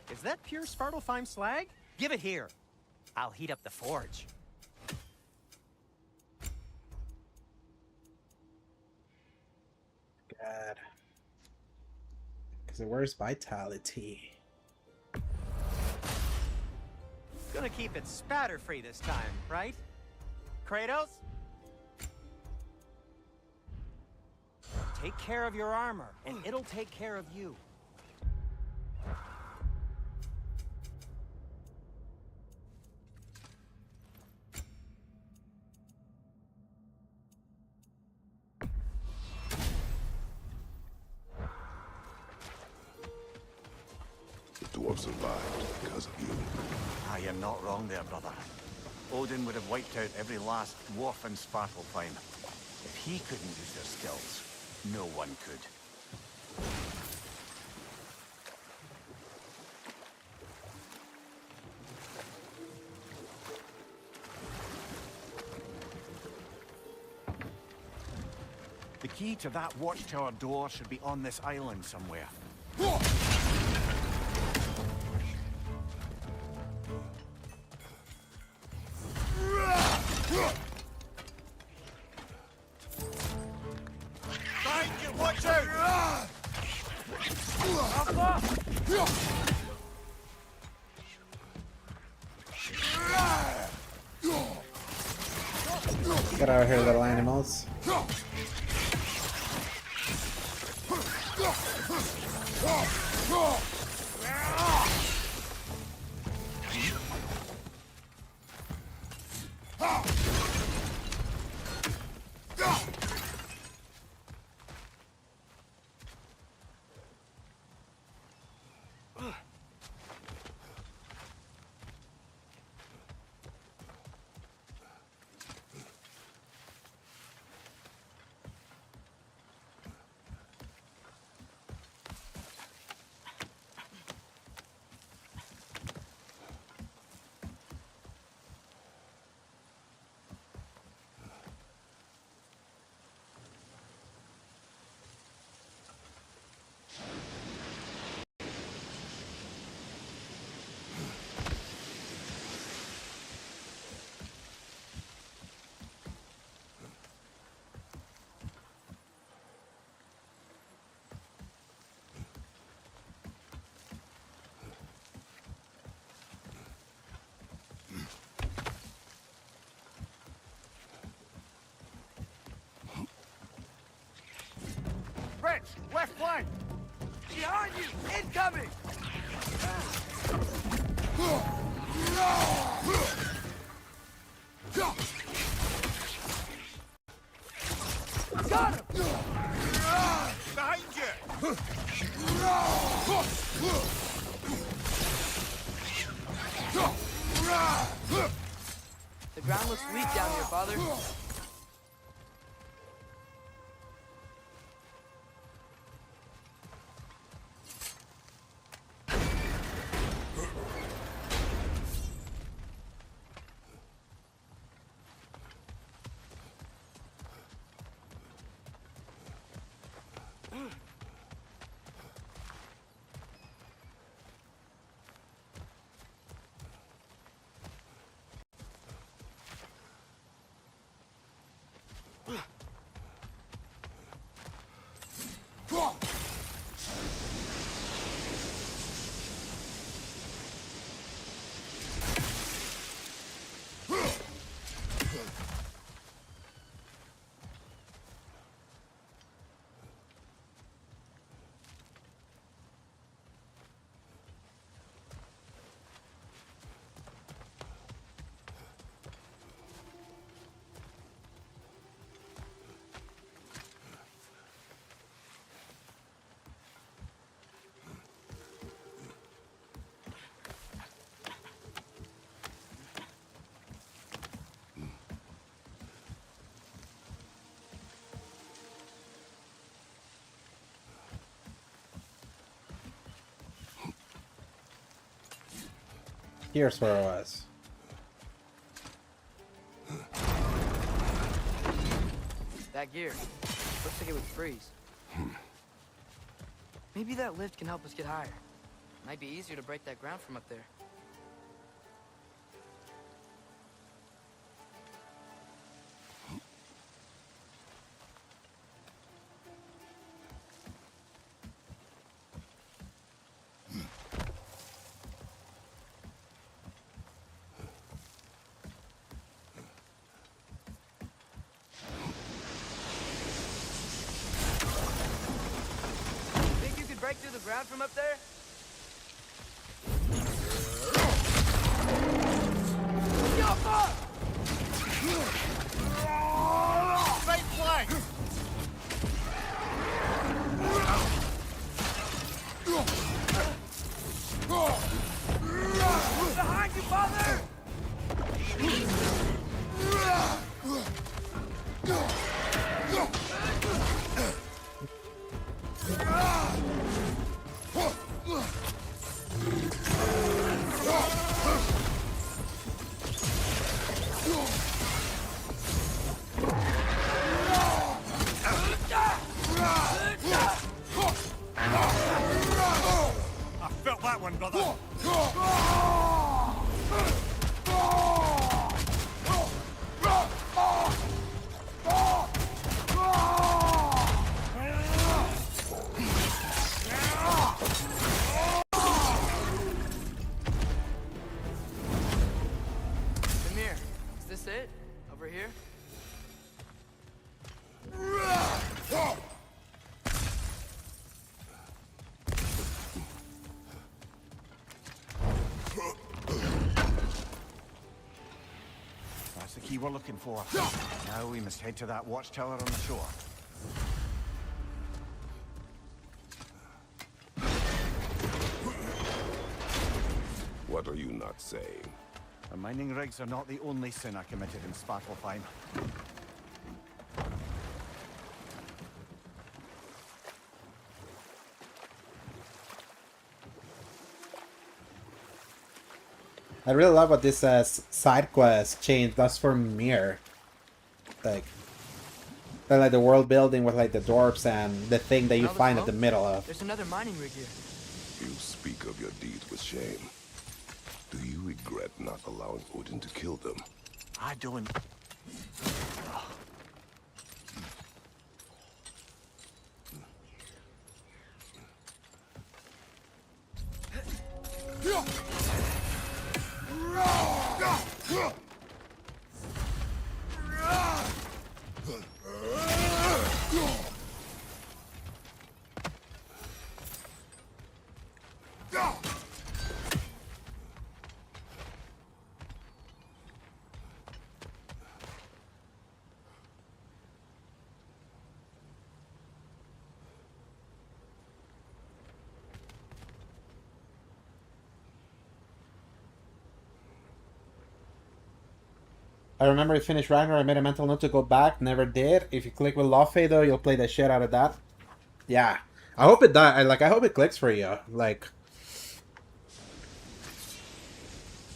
Is that pure Svartalfheim slag? Give it here. I'll heat up the forge.
God. Because where's vitality?
Gonna keep it spatter-free this time, right? Kratos? Take care of your armor, and it'll take care of you.
The dwarves survived because of you.
Ah, you're not wrong there, brother. Odin would have wiped out every last dwarf in Svartalfheim. If he couldn't use their skills, no one could. The key to that watchtower door should be on this island somewhere. Watch out!
Get out of here, little animals.
Left flank!
Behind you! Incoming! Got him!
Behind you!
The ground looks weak down here, Father.
Here's where it was.
That gear. Looks like it would freeze. Maybe that lift can help us get higher. Might be easier to break that ground from up there. Think you could break through the ground from up there?
Right flank!
Behind you, Father!
I felt that one, brother.
Come here. Is this it? Over here?
That's the key we're looking for. Now we must head to that watchtower on the shore.
What are you not saying?
The mining rigs are not the only sin I committed in Svartalfheim.
I really love what this side quest change does for Mir. Like the world building with like the dwarves and the thing that you find at the middle of.
There's another mining rig here.
You speak of your deeds with shame. Do you regret not allowing Odin to kill them?
I don't.
I remember I finished Ragnarok, I made a mental note to go back, never did. If you click with Lawfey though, you'll play the shit out of that. Yeah. I hope it does. I hope it clicks for you. Like,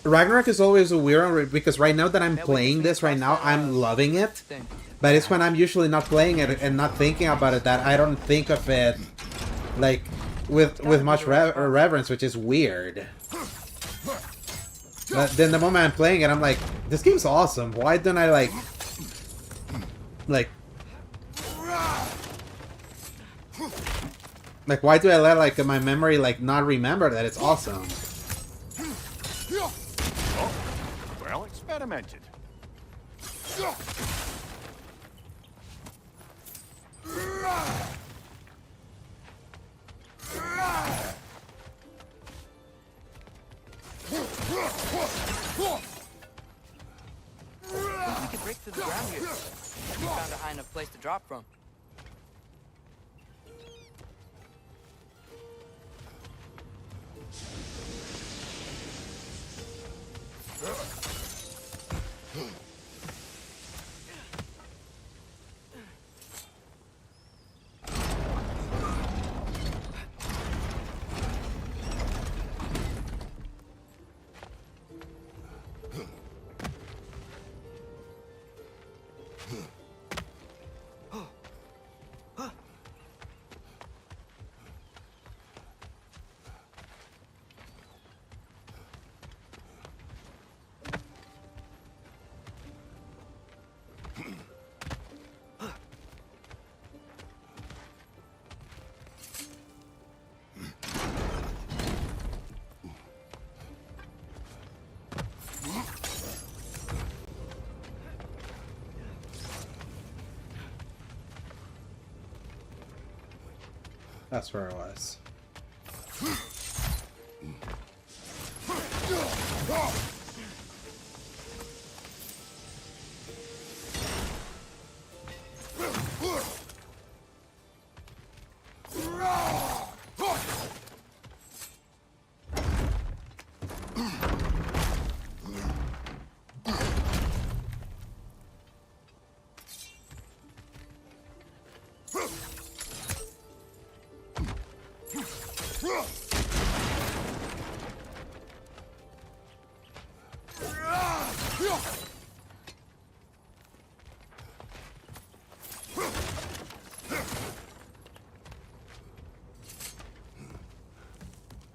Ragnarok is always a weird one because right now that I'm playing this right now, I'm loving it. But it's when I'm usually not playing it and not thinking about it that I don't think of it like with much reverence, which is weird. But then the moment I'm playing it, I'm like, this game's awesome. Why don't I like why do I let like my memory like not remember that it's awesome?
Oh, well experimented.
We could break through the ground here. We found a high enough place to drop from.
That's where it was.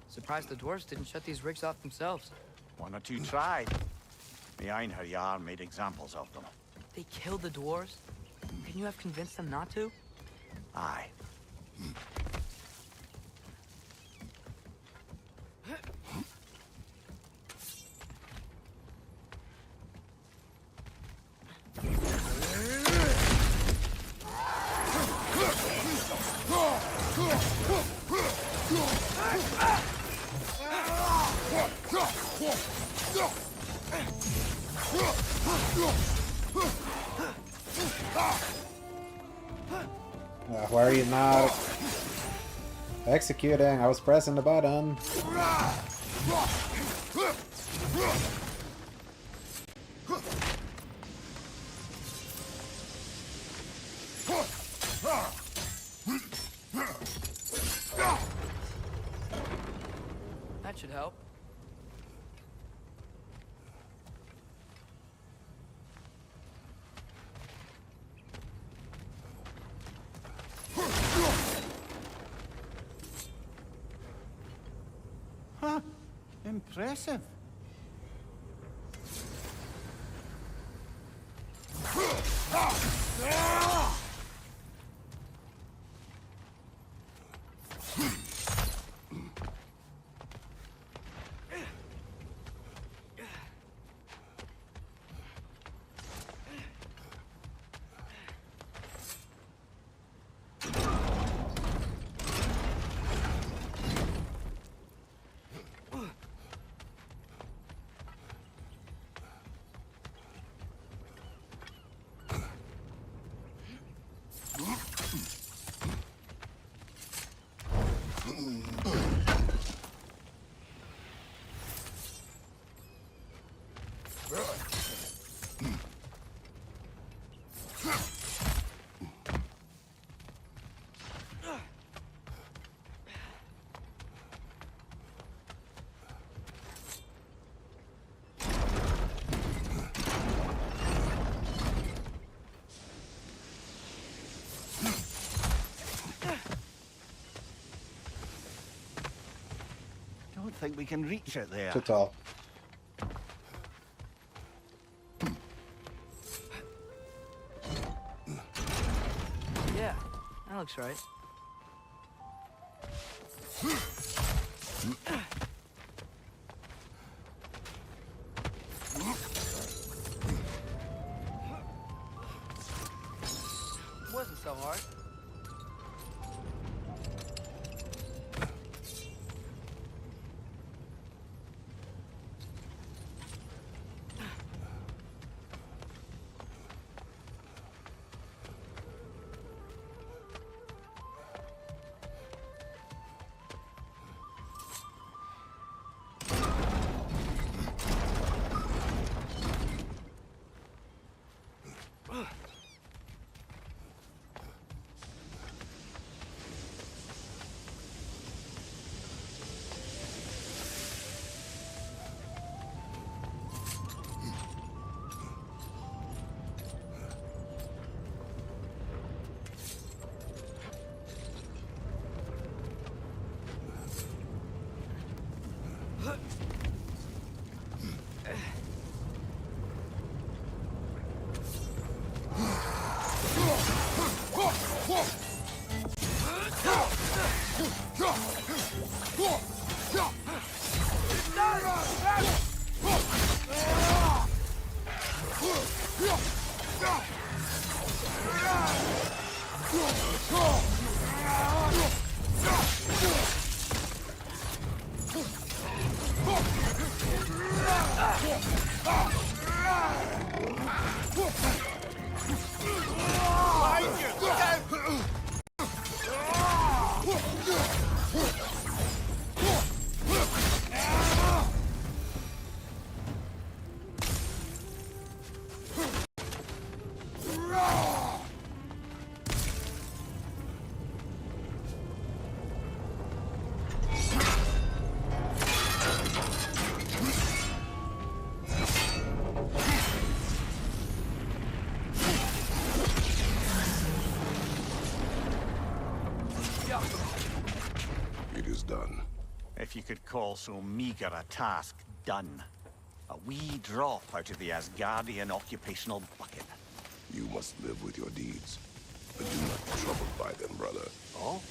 Surprised the dwarves didn't shut these rigs off themselves.
One or two tried. The Einherjar made examples of them.
They killed the dwarves? Couldn't you have convinced them not to?
Aye.
Why are you not executing? I was pressing the button.
That should help.
Huh. Impressive. think we can reach it there.
Too tall.
Yeah, that looks right. Wasn't so hard.
It is done.
If you could call so meager a task done. A wee drop out of the Asgardian occupational bucket.
You must live with your deeds, but do not be troubled by them, brother.
Oh?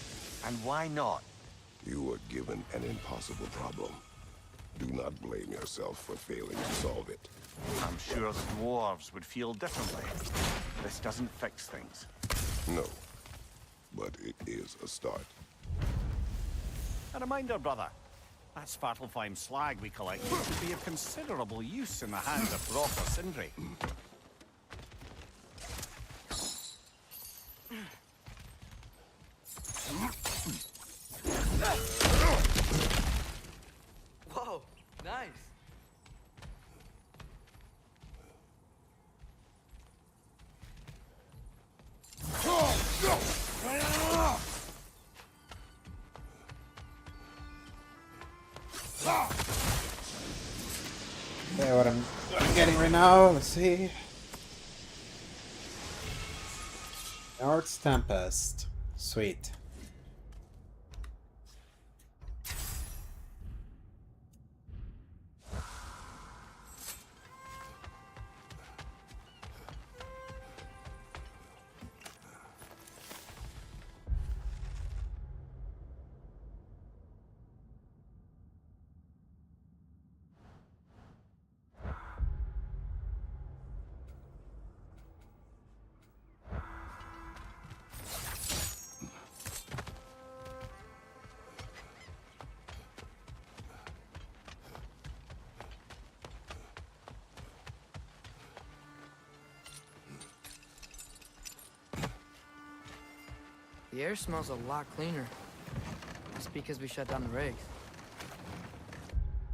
And why not?
You were given an impossible problem. Do not blame yourself for failing to solve it.
I'm sure the dwarves would feel differently. This doesn't fix things.
No, but it is a start.
A reminder, brother. That Svartalfheim slag we collected could be of considerable use in the hands of Brock or Sindri.
Whoa, nice.
Okay, what I'm getting right now, let's see. North's Tempest. Sweet.
The air smells a lot cleaner. It's because we shut down the rigs.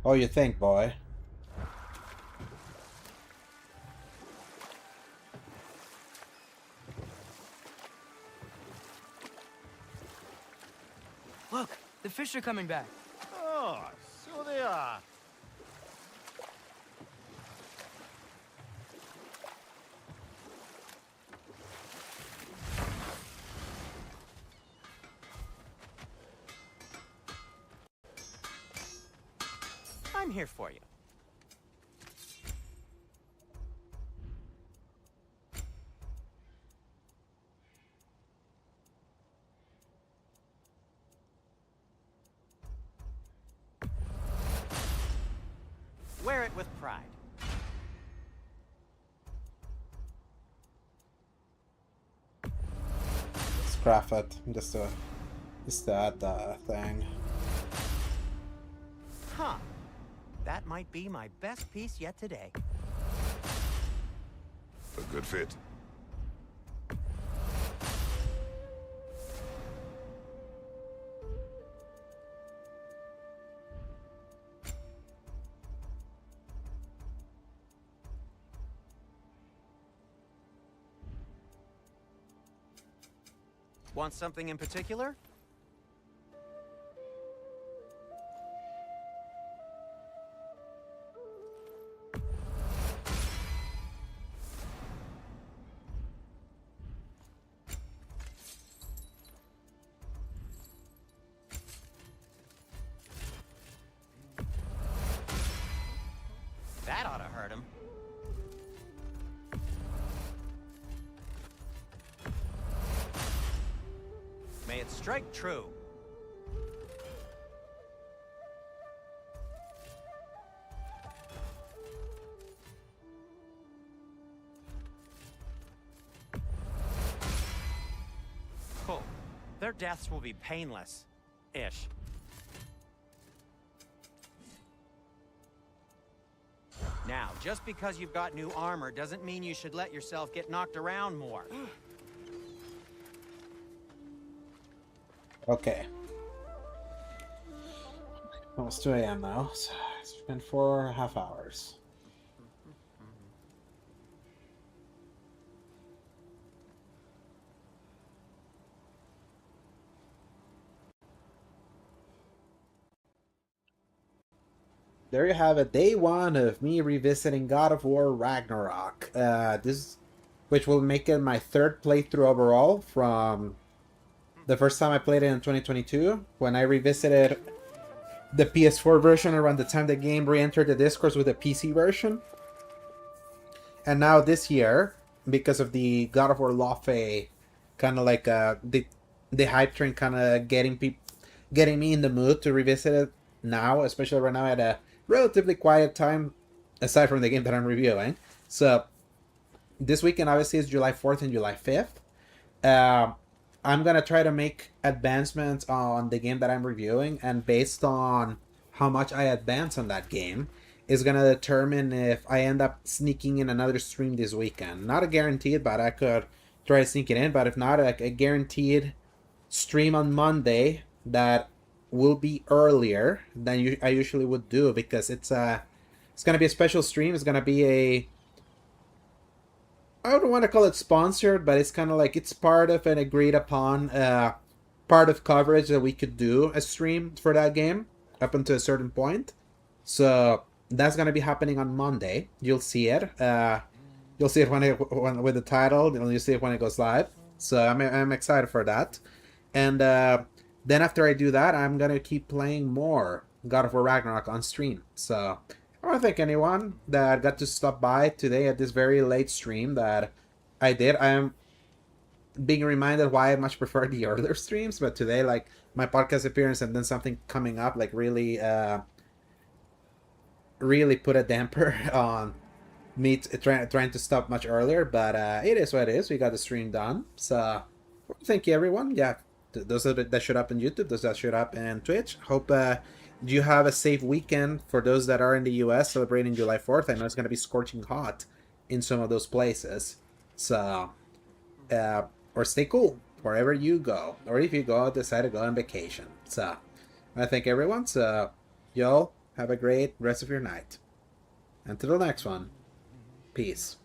Oh, you think, boy?
Look, the fish are coming back.
Oh, so they are.
here for you. Wear it with pride.
Scrap it. Just to add the thing.
Huh. That might be my best piece yet today.
A good fit.
Want something in particular? That ought to hurt him. May it strike true. Cool. Their deaths will be painless-ish. Now, just because you've got new armor doesn't mean you should let yourself get knocked around more.
Okay. Almost 2 a.m. now, so it's been 4.5 hours. There you have it, day 1 of me revisiting God of War Ragnarok. Which will make it my 3rd playthrough overall from the first time I played it in 2022, when I revisited the PS4 version around the time the game re-entered the discourse with the PC version. And now this year, because of the God of War Lofe, kind of like the hype train kind of getting me in the mood to revisit it now, especially right now at a relatively quiet time, aside from the game that I'm reviewing. So this weekend obviously is July 4th and July 5th. I'm going to try to make advancements on the game that I'm reviewing, and based on how much I advance on that game is going to determine if I end up sneaking in another stream this weekend. Not a guaranteed, but I could try to sneak it in, but if not, a guaranteed stream on Monday that will be earlier than I usually would do, because it's going to be a special stream. It's going to be I don't want to call it sponsored, but it's kind of like it's part of an agreed upon part of coverage that we could do a stream for that game up until a certain point. So that's going to be happening on Monday. You'll see it. You'll see it when with the title. You'll see it when it goes live. So I'm excited for that. And then after I do that, I'm going to keep playing more God of War Ragnarok on stream. So I want to thank anyone that got to stop by today at this very late stream that I did. I am being reminded why I much prefer the earlier streams, but today, like, my podcast appearance and then something coming up, like, really put a damper on me trying to stop much earlier, but it is what it is. We got the stream done. So thank you, everyone. Yeah, those that showed up on YouTube, those that showed up on Twitch. Hope you have a safe weekend for those that are in the US celebrating July 4th. I know it's going to be scorching hot in some of those places. So, or stay cool wherever you go. Or if you decide to go on vacation. So, I thank everyone. So, y'all have a great rest of your night. Until the next one, peace.